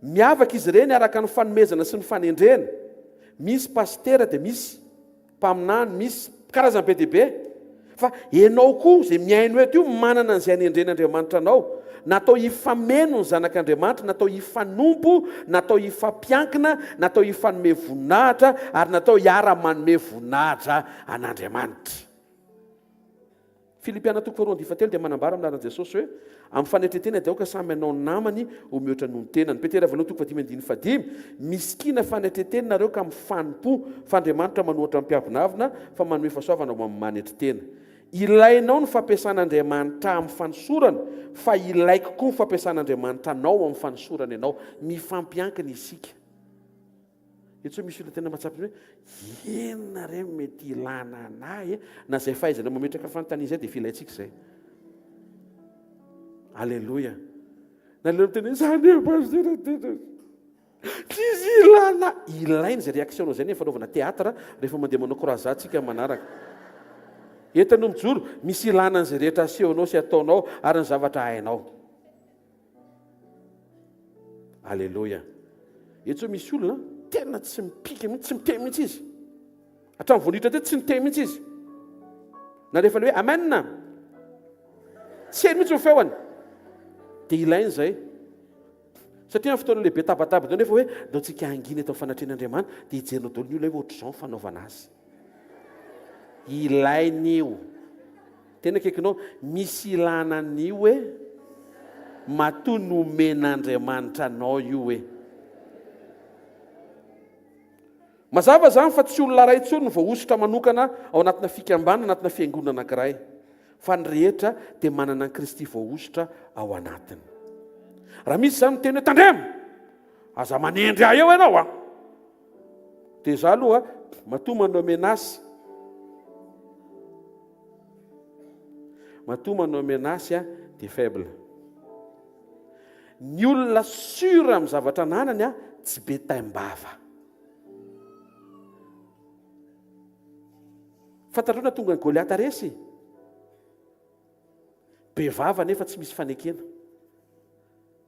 Miavaka izy ireny araka ny fanomezana sy ny fanendrena. Misy pastera dia misy mpaminany, misy karazany be dia be. Fa ianao koa izay miaino eto io manana an'izay anendren'Andriamanitra anao. Natao hifameno ny zanak'Andriamanitra, natao hifanompo, natao hifampiankina, natao hifanome voninahitra, ary natao hiara-manome voninahitra an'Andriamanitra. Filipiana 4:7 dia manambara amin'ny anaran'i Jesosy hoe amin'ny fanetretena dia aoka samy anao namany ho mihoatra noho ny tenany. Petera 5:5 miskina fanetretena nareo ka mifanompo fa Andriamanitra manohatra mpiavonavina fa manome fahasoavana ho amin'ny manetretena. Ilainao ny fampiasan'Andriamanitra amin'ny fanosorana fa ilaiko koa ny fampiasan'Andriamanitra anao amin'ny fanosorana ianao. Mifampiankina isika. Eto misy olona tena mahatsapa hoe ena re mety ilana anahy na izay fahaizana mametraka fanontaniana izay dia filaitsika izay. Alleluia. Na ilay tena izany pasteur tena tsisy ilana. Ilaina izay réaction izay ny fanaovana teatra rehefa mandeha manao croisade tsika manaraka. Eto no mijoro misy ilana an'izay rehetra asehonao sy ataonao ary ny zavatra hainao. Alleluia. Eto misy olona tena tsy mipika mihitsy, tsy miteny mihitsy izy. Hatramin'ny voanitra teto tsy miteny mihitsy izy. Na rehefa ilay hoe amen na. Tsy hainy mihitsy ho feoany. Dia ilaina izay. Satria amin'ny fotoana lehibe tabataba dao nefa hoe dao tsika hangina eto amin'ny fanatrehan'Andriamanitra dia hijerinao daholo ny olona hoe ohatr'izao ny fanaovana azy. Ilaina io. Tena kaikinao misy ilana an'io hoe matoa nomen'Andriamanitra anao io hoe. Mazava zany fa tsy olona ray intsony voaositra manokana ao anatina fikambanana, anatina fiangonana anankiray. Fa ny rehetra dia manana ny Kristy voaositra ao anatiny. Raha misy zany miteny hoe tandremo, aza manendry ahy eo ianao dia za aloha matoa manao menasy. Matoa manao menasy dia faible. ny olona sura amin'ny zavatra ananany a tsy be taim-bava. Fantatrona tonga ny Goliata resy. Be vava nefa tsy misy fanekena.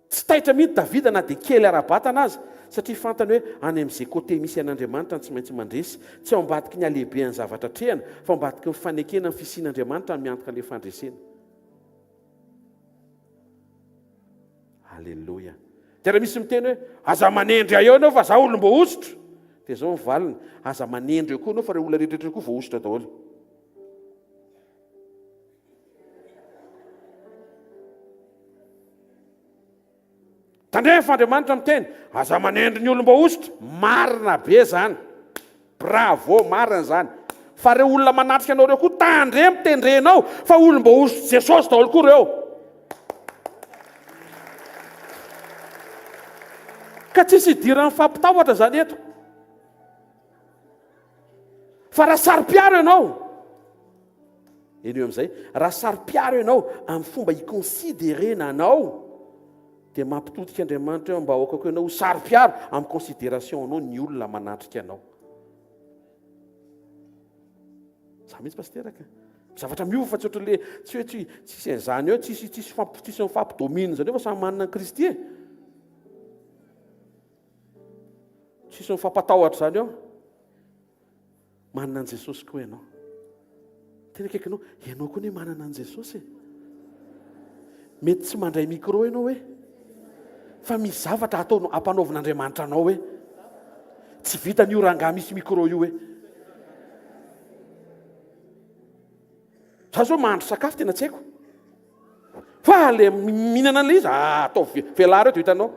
Tsy taitra mihitsy Davida na dia kely ara-batana azy, satria fantany hoe any amin'izay côté misy an'Andriamanitra tsy maintsy mandresy, tsy ao ambadiky ny alehibehan'ny zavatra trehana, fa ambadiky ny fanekena ny fisian'Andriamanitra ny miantoka ilay fandresena. Halleloja. Dia raha misy miteny hoe aza manendry eo ianao fa za olom-bo ositra, dia zao mivalina, aza manendry eo koa ianao fa ireo olona rehetrarehetra koa vo ositra daholo. Tandrefa Andriamanitra miteny aza manendry ny olom-bo ositra, marina be zany. Bravo, marina zany. Fa ireo olona manatrika anao ireo koa tandre mitendrenao fa olom-bo ositra Jesosy daholo koa ireo. Ka tsisy hidiran'ny fampitahotra zany eto. Fa raha sari-piaro ianao, eny amin'izay, raha sari-piaro ianao amin'ny fomba hiconsiderena anao, dia mampitodika Andriamanitra eo mba aokako ianao ho sari-piaro amin'ny considération anao ny olona manatrika anao. Za mihitsy pasteraka. Zavatra miova fa tsy ohatran'le tsy hoe tsisy an'izany eo, tsisy mifampidomina zany eo fa samy manana ny Kristy. Tsisy mifampatahotra zany eo. Manana an' Jesosy koa ianao. Tena akaikinao, ianao koa ne manana an' Jesosy. Mety tsy mandray micro ianao hoe, fa misy zavatra ataonao ampanaovin'Andriamanitra anao hoe, tsy vita ny io rangaha misy micro io hoe. Za zao mahandro sakafo tena tsy haiko. Fa le mihinana an'ilay izy, atao velara eo dia hitanao.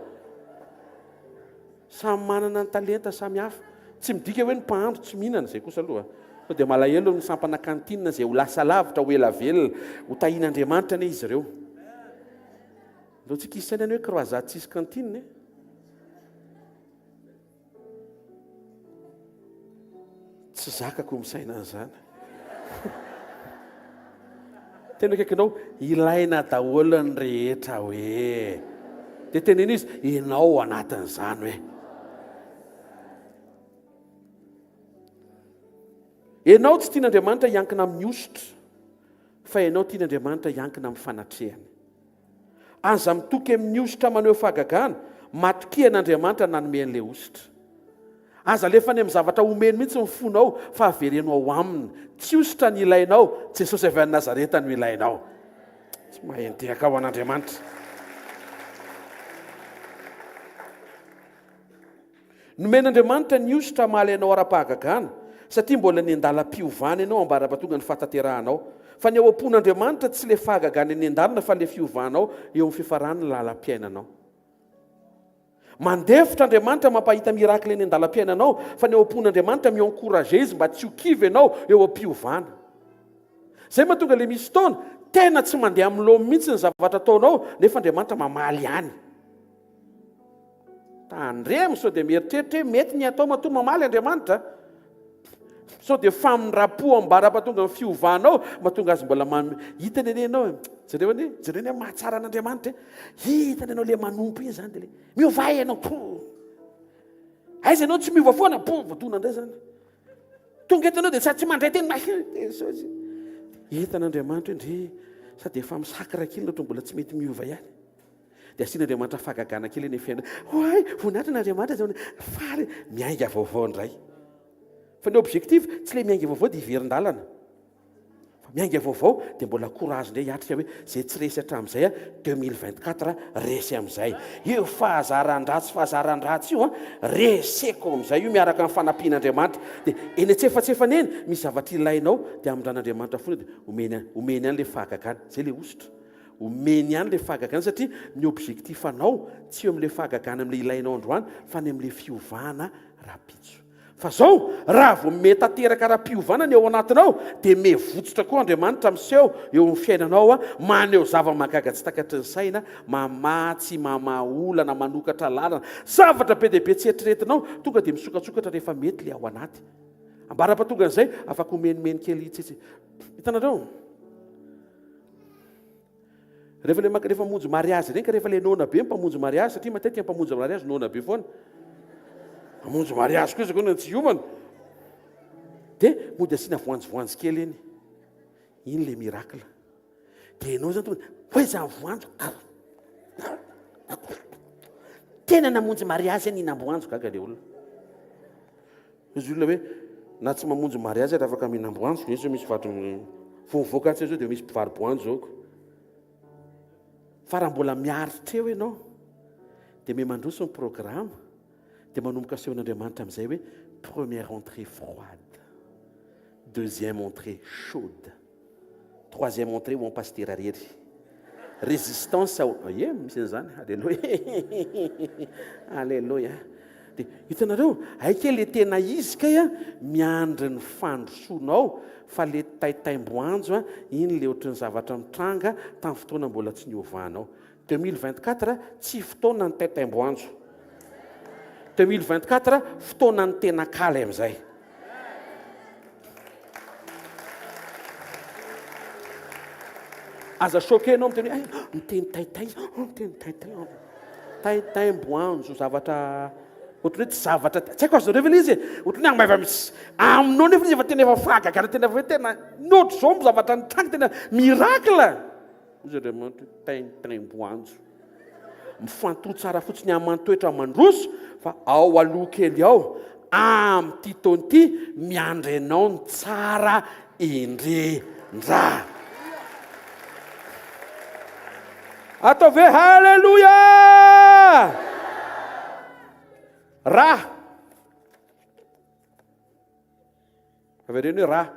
Samy manana ny talenta samy hafa. Tsy midika hoe ny mpahandro tsy mihinana, izay kosa aloha. Sao dia malahelo ny sampana kantinina izay ho lasa lavitra, ho ela velona, ho tahian'Andriamanitra ane izy ireo. Ndao tsy kisaina ny hoe croisade tsisy kantinina. Tsy zakako misaina an'izany. Tena akaikinao, ilaina daholo ny rehetra hoe. Dia teneny izy, ianao anatin'izany hoe. Ianao tsy tian'Andriamanitra hiankina amin'ny ositra, fa ianao tian'Andriamanitra hiankina amin'ny fanatrehany. Aza mitoky amin'ny ositra maneho fahagagana, matokian'Andriamanitra nanome an'ilay ositra. Aza alefa ny amin'ny zavatra omeny mihitsy ny fonao, fa averenao ao aminy. Tsy ositra ny ilainao, Jesosy avy any Nazareta no ilainao. Tsy mahentehaka ao an'Andriamanitra. Nomen'Andriamanitra ny ositra mahalainao ara-pahagagana, satria mbola ny andalam-piovana ianao ambara-pahatonga ny fahatateranao. Fa ny ao am-pon'Andriamanitra tsy le fahagagana ny andalana fa le fiovanao eo amin'ny fifarany lalam-piainanao. Mandefitra Andriamanitra mampahita mirakily ny andalam-piainanao, fa ny ao am-pon'Andriamanitra mi-encourage izy mba tsy ho kivy ianao eo am-piovana. Zay mahatonga le misy taona tena tsy mandeha amin'ny lomo mihitsy ny zavatra ataonao, nefa Andriamanitra mamaly ihany. Tandremo sao dia mieritreritra hoe mety ny atao matoa mamaly Andriamanitra. Sao dia famindrapo ambara-pahatonga ny fiovanao, mahatonga azy mbola hitany ane ianao. Jereo mahatsara an'Andriamanitra. Hitany ianao le manompo iny zany dia le miova ianao. Aiza ianao tsy miova foana, vatona indray zany. Tonga eto ianao dia tsy mandray teny. Hitan'Andriamanitra ndre sady efa misakra kely loatra mbola tsy mety miova ihany. Dia asian'Andriamanitra fahagagana kely eny fiainana. Hoay, voninahitra n'Andriamanitra zao fary miainga vaovao indray. Fa ny objectif tsy le miainga vaovao dia hiverin-dalana. Fa miainga vaovao dia mbola courage indray hiatrika hoe zay tsy resy hatramin'izay 2024 resy amin'izay. Io fahazaran-dratsy io reseko amin'izay io miaraka amin'ny fanampian'Andriamanitra. Dia eny antsefatsefany eny misy zavatra ilainao dia amin'ny ran'Andriamanitra foana dia omeny ihany le fahagagana. Zay le ositra. Omeny ihany le fahagagana satria ny objectif anao tsy eo amin'le fahagagana amin'le ilainao androany fa ny amin'le fiovana rapitso. Fa zao, raha vao metateraka ra-piovana ny eo anatinao, dia mevotsitra koa Andriamanitra miseho eo amin'ny fiainanao, maneho zava-mahagaga tsy takatry ny saina, mamatsy, mamaolana, manokatra lalana. Zavatra be dia be tsy eritreretinao, tonga dia misokatsokatra rehefa mety le ao anaty. Ambara-pahatonga an'izay, afaka homenimeny kely tsitsy. Hitanareo? rehefa monjo mariazy reny ka rehefa le nona be mpamonjo mariazy satria matetika mpamonjo mariazy nona be foana amonjo mariazy koa zakona tsy hiomana dia mody asiana voanjovoanjo kely iny le miracle dia ianao zany tonga hoe za voanjo tena namonjo mariazy any inamboanjo gaga le olona izy olona hoe na tsy mamonjo mariazy raha afaka mihinamboanjo izy misy vatry vovoaka tsy zao dia misy mpivaroboanjo zaoko fa raha mbola miaritra eo ianao dia me mandroso ny programme dia manomboka asehon'Andriamanitra amin'izay hoe première entrée froide, deuxième entrée chaude, troisième entrée ho ampastera rery résistance ao misy an'izany alléluia alléluia dia hitanareo aika le tena izy kay miandry ny fandrosoanao fa le taitaimboanjo iny le ohatry ny zavatra mitranga tamin'ny fotoana mbola tsy niovanao 2024 tsy fotoana ny taitaimboanjo 2024 fotoana ny tena kaly amin'izay aza choquenao miteny miteny taitay miteny taitaimboanjo zavatra ohatry hoe tsy zavatra tsy haiko azo revela izy ohatry ny agny misy aminao nefa izy efa tena efa fagaka tena hoe tena notro zao mo zavatra nitranga tena miracle izy Andriamanitra taitaimboanjo mifantohy tsara fotsiny amantoetra mandroso fa ao aloha kely ao am'ty taona ity miandry anao ny tsara indrindra atao ve halleluia raha avereny hoe raha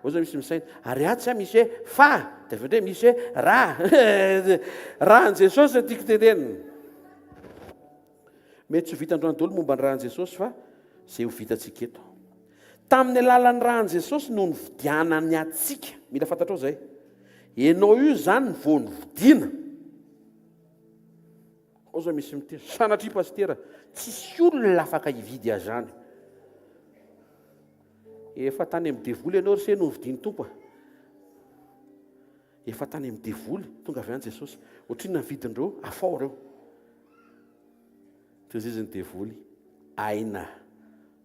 oza misy misaina ary atsy a misy hoe fa dia avy ndray misy hoe raha rahan Jesosy tiako tenenina mety tsy ho vita androany daholo momba ny rahan Jesosy fa zay ho vitantsika eto tamin'ny alalan'ny rahan Jesosy no nividianany atsika mila fantatrao zay ianao io zany ny vao nividiana oza misy miteny sanatria pastera tsisy olona afaka hividy azany efa tany amin'ny devoly ianao ry se no nividiany tompo efa tany amin'ny devoly tonga avy any Jesosy ohatriny navidindreo afao reo toziziny devoly aina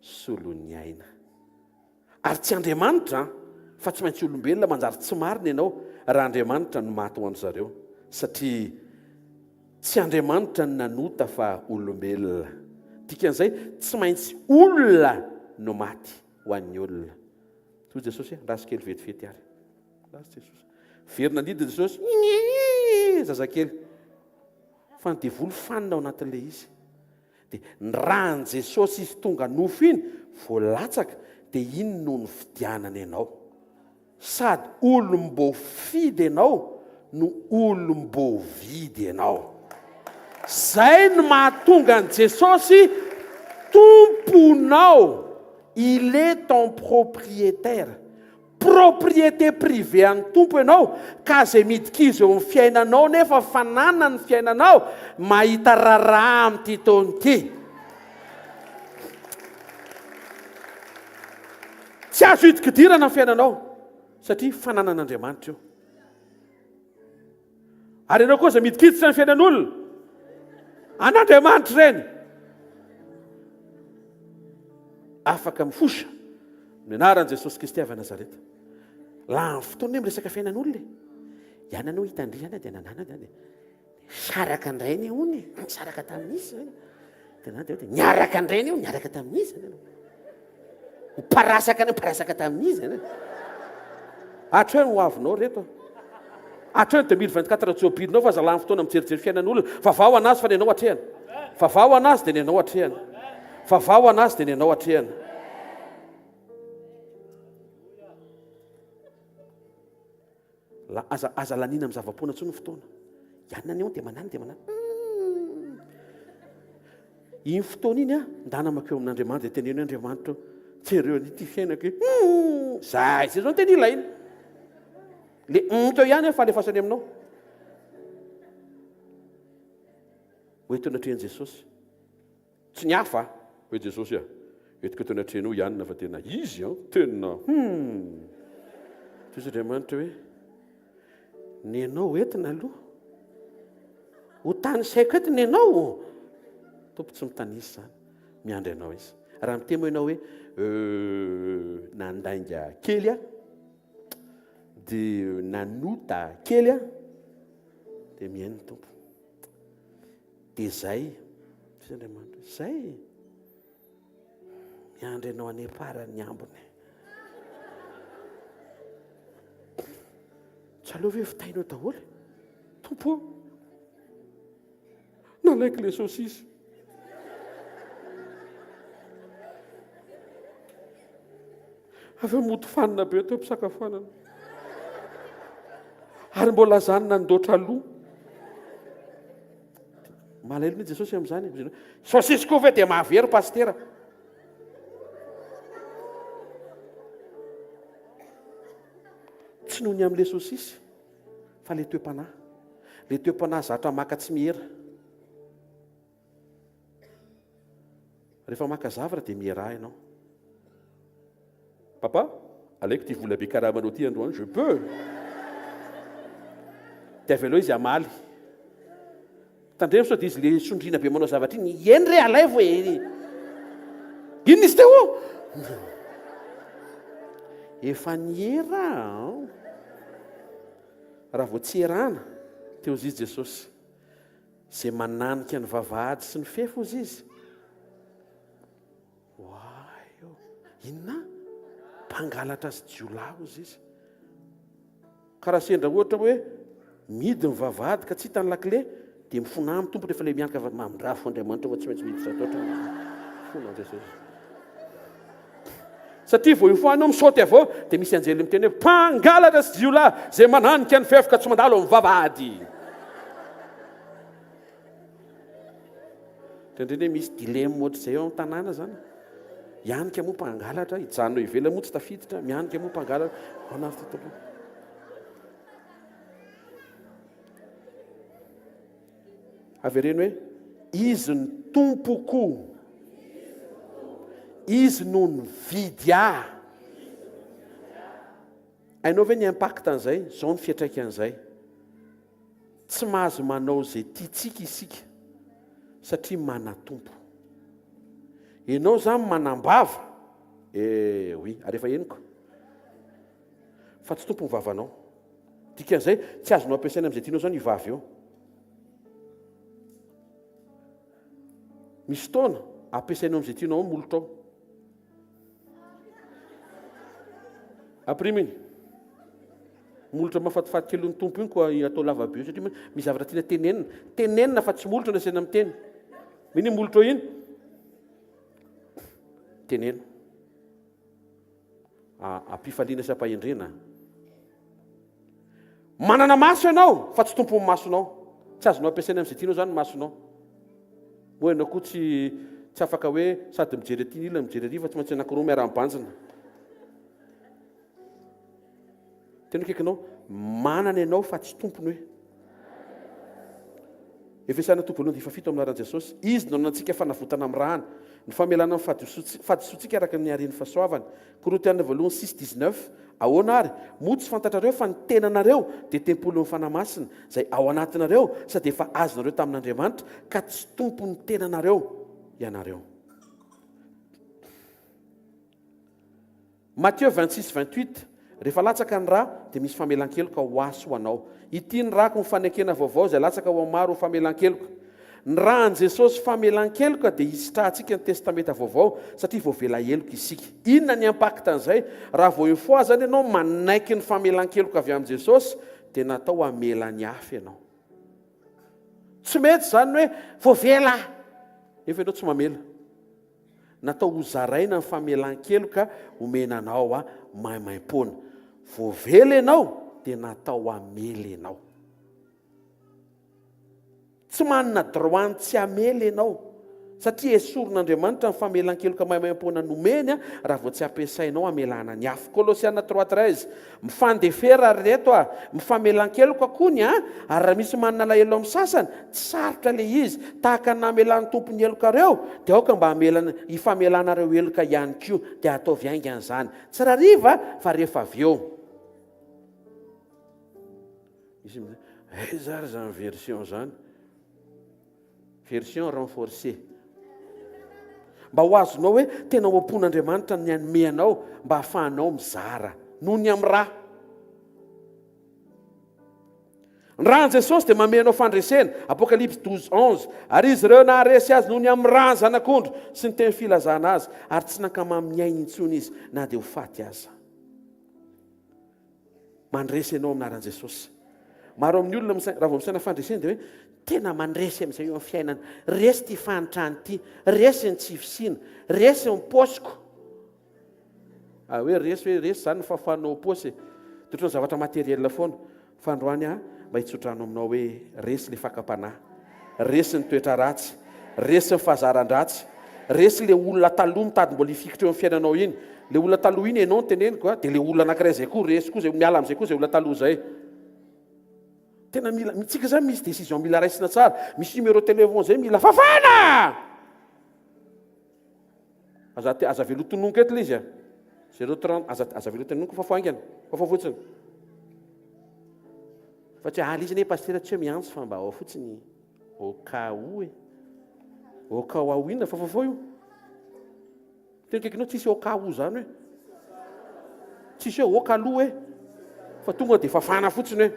solon'ny aina ary tsy Andriamanitra fa tsy maintsy olombelona manjary tsy marina ianao raha Andriamanitra no maty ho an'ny zareo satria tsy Andriamanitra no nanota fa olombelona dikan'izay tsy maintsy olona no maty ho an'ny olona toy Jesosy rasy kely vetivety ary rasy Jesosy verina andidy Jesosy zazakely fa ny devoly fanina ao anatin'ilay izy dia ny rahan Jesosy izy tonga nofo iny voalatsaka dia iny no ny fidianana ianao sady olom-bo fidy ianao no olom-bo vidy ianao zay no mahatonga ny Jesosy tomponao il est ton propriétaire propriété privé any tompo ianao ka zay midika izy eo amin'ny fiainanao nefa fanana ny fiainanao mahita raraha amin'ity taona ity tsy azo hitikidirana ny fiainanao satria fananan'Andriamanitra io ary ianao koa zay midikiditra ny fiainan'olona an'Andriamanitra ireny afaka mifosa ny anaran'i Jesosy Kristy avy a Nazareta la ny fotoana hoe miresaka fiainan'olona iananao hitandriana dia nanana dia saraka andrainy hony saraka tamin'izy dia niaraka andrainy io niaraka tamin'izy niparasaka tamin'izy hatreo ho avinao reto hatreo 2024 tsy obirinao fa zala ny fotoana mijerijery fiainan'olona vavao anazy fa nianao hatrehana vavao anazy dia nianao hatrehana vavao anazy dia nianao hatrehana aza lanina amin'ny zava-poana ntsony ny fotoana ianina ny eo dia manany iny fotoana iny ndana makeo amin'Andriamanitra dia teneno Andriamanitra tsereo nyity fiainako zay zay zao teny ilaina le teo ihany fa alefasany aminao hoe teo natrehany Jesosy tsy nihafa hoe Jesosy etika teo natrehanao ianina fa tena izy tena toy Andriamanitra hoe ny anao entina aloha ho tany saiko ety ny anao tompo tsy mitanisa zany miandry anao izy raha mitemo ianao hoe nandainga kely a dia nanota kely a dia mihaino tompo dia zay Andriamanitra zay miandry anao any aparany ambony tsy aleo ve vitainao daholo tompo nalaiky le saosisy avy moto fanina be teo mpisakafoanana ary mbola zany nandoatra aloha malaelo ny Jesosy amin'izany saosisy koa ve dia mahavery pastera tsy noho ny amin'ile saosisy fa le toepanahy zatra maka tsy mihera rehefa maka zavatra dia mihera ianao papa alaiko ty vola be karamanao ty androany je peux dia avy aloha izy amaly tandremo sao dia izy le sondrina be manao zavatra iny eny re alay vo inona izy teo efa nihera raha vo tsy herana teo izy Jesosy zay mananika ny vavahady sy ny fefo izy izy waio inona mpangalatra sy jiolaho izy izy karaha sendra ohatra hoe midy ny vavahady ka tsy hitany lakile dia mifona amin'ny tompo rehefa le mianaka mamindrafo Andriamanitra fa tsy maintsy miditra toatra fona Jesosy satria vao ifoanao misaoty avao dia misy anjely miteny hoe mpangalatra sy jiolahy zay mananika ny fefo ka tsy mandalo amin'ny vavahady tendreny hoe misy dilema ohatr'izay eo amin'ny tanàna zany mianika moa mpangalatra hijanonao ivela moa tsy tafiditra mianika moa mpangalatra anafitotopo avereny hoe izy ny tompoko izy no ny vidy ahy ainao ve ny impacte an'izay zao ny fiatraikan'izay tsy mahazo manao zay tiatsika isika satria manatompo ianao zany manambava oui arehefa eniko fa tsy tompo ny vavanao dikan'izay tsy azonao ampiasaina amin'izay tianao zao ny vavy eo misy taona ampiasainao amin'izay tianao molotra ao aprimy iny molotra mahafatifaty kely ny tompo iny koa atao lavabe satria misy zavatra tiana tenenina fa tsy molotra ny asaina amin'ny teny miny molotra iny tenena ampifaliana sy ampahendrena manana maso ianao fa tsy tompo ny masonao tsy azonao ampiasaina amin'izay tianao zany ny masonao moa ianao koa tsy afaka hoe sady mijery aty nila mijery ary fa tsy maintsy anankiroa miara-mibanjina tena kaikinao manana ianao fa tsy tompony hoe efesana tompo aloha dia fafito amin'ny aran Jesosy izy no nantsika fanavotana amin'ny rahany ny famelana ny fahadisoantsika araka ny arian'ny fahasoavany Korintiana voalohany 6:19 ahoana ary moa tsy fantatrareo fa ny tenanareo dia tempolo ny fanamasina izay ao anatinareo sady efa azonareo tamin'Andriamanitra ka tsy tompo ny tenanareo ianareo Matthieu 26:28 rehefa latsaka ny rà dia misy famelan-keloka ho aso ho anao ity ny rako ny fanekena vaovao izay latsaka ho maro ho famelan-keloka ny rahan'i Jesosy famelan-keloka dia isitrahantsika ny testamenta vaovao satria vao vela heloka isika inona ny impacte an'izay raha vao efoa zany ianao manaiky ny famelan-keloka avy amin'i Jesosy dia natao hamela ny hafa ianao tsy mety zany hoe vao vela efa ianao tsy mamela natao ho zaraina ny famelan-keloka omenanao a maimaim-pona vao vela ianao dia natao hamela ianao tsy manana droany tsy hamela ianao satria esorin'Andriamanitra ny famelan-keloka maimaim-pona nomeny a raha vao tsy ampiasainao hamelana ny hafa Kolosiana 3:13 mifandefera reto a mifamelan-keloka kony a ary raha misy manana lahelo amin'ny sasany tsy sarotra le izy tahaka ny namelan'ny tompony elokareo dia aoka mba hifamelanareo eloka ihany koa dia ataovy aingan'izany tsy rariva fa rehefa avy eo izy zary zany version zany version renforcée mba ho azonao hoe tena oampon'Andriamanitra ny anome anao mba hahafahanao mizara noho ny amin'ny raha. Ny rahan'i Jesosy dia mamenao fandresena Apocalypse 12:11 ary izy ireo naharesy azy noho ny amin'ny raha ny zanak'ondry sy ny teny filazana azy ary tsy nankamamin'ny ainy intsony izy na dia ho faty aza. Mandresy ianao amin'ny anaran'i Jesosy. Maro amin'ny olona raha vao misaina fandresena dia hoe tena mandresy amin'izay eo amin'ny fiainana. Resy ty fanitrany ity, resy ny tsifisiana, resy ny paosiko. Hoe resy zany ny fahafahanao paosy. Totrony zavatra materiel foana. Fa androany mba hitsotrano aminao hoe resy le fakapanahy, resy ny toetra ratsy, resy ny fahazaran-dratsy, resy le olona taloha mitady mbola hifikitra eo amin'ny fiainanao iny. Le olona taloha iny ianao no teneniko dia le olona anankiray zay koa resy koa zay miala amin'izay koa zay olona taloha zay. Tena mila mitsika zany misy décision mila raisina tsara. Misy numéro téléphone zay mila fafana. Aza velo tononoko eto izy 030 aza velo tononoko fafaingana. Fafa fotsiny. Fa tsy izy ne pasteur tsy miantso fa mba ao fotsiny au cas où au cas où inona fa fafao io. Tenkekinao tsisy au cas où zany hoe. Tsisy hoe au cas où fa tonga dia fafana fotsiny hoe.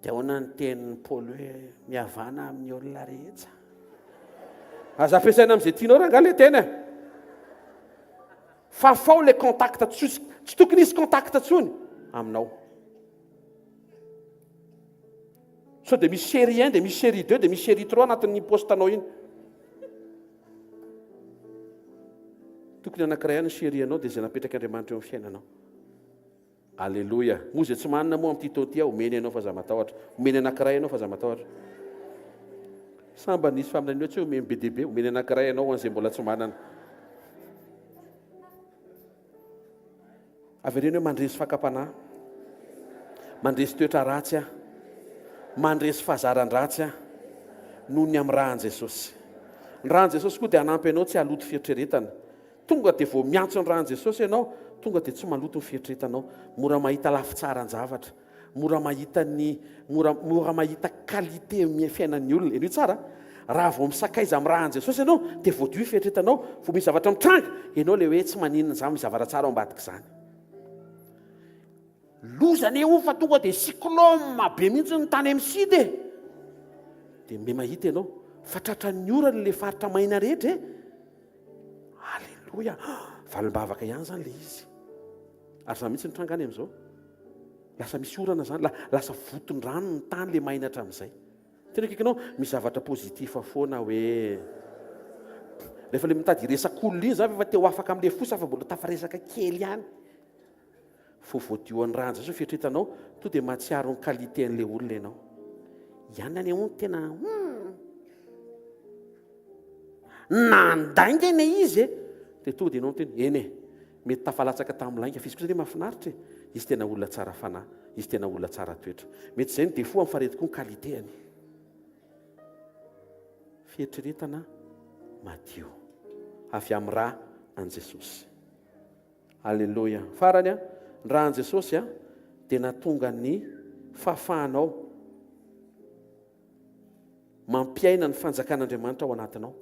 Dia ahoana ny tenin'ny Paoly hoe mihavana amin'ny olona rehetra. Aza ampiasaina amin'izay tianao raha le tena. Fafao le contact tsy tokony hisy contact tsony aminao. So dia misy série 1, dia misy série 2, dia misy série 3 anatin'ny postanao iny. Tokony anankiray ihany ny série anao dia izay napetraka Andriamanitra eo amin'ny fiainanao. Alléluia. Moa tsy manana moa amin'ity taona ity omeny ianao fa za matahotra. Omeny anankiray ianao fa za matahotra. Samba nisy faminanio tsy omeny be dia be, omeny anankiray ianao ho an'izay mbola tsy manana. Avereny hoe mandresy fakapanahy, mandresy toetra ratsy mandresy fahazaran-dratsy noho ny amin'ny rahan'i Jesosy. Ny rahan'i Jesosy koa dia hanampy ianao tsy haloto fieritreretana. Tonga dia vao miantso ny rahan'i Jesosy ianao, tonga dia tsy maloto ny fieritreretanao. Mora mahita lafitsaran-javatra, mora mahita qualité amin'ny fiainan'ny olona. Eny tsara. Raha vao misakaiza amin'ny rahan'i Jesosy ianao, dia voadio fieritreretanao, vao misy zavatra mitranga, ianao le hoe tsy maninona izany, misy zavatra tsara ao ambadika izany. Lozana eo fa tonga dia cyclone be mihitsy ny tany MCD. Dia me mahita ianao fa tratran'ny orana le faritra maina rehetra. Alléluia. Valim-bavaka ihany zany le izy. Ary zany mihitsy nitrangany amin'izao. Lasa misy orana zany, lasa voton-drano ny tany le maina hatramin'izay. Tena kikinao misy zavatra pozitiva foana hoe rehefa le mitady resak'olona iny zany efa teo afaka amin'le fosa fa mbola tafaresaka kely ihany. Fo voadio ny rahan'i Jesosy fieritreretanao, to dia mahatsiaro ny qualité an'ilay olona ianao. Ihany any ao tena nandainga eny izy dia tonga dia ianao teny eny mety tafalatsaka tamin'ny lainga fa izy kosa dia mahafinaritra. Izy tena olona tsara fanahy, izy tena olona tsara toetra. Mety izay ny defo amin'ny faretiko ny qualitéany. Fieritreretana madio avy amin'ny raha an Jesosy. Alléluia. Farany ny raha an Jesosy dia natonga ny fahafahanao mampiaina ny fanjakan'Andriamanitra ao anatinao.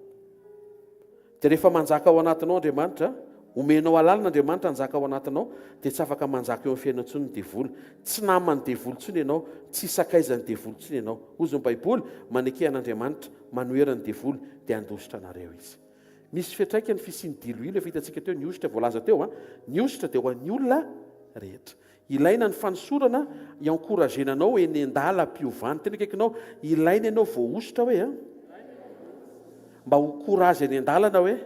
Dia rehefa manjaka ao anatinao Andriamanitra, omenao alalina Andriamanitra anjaka ao anatinao, dia tsy afaka manjaka eo amin'ny fiainana intsony ny devoly. Tsy namany devoly intsony ianao, tsy sakaizany devoly intsony ianao. Hoy ny Baiboly, manekehana manoera ny devoly dia handositra anareo izy. Misy fiantraikany fisiany Diloilo efa hitantsika teo, ny ositra voalaza teo. Ny ositra dia ho an'ny olona rehetra. Ilaina ny fanosorana encouragena anao eny an-dala mpiovany. Tena kaikinao ilaina ianao vao ositra hoe mba ho courage eny an-dalana hoe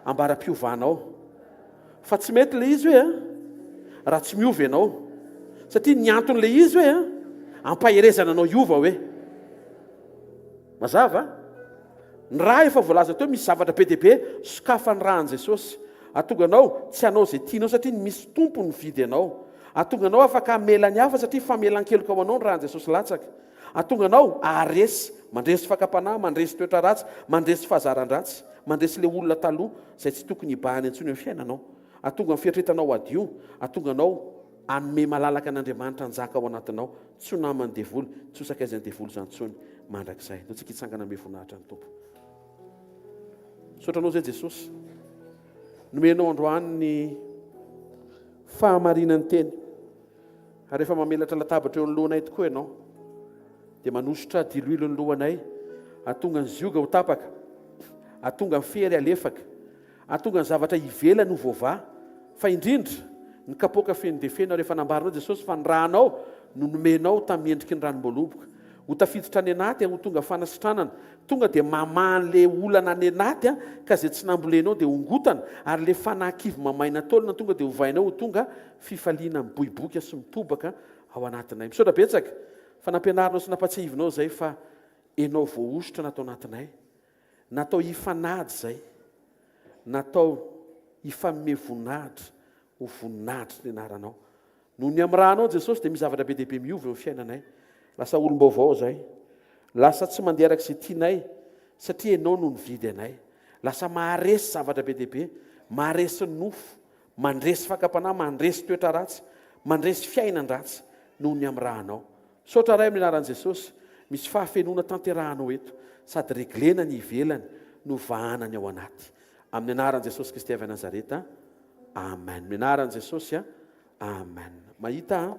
ambara-piovanao. Fa tsy mety le izy hoe raha tsy miova ianao. Satria ny anton'le izy hoe ampaherezana anao iova hoe. Mazava? Ny raha efa voalaza teo misy zavatra be dia be sokafan'ny rahan'i Jesosy. Atonga anao tsy hanao izay tianao satria misy tompony vidy anao. Atonga anao afaka hamela ny hafa satria famelan-keloka ao anao ny rahan'i Jesosy latsaka. Atonga anao aharesy, mandresy fakapanahy, mandresy toetra ratsy, mandresy fahazaran-dratsy, mandresy le olona taloha izay tsy tokony hibahany intsony amin'ny fiainanao. Atonga ny fieritreretanao adio, atonga anao anome malalaka an'Andriamanitra anjaka ao anatinao tsy ho namany devoly tsy ho sakaizany devoly zany tsony mandrakizay no tsika hitsangana ame voninahitra ny tompo sotranao zay Jesosy nomenao androany ny fahamarinany teny ary rehefa mamelatra latabatra eo alohanay tokoa ianao dia manositra diloilo ny lohanay atonga ny zioga ho tapaka atonga ny fery alefaka atonga ny zavatra ivelany ho voava fa indrindra ny kapoaka feno dia feno rehefa nambarinao Jesosy fa ny ranao no nomenao tamin'ny endriky ny ranom-boaloboka ho tafiditra any anaty ho tonga fanasitranana tonga dia maman'le olana any anaty ka izay tsy nambolenao dia hongotana ary le fanakivo mamaina taolana tonga dia hovainao ho tonga fifaliana miboiboka sy mitobaka ao anatinay misaotra betsaka fa nampianarinao sy nampatsihivinao zay fa enao voaositra natao anatinay natao hifanady zay natao hifamome voninahitra ho voninahitra ny anaranao noho ny amin'ny rahanao Jesosy dia misy zavatra be dehibe miova eo amin'ny fiainanay lasa olom-baovao zay lasa tsy mandeha araka izay tianay satria enao no nividy anay lasa maharesy zavatra be dehibe maharesy nofo mandresy fakapanahy mandresy toetra ratsy mandresy fiainan-dratsy noho ny amin'ny rahanao saotra ray amin'ny anaran'i Jesosy misy fahafenona tanterahanao eto sady reglena ny ivelany no vahanany ao anaty amin'ny anaran'i Jesosy Kristy avy Nazareta amen amin'ny anaran'i Jesosy amen mahita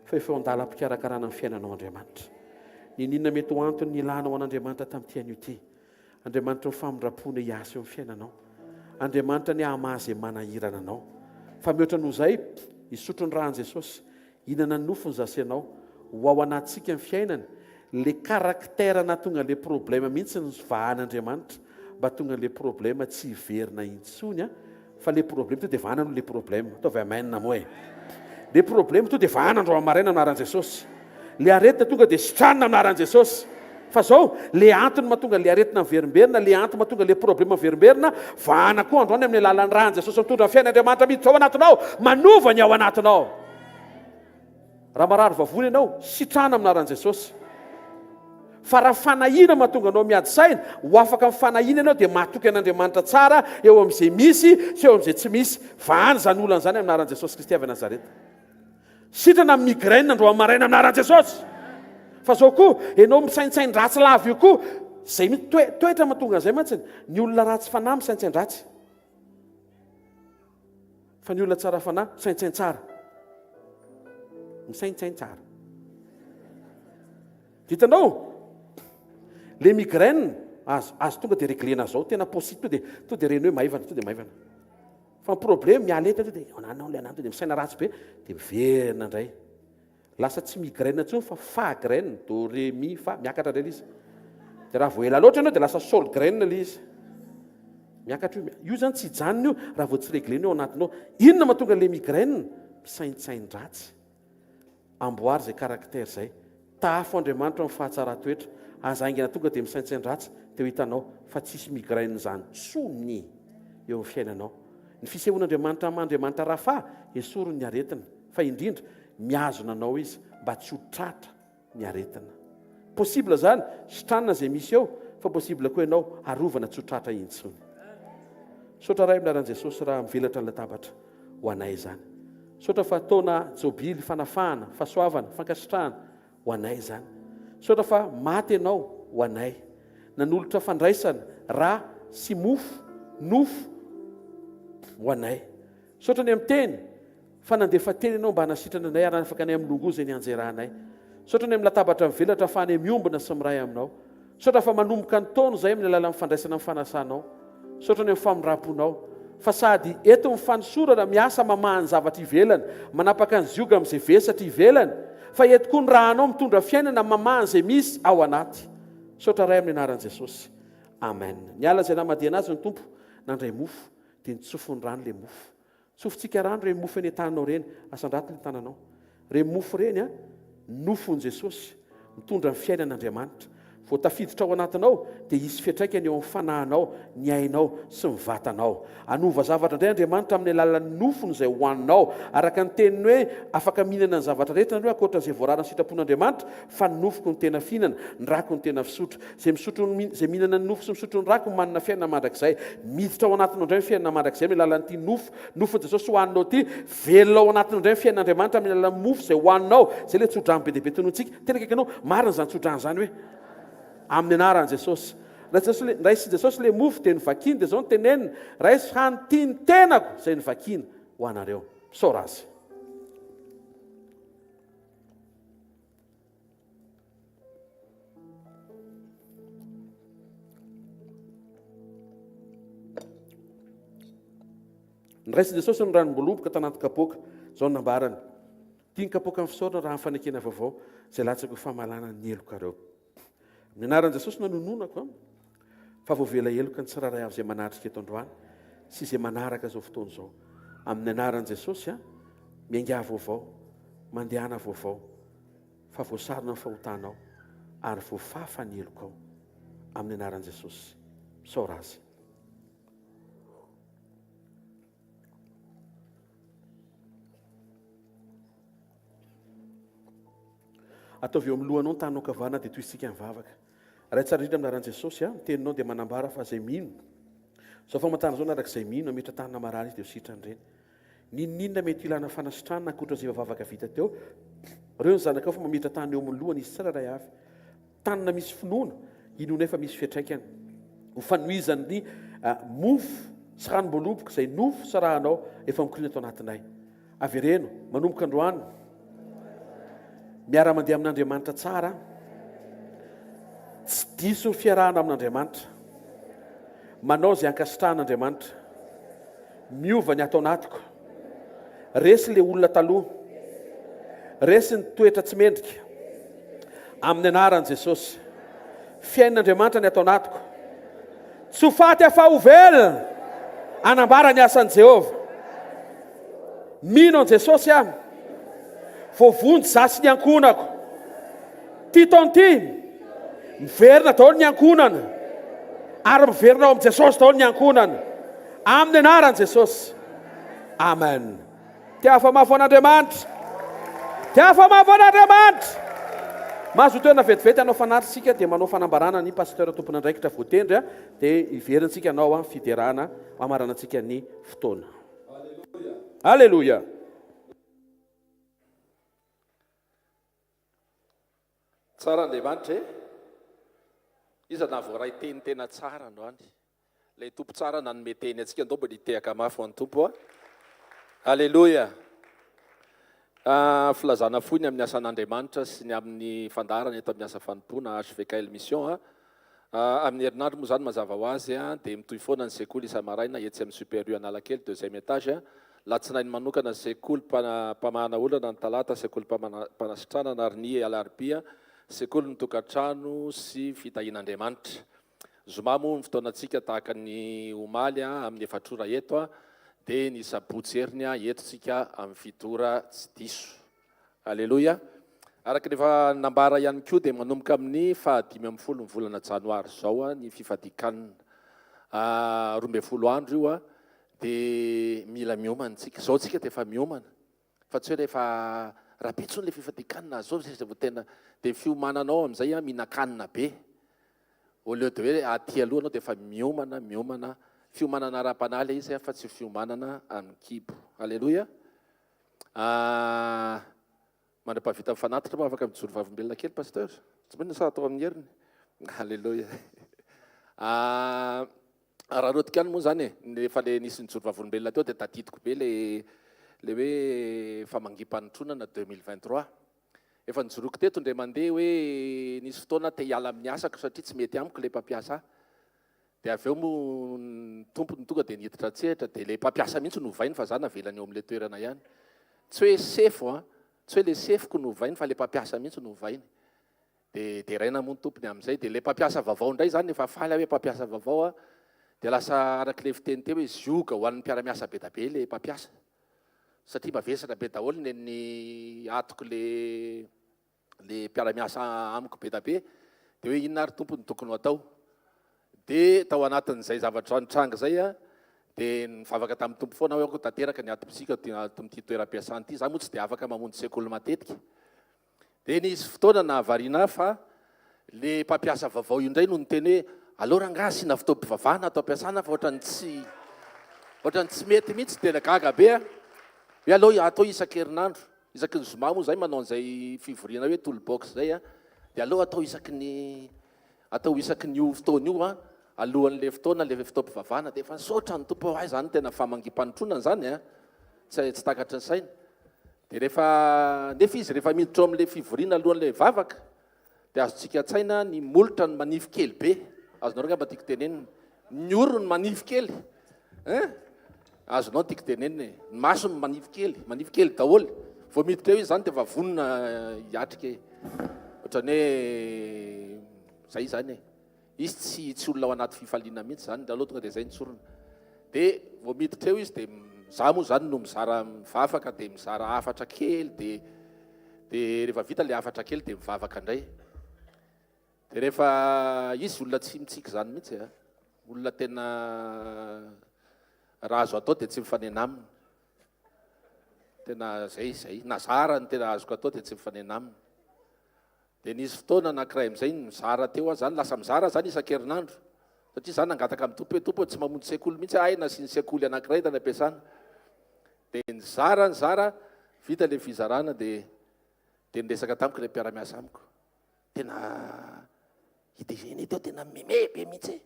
fa efa andalam-pikarakarana amin'ny fiainanao Andriamanitra ninona mety ho antony ny ilanao an'Andriamanitra tamin'ity anio ity Andriamanitra ny famindrapona hiasa eo amin'ny fiainanao Andriamanitra ny hamazy manahirana anao fa mihoatra noho izay isotro ny rahan'i Jesosy inana ny nofony zasenao ho ao anatsika ny fiainana le karaktera na tonga le problema mihitsy ny vahan'Andriamanitra mba tonga le problema tsy hiverina intsony fa le problema to dia vahanano le problema ataovy amainina moa le problema to dia vahanandro amaraina anaran'i Jesosy le aretina tonga dia sitranina anaran'i Jesosy fa zao le antony mahatonga le aretina miverimberina le antony mahatonga le problema miverimberina vahana koa androany amin'ny alalan'ny rahan'i Jesosy mitondra ny fiain'Andriamanitra miditra ao anatinao manovany ao anatinao raha marary vavony ianao sitrana aminaran'i Jesosy fa raha fanahina mahatonga anao miady saina ho afaka amin'ny fanahina ianao dia mahatoky an'Andriamanitra tsara eo amin'izay misy sy eo amin'izay tsy misy vahany zany olana zany aminaran'i Jesosy Kristy avy Nazareta sitrana amin'ny migraine andro amaraina aminaran'i Jesosy fa zao koa ianao misaintsain-dratsy lava io koa zay toetra mahatonga an'izay mantsiny ny olona ratsy fanahy misaintsain-dratsy fa ny olona tsara fanahy misaintsain tsara misaintsain tsara ditanao le migraine azo tonga dia reglena zao tena possible to dia reny hoe maivana to dia maivana fa ny problème mialeta to dia ananao le anany to dia misaina ratsy be dia miverina indray lasa tsy migraine ntsony fa graine do re mi fa miakatra indray izy dia raha voela loatra ianao dia lasa sol graine le izy miakatra io zany tsy hijanona io raha vao tsy reglena eo anatinao inona mahatonga le migraine misaintsain-dratsy amboary zay karaktera zay tafo Andriamanitra amin'ny fahatsara-toetra azaingana tonga dia misaintsain-dratsy dia ho hitanao fa tsisy migraine zany tsony eo amin'ny fiainanao ny fisehoan'Andriamanitra Andriamanitra rafa esorony ny aretina fa indrindra miazona anao izy mba tsy ho tratra ny aretina possible zany sitranina zay misy eo fa possible koa ianao arovana tsy ho tratra intsony sotra ray aminaran'i Jesosy raha mivelatra ny latabatra ho anay zany sotra fa taona jobily fanafahana fahasoavana fankasitrahana ho anay zany sotra fa maty ianao ho anay nanolotra fandraisana ra sy nofo ho anay sotra ny amin'ny teny fa nandefa teny ianao mba hanasitrana anay ary afaka anay amin'ny longo zay ny anjeranay sotra ny amin'ny latabatra mivelatra fa any miombona sy miray aminao sotra fa manomboka ny taono zay amin'ny alalan'ny fandraisana amin'ny fanasanao sotra ny amin'ny famindraponao fa sady eto mifanosorana miasa mamahany zavatra ivelany manapaka ny zioga amin'izay vesatra ivelany fa eto koa ny rahanao mitondra fiainana mamahany zay misy ao anaty sotra ray amin'ny anaran'i Jesosy amen ny ala zay namadina azy ny tompo nandray mofo dia nitsofony rano le mofo tsofintsika rano reny mofo eny tananao reny asandrato ny tananao reny mofo reny nofon'i Jesosy mitondra ny fiainan'Andriamanitra vao tafiditra ao anatinao dia hisy fiatraikany eo amin'ny fanahinao, ny ainao sy ny vatanao. Anova zavatra indray Andriamanitra amin'ny alalan'ny nofony izay hohaninao, araka ny teniny hoe afaka mihinana ny zavatra rehetra hoe ankoatra izay voararana ny sitrapon'Andriamanitra, fa ny nofoko ny tena fihinana, ny rako ny tena fisotro. Izay mihinana ny nofo sy misotro ny rako manana fiainana mandrakizay. Miditra ao anatinao indray ny fiainana mandrakizay amin'ny alalan'ity nofony Jesosy hohaninao ity, velona ao anatinao indray ny fiainan'Andriamanitra amin'ny alalan'ny mofo izay hohaninao. Izay ilay tsodrany be dia be tonontsika, tena kaikanao marina izany tsodrany izany hoe amin'ny anaran'i Jesosy. Raisy Jesosy le mofo dia nivakiny, dia zao no tenenina, raisy hany tiany tenako izay nivakiny ho anareo. Misaora azy. Niraisy Jesosy ny ranom-boloboka tanaty kapoaka, zao nambarany. Tiany kapoaka amin'ny fisaorana raha fanekena vaovao, izay latsaka ho famalana ny elokareo. Ny anaran'i Jesosy nanononako fa voavela eloka ny tsiraray avy izay manatrika eto androany sy izay manaraka izao fotoana izao. Amin'ny anaran'i Jesosy miainga vaovao, mandehana vaovao, fa voasarona ny fahotanao ary voafafa ny elokao. Amin'ny anaran'i Jesosy. Misaora azy. Ataovy eo amin'ny lohanao ny tanao kavana dia toy isika mivavaka. Raha tsara indrindra amin'ny anaran'i Jesosy teninao dia manambara fa izay mino. Zao famantarana zao araka izay mino ametra tanana marary izy dia sitrany ireny. Ninninona mety ilana fanasitrana ankoatra izay vavaka vita teo. Reo ny zanakao fa mametra tany eo amin'ny lohany izy tsiraray avy. Tanana misy finoana, inoana efa misy fiatraikany. Ho fanohizan'ny mofo sy ranom-boloboka izay nofo sarahanao efa mikoriana tao anatinay. Avereno, manomboka androany. Miara mandeha amin'Andriamanitra tsara, tsy diso ny fiarahana amin'Andriamanitra, manao izay ankasitrahan'Andriamanitra, miova ny atao anatiko, resy ilay olona taloha, resy ny toetra tsy mendrika, amin'ny anaran'i Jesosy. Fiainan'Andriamanitra ny atao anatiko, tsy ho faty afa ho velona, anambara ny asan'i Jehovah. Mino an'i Jesosy aho, voavonjy zasy ny ankonako. Ty taona ty, miverina daholo ny ankonana, ary miverina ao amin'i Jesosy daholo ny ankonana. Amin'ny anaran'i Jesosy. Amen. Tiafamafo an'Andriamanitra. Tiafamafo an'Andriamanitra. Mahazo toerana vetivety anao fanatritsika dia manao fanambarana ny pasteur tompona andraikitra voatendry dia iverintsika anao fiderana amaranantsika ny fotoana. Alleluia. Tsara Andriamanitra iza na voaray teny tena tsara androany. Ilay tompo tsara nanome teny antsika andao mba nitehaka mafy ho an'ny tompo. Alleluia. Filazana fohy ny amin'ny asan'Andriamanitra sy ny amin'ny fandarana eto amin'ny asa fanompoana hvkl-mission. Amin'ny herinandro moa zany mazava ho azy dia mitohy foana ny sekoly isa-maraina etsy amin'ny super rue Analakely deuxième étage. Latsinainy manokana sekoly mpamahana olana ny talata, sekoly mpanasitranana ary ny alarobia, sekoly ny tokantrano sy fitahian'Andriamanitra. Zoma moa ny fotoanantsika tahaka ny omaly amin'ny efatrora eto dia ny sabotsy heriny etotsika amin'ny fitora tsy diso. Alleluia. Araka rehefa nambara ihany koa dia manomboka amin'ny 15 volana janoary zao ny fifadikanina. 12 andro io dia mila miomana tsika. Zao tsika dia efa miomana. Fa tsy hoe rehefa rapitsony le fifadikanina zao zay vao tena dia fiomananao amin'izay mihinan-kanina be. Au lieu de hoe aty aloha anao dia efa miomana. Fiomanana ara-panaly izy fa tsy fiomanana amin'ny kibo. Alleluia. Mandra-pavita mifanatitra ma afaka mijoro vavimbelona kely pasteur. Tsy maintsy sa atao amin'ny heriny. Alleluia. Raha rotikany moa zany rehefa le nisy nijoro vavimbelona teo dia tadidiko be le hoe famangim-panotronana 2023. Efa nijoroko teto indray mandeha hoe nisy fotoana te hiala amin'ny asako satria tsy mety amiko le mpampiasa. Dia avy eo moa ny tompony tonga dia niditra tsehatra dia le mpampiasa mihitsy novainy fa zany avelany eo amin'ilay toerana ihany. Tsy hoe sefo tsy hoe le sefoko novainy fa le mpampiasa mihitsy novainy. Dia raina moa ny tompony amin'izay dia le mpampiasa vaovao indray zany efa faly hoe mpampiasa vaovao dia lasa arak'ilay fiteny teo hoe zioga ho an'ny mpiara-miasa be da be le mpampiasa. Satria mavesatra be daholo ny atoko le mpiara-miasa amiko be da be dia hoe inona ary tompony tokony ho atao. Dia tao anatin'izay zavatra nitranga zay a dia nivavaka tamin'ny tompo foana hoe ako tanteraka ny atomsika tomity toeram-piasany ity. Za moa tsy dia afaka mamonjy sekoly matetika. Dia nisy fotoana na variana fa le mpampiasa vaovao indray no niteny hoe aleo rangahy asina fitaovam-pivavahana atao ampiasana fa ohatrany tsy mety mihitsy tena gaga be a hoe aleo atao isan-kerinandro isaky ny zoma moa zay manao an'izay fivoriana hoe toolbox zay a dia aleo atao isaky ny io fotoana io a alohan'le fotoana le fitaovam-pivavahana dia efa saotra ny tompo ay zany tena famangim-panotronana zany a tsy takatry ny saina. Dia nefa izy rehefa miditra ao amin'le fivoriana alohan'le vavaka dia azontsika tsaina ny molotra ny manify kely be. Azonao ranga mba tiako tenenina ny oro ny manify kely azonao tiako tenenina ny maso ny manify kely daholo vao miditra eo izy zany dia efa vonona hiatrika ohatrany hoe zay zany izy tsy olona ao anaty fifaliana mihitsy zany aloha tonga dia zay nitsorona. Dia vao miditra eo izy dia za moa zany no mizara mivavaka dia mizara afatra kely dia rehefa vita le afatra kely dia mivavaka indray. Dia rehefa izy olona tsy mitsiky zany mihitsy a olona tena raha azo atao dia tsy mifanena aminy tena zay nazara ny tena azoko atao dia tsy mifanena aminy. Dia nisy fotoana anankiray amin'izay mizara teo zany lasa mizara zany isan-kerinandro satria zany nangataka amin'ny tompo hoe tompo tsy mamonjy sekoly mihitsy ay na sy ny sekoly anankiray tany ampiasana. Dia nizara vita le fizarana dia niresaka tamiko le mpiara-miasa amiko tena ideveny teo tena meme be mihitsy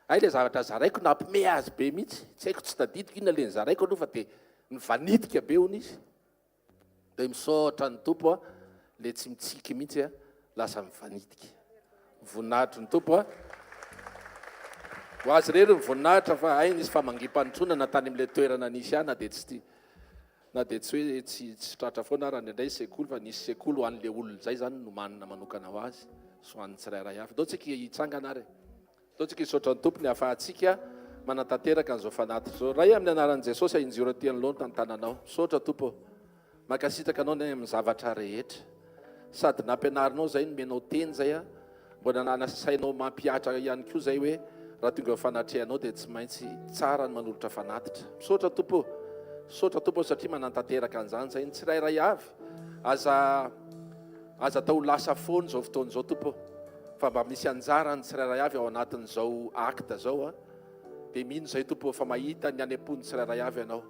ay le zavatra zaraiko nampime azy be mihitsy tsy haiko tsy tadidiko inona le nizaraiko aloha fa dia nivanitika be hony izy. Dia misaotra ny tompo a le tsy mitsiky mihitsy a lasa mivanitika voninahitry ny tompo a ho azy rery mivoninahitra fa ay nisy famangim-panotronana tany amin'ilay toerana nisy na dia tsy hoe tsy tratra foana raha indray sekoly fa nisy sekoly ho an'le olona zay zany no manina manokana ho azy so an'ny tsirairay avy. Dao tsika hitsangana ary dao tsika hisaotra ny tompony afahantsika manatanteraka an'izao fanaty zao. Ray amin'ny anaran'i Jesosy injiro ty anoloana tantananao misaotra tompo makasitraka anao ny amin'ny zavatra rehetra sady nampianarinao zay nomenao teny zay a mbona nanasainao mampiatra ihany koa zay hoe raha tonga fanatrehanao dia tsy maintsy tsara ny manolotra fanatitra. Misaotra tompo satria manantanteraka an'izany zay ny tsirairay avy aza tao lasa foany zao fotoana zao tompo fa mba misy anjara ny tsirairay avy ao anatin'izao akta zao a dia mino zay tompo fa mahita ny any-am-pony tsirairay avy ianao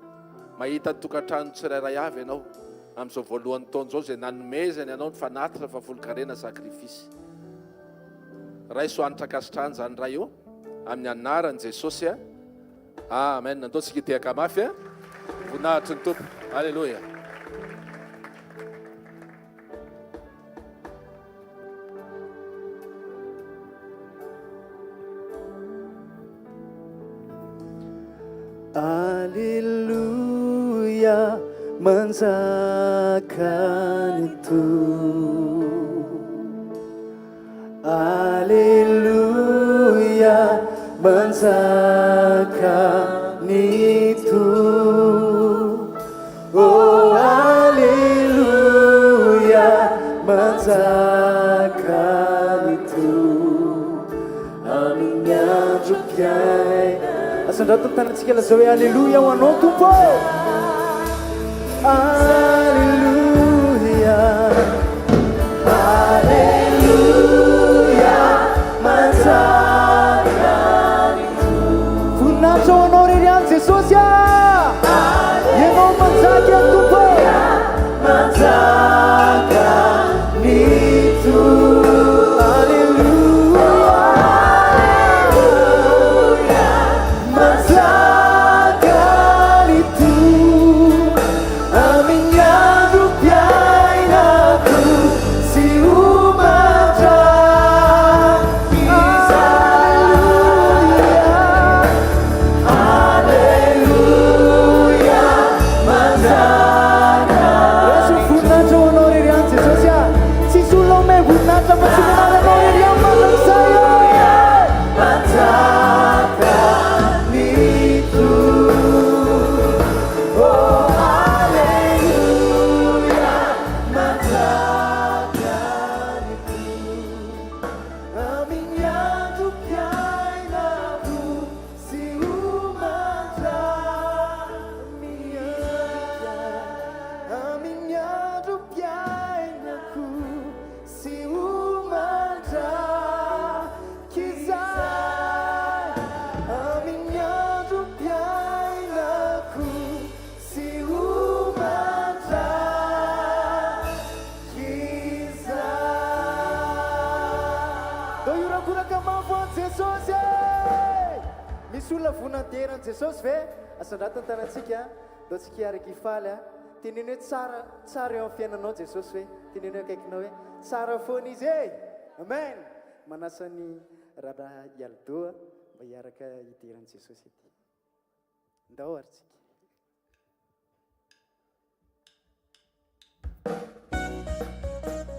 mahita ny tokantrano tsirairay avy ianao amin'izao voalohan'ny taona zao zay nanomezany ianao ny fanatitra fa volo-karena sakrifisy. Ray soanitra kasitrany zany ray eo amin'ny anaran'i Jesosy a amen. Nandao tsika tehaka mafy a voninahitry ny tompo alleloia. Alleluia manjakany to Alleluia manjakany to oh Alleluia manjakany to amin'ny andro piaina. Asandratony tanantsika lazao hoe alleluia ho anao tompo. Alleluia Alleluia manjakany to voninahitra ho anao rery any Jesosy a ianao manjaky any tompo manjakany to Alleluia manjakany to amin'ny orakoraka mafo an jesosy misy olona vonanteran jesosy ve asandratany tanantsika dao tsika araka ifaly a teneny hoe tsara eo amin'ny fiainanao jesosy hoe teneny hoe akaikinao hoe tsara foana izy e amen manasany raha ialdoa mba hiaraka hideran jesosy ety ndao ary tsika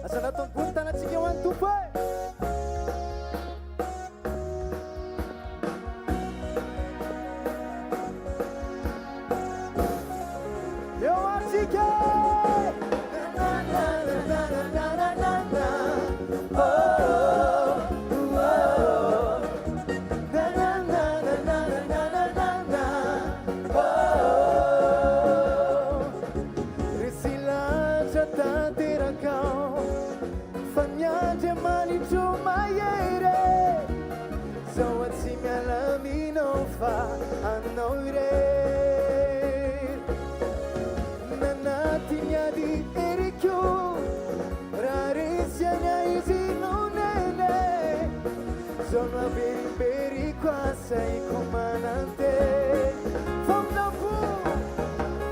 asandratambony tanantsika eo any tompo e Sei comandante Fondapu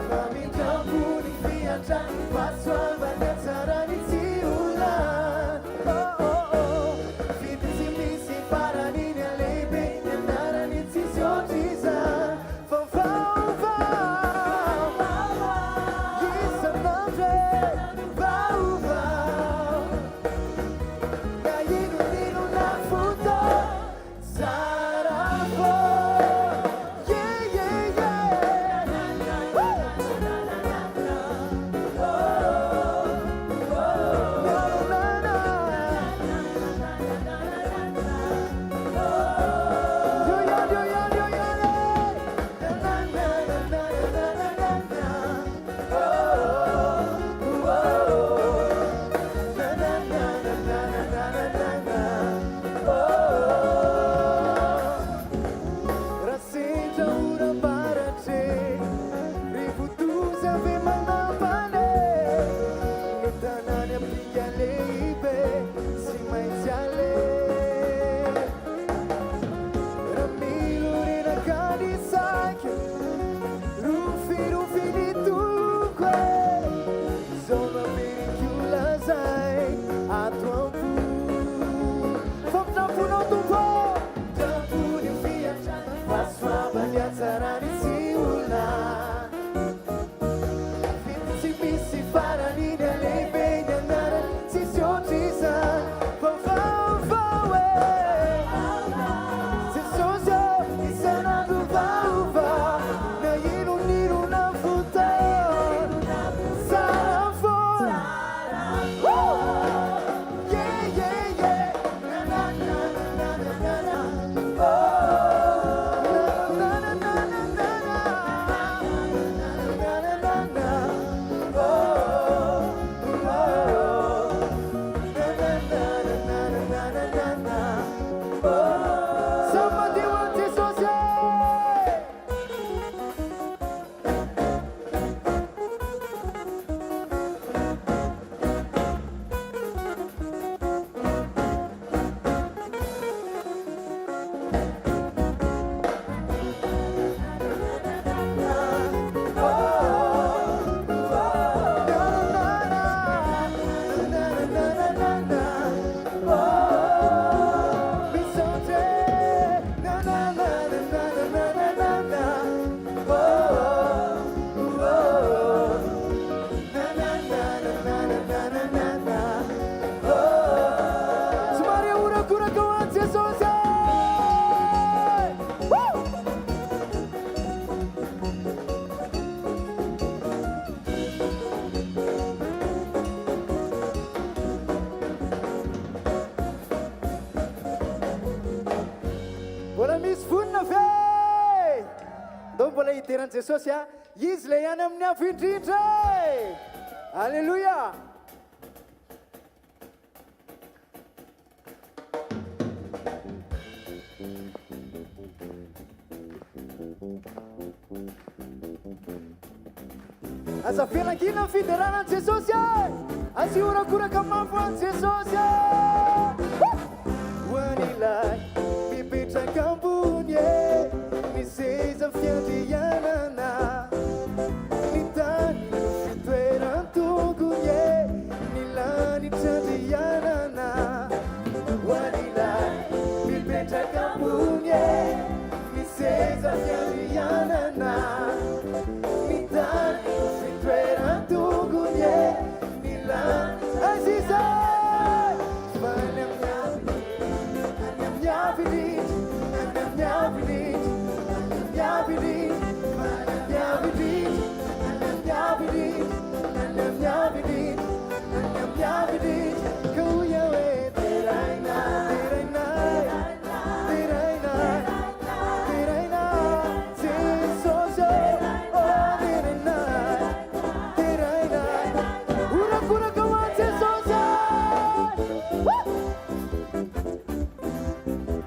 Kami jambu di fiancan Paswa banyak sarani siulan Oh oh oh Fiti simisi para ninya lebe Nandara nitsi siojiza Fau fau fau Yisa namre Fau fau Gayinu ninu na futo iteran jesosy a izy le ihany amin'ny afo indrindra alleluia aza fianakina ny fideranan jesosy a azy orakoraka mafo an jesosy a hoanila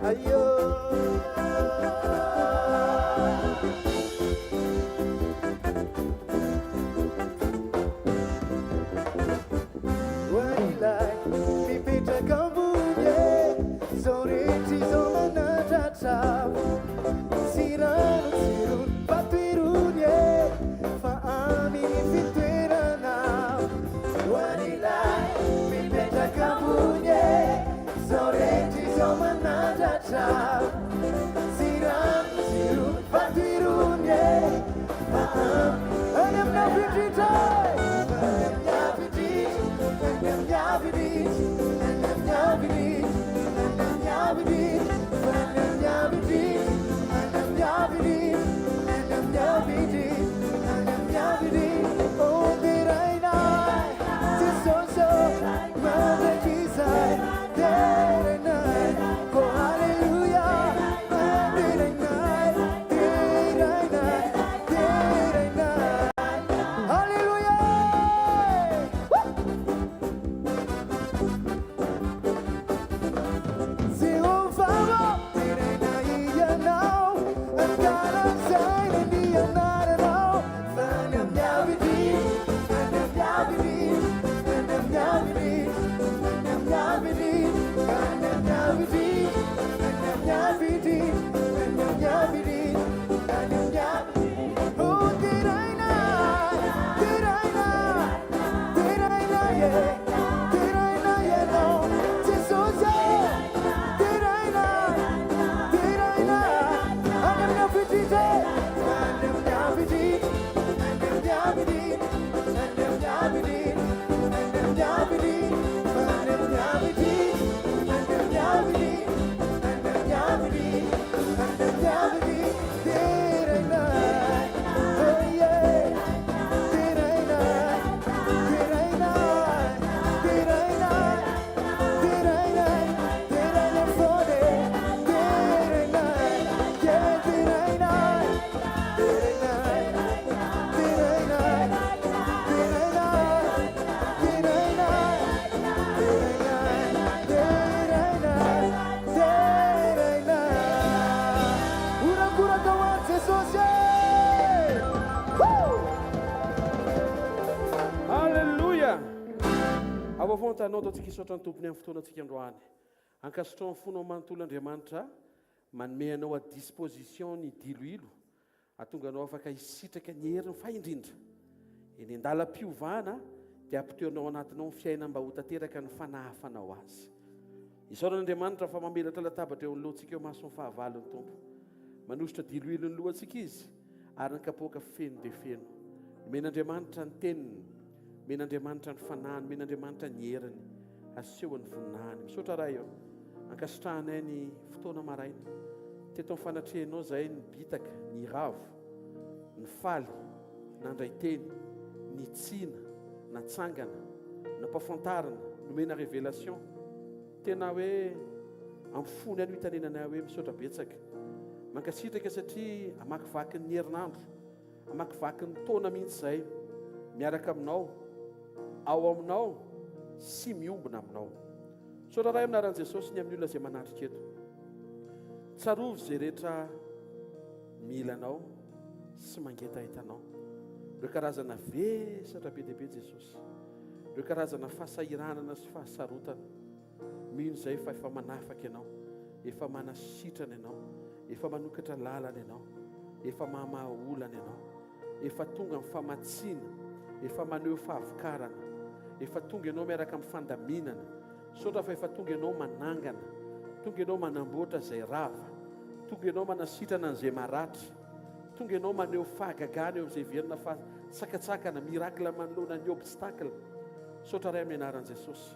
ayo wailai mipetraka ambony zao rehetra izao manatratravo sy rano tsirony fatoerony fa aminy fitoerana wailai mipetraka ambony zao rehetra izao manatratravo sy rano tsirony fatoerony fa any amina fidritray Tanao ataontsika isotra ny tompony amin'ny fotoanantsika androany ankasitrao amin'ny fonao manontolo Andriamanitra manome anao à disposition ny Diloilo ahatonga anao afaka hisitraka ny heriny fa indrindra eny andalam-piovana dia ampitoerinao anatinao ny fiaina mba ho tanteraka ny fanahafanao azy isaoran'Andriamanitra fa mamelatra latabatra eo alohantsika eo maso ny fahavalony tompo manositra Diloilo ny lohantsika izy ary ny kapoaka feno dia feno men'Andriamanitra ny teniny men'Andriamanitra ny fanahiny men'Andriamanitra ny heriny asehony voninahiny misaotra raha eo ankasitrahanay ny fotoana maraina teto amin'ny fanatrehanao izay ny bitaka ny ravo ny faly nandray teny ny tsina natsangana nampafantarana nomena révélation tena hoe amfony any hitanenanay hoe misaotra betsaka mankasitraka satria amakivaky ny herinandro amakivaky ny taona mihitsy izay miaraka aminao ao aminao sy miombona aminao saotra ray aminaran'i Jesosy ny amin'ny olona izay manatrika eto tsarovy izay rehetra milanao sy mangeta hitanao ireo karazana vesatra be deaibe Jesosy ireo karazana fahasahiranana sy fahasarotana mino izay fa efa manafaka ianao efa manasitrana ianao efa manokatra lalana ianao efa mamahaolana ianao efa tonga amin'ny famatsiana efa maneho fahavokarana efa tonga ianao miaraka amin'ny fandaminana saotra fa efa tonga ianao manangana tonga ianao manamboatra izay rava tonga ianao manasitrana an'izay maratra tonga ianao maneho fahagagana eo amin'izay verina fa tsakatsakana mirakla manoloana ny obstacle saotra ray amin'ny anaran'i Jesosy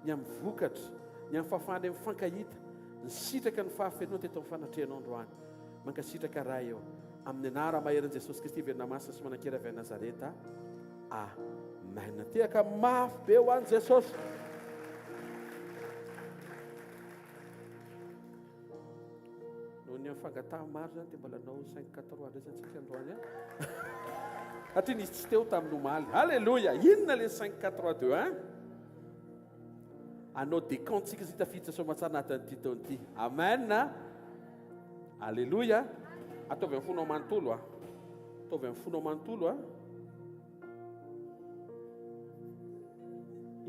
ny amin'ny vokatra ny amin'ny fahafahana amin'ny fankahita ny sitraka ny fahafenoana teto amin'ny fanatrehanao androany mankasitraka raha eo amin'ny anara maheran'i Jesosy Kristy verina masina sy manan-kera avy a Nazareta amen tehaka mafy be ho an'i Jesosy noho ny amin'ny fangataha maro zany dia mbola nao 5-4 ndraisantsika androany satria nisy tsy teo tamin'ny omaly halleloia inona le 5-4-2 hein anao décomptesika sy tafiditra somatsara anatin'ity taon'ity. Amen. Alléluia. Ataovy amin'ny fonao manontolo. Ataovy amin'ny fonao manontolo.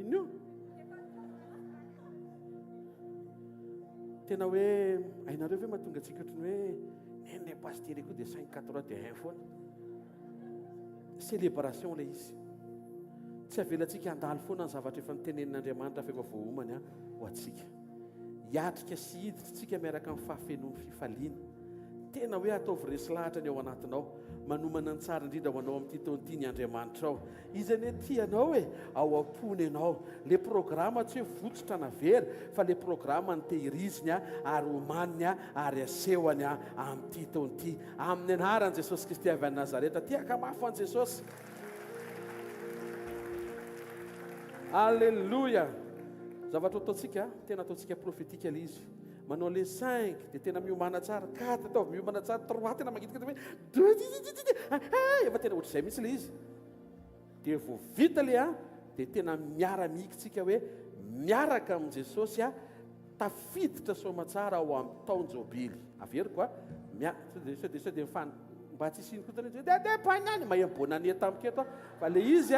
Inyo? Tena hoe ainareo ve mahatonga antsika ohatrany hoe nene pastery koa dia 5-4 dia 1 foana. Célébration ilay izy. Tsy avelantsika handalo foana ny zavatra efa nitenenin'Andriamanitra fa efa voaomany ho antsika. Hiatrika sy hiditra tsika miaraka amin'ny fahafenoan'ny fifaliana. Tena hoe ataovy resy lahatra ny ao anatinao, manomana ny tsara indrindra ho anao amin'ity taon'ity ny Andriamanitra ao. Izy ane tianao hoe ao am-pony ianao. Le programma tsy hoe votsitra na very, fa le programma ny tehiriziny ary omaniny ary asehony amin'ity taon'ity. Amin'ny anaran'i Jesosy Kristy avy any Nazareta, tiaka mafy an Jesosy. Alléluia. Zavatra ataontsika, tena ataontsika profetika ilay izy. Manao le 5 dia tena miomana tsara, 4 ataovy miomana tsara, 3 tena mangitika hoe efa tena ohatr'izay mihitsy ilay izy. Dia vao vita le dia tena miara-mikitsika hoe miaraka amin'i Jesosy tafiditra somatsara ao amin'ny taona jobily. Averiko dia mifany mba tsisy iny kotana dia pagnany mahiam-boanany tamiketo fa le izy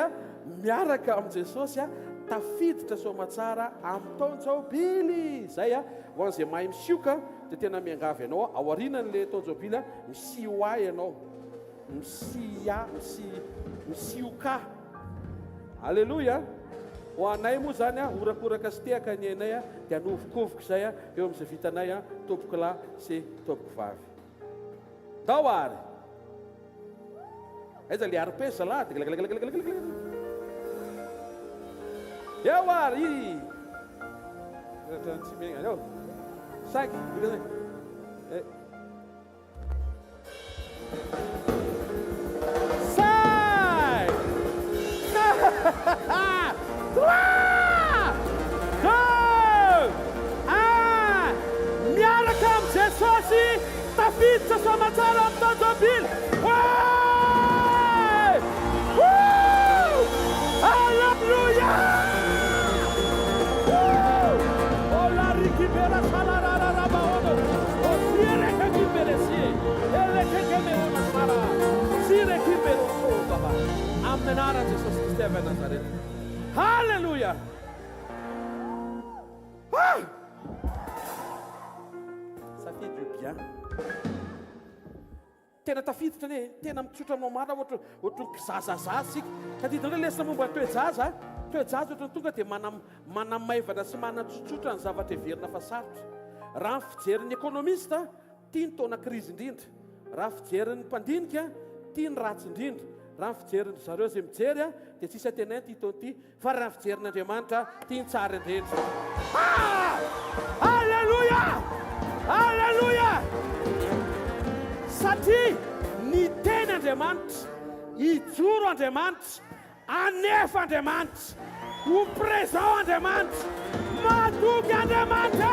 miaraka amin'i Jesosy tafiditra somatsara amin'ny taona jobily. Zay ho an'izay mahay misioka dia tena miangavy ianao ao aorianan'le taona jobily misioa ianao, misioka. Alléluia. Ho anay moa zany orakoraka sy tehaka ny ainay dia anovokovoko izay eo amin'izay vitanay tompoko lahy sy tompoko vavy. Tao ary aiza le arpesa lah eo ary tsy megna eo saky miaraka amin'ny Jesosy tafiditra somatsara amin'ny taona jobily. Alleluia. Ola rikibera salarara baono osire kakiberesi ele kekemeona sara sire kibero baba. Amen. Ara Jesús Cristo de Nazaret. Halleluja. Ça fait du bien. Tena tafiditra ne, tena mitsotra aminao marina ohatry mpizazaza sika. Ka didinao lesona momba toejaza, toejaza ohatry tonga dia manamaivana sy manatsotsotsa ny zavatra heverina fa sarotra. Raha ny fijerin'ny ekonomista, tia ny taona krizy indrindra. Raha fijerin'ny mpandinika, tia ny ratsy indrindra. Raha ny fijerin'ny zareo izay mijery dia tsisy atenay ity taona ity, fa raha ny fijerin'Andriamanitra tia ny tsara indrindra. Alleluia! Alleluia! Satria ny teny Andriamanitra, ijoro Andriamanitra, anefa Andriamanitra, ho présent Andriamanitra, matoky Andriamanitra.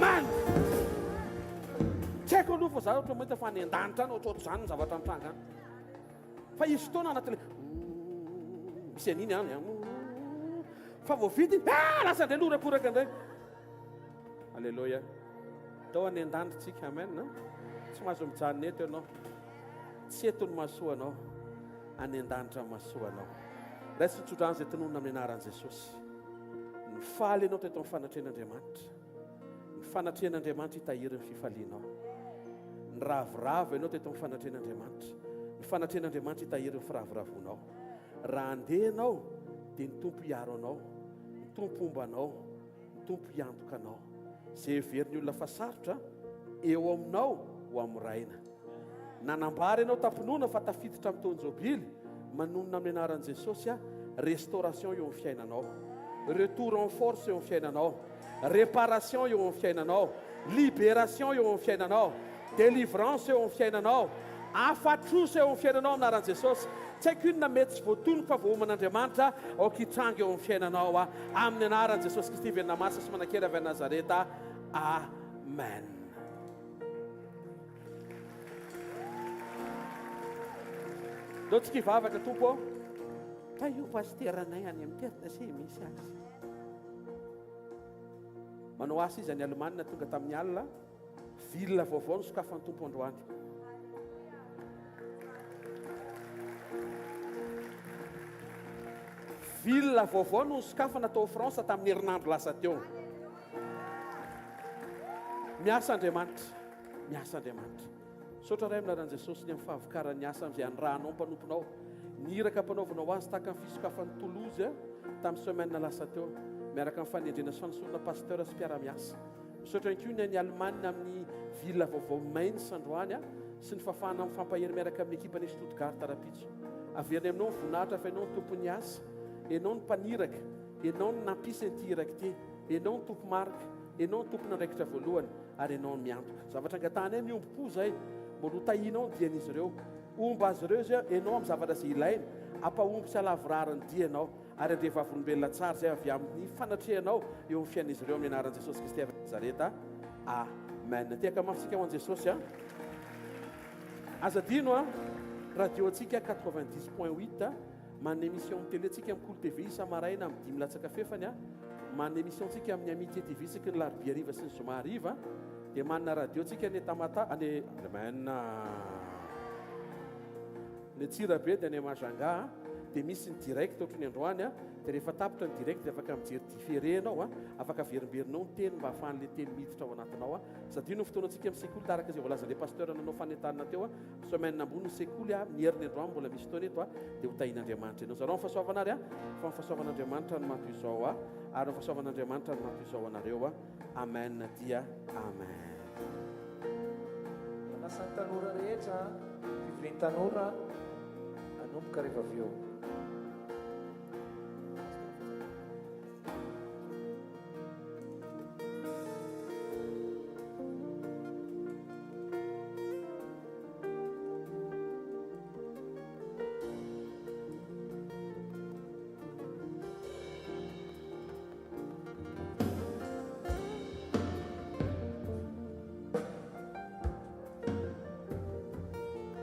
Man! Tsy haiko aloha fa za ohatra mahita fa any an-danitra any ohatrotro izany ny zavatra mitranga any. Fa izy fotoana anatin'le misy an'iny any fa vao vity lasa indray lorakoraka indray. Alleluia. Tao any an-danitra amen. Tsy mahazo mijanona eto ianao, tsy eto ny mahasoanao, any an-danitra mahasoanao. Ray sy tsodrano izay tononona amin'ny anaran'i Jesosy. Ny faly ianao teto amin'ny fanatrehan'Andriamanitra, ny fanatrehan'Andriamanitra hitahiry ny fifalianao. Ny ravoravo ianao teto amin'ny fanatrehan'Andriamanitra, ny fanatrehan'Andriamanitra hitahiry ny firavoravoanao. Raha andeha ianao dia ny tompo hiaro anao, ny tompo ombanao, ny tompo hiantoka anao. Izay heverin'ny olona fa sarotra eo aminao ho amiraina. Nanambara ianao tampinoana fa tafiditra amin'ny taona jobily, manonona amin'ny anaran'i Jesosy restauration eo amin'ny fiainanao, retour en force eo amin'ny fiainanao, réparation eo amin'ny fiainanao, libération eo amin'ny fiainanao, délivrance eo amin'ny fiainanao, afatrosa eo amin'ny fiainanao amin'ny anaran'i Jesosy. Tsy haiko inona mety tsy voatonoko fa voaoman'Andriamanitra aokitranga eo amin'ny fiainanao amin'ny anaran'i Jesosy Kristy venina masa sy manakely avy Nazareta. Amen. Dao tsika hivavaka tompo. ka io pasteranay any amin'ny tertase misy azy manao asa izy any Alemanina tonga tamin'ny alina vilona vaovao no sokafan'ny tompo androany vilona vaovao no sokafana tao Fransa tamin'ny herinandro lasa teo miasa Andriamanitra sotra ray minaran'i Jesosy ny amin'ny fahavokarany asa amin'izay andrahanao mpanomponao niraka mpanaovanao azy tahaka ny fisokafan'ny Toulouse tamin'ny semaine lasa teo miaraka amin'ny fanendrena sy fanosorana pasteur sy mpiara-miasa misaotra ihany koa ny any Alemanina amin'ny vilona vaovao Mainz androany sy ny fafana amin'ny fampahery miaraka amin'ny ekipa ny Stuttgart Rapitso averiny aminao ny voninahitra fa ianao ny tompony asa ianao ny mpaniraka ianao ny nampisy an'ity irakity ianao ny tompo marika ianao ny tompona andraikitra voalohany ary ianao ny miantoka zavatra angatahana ny ombo-po zay mbola hotahinao ny dian'izy ireo omba azy ireo zay ianao amin'ny zavatra izay ilaina ampahomby sy alavorarany dianao ary andre vavolombelona tsara zay avy amin'ny fanatrehanao eo amin'ny fiain'izy ireo amin'ny anaran'i Jesosy Kristy avy Nazareta amen tiaka mafisika ho an'i Jesosy azadino radio antsika 90.8 manana émission amin'ny télé antsika amin'ny Cool TV isa-maraina amin'ny 10 latsaka fefany manana émission antsika amin'ny Amitié TV isaky ny larobia hariva sy ny zoma hariva dia manana radio antsika ny Tamata any amen ny Tsirabe dia any Majanga dia misy ny direct ohatrany androany dia rehefa tapitra ny direct dia afaka mijery différé anao afaka averimberinao ny teny mba ahafahan'ilay teny miditra ao anatinao sady no fotoana antsika amin'ny sekoly taraka izay voalazan'ilay pasteur nanao fanentanana teo semaine ambony ny sekoly ny herin'ny androany mbola misy fotoana eto dia ho tahin'Andriamanitra ianao zareo fahasoavana ary fa ny fahasoavan'Andriamanitra no mato izao ary ny fahasoavan'Andriamanitra no mato izao anareo amen dia amen manasan'ny tanora rehetra fivorian'ny tanora anomboka rehefa avy eo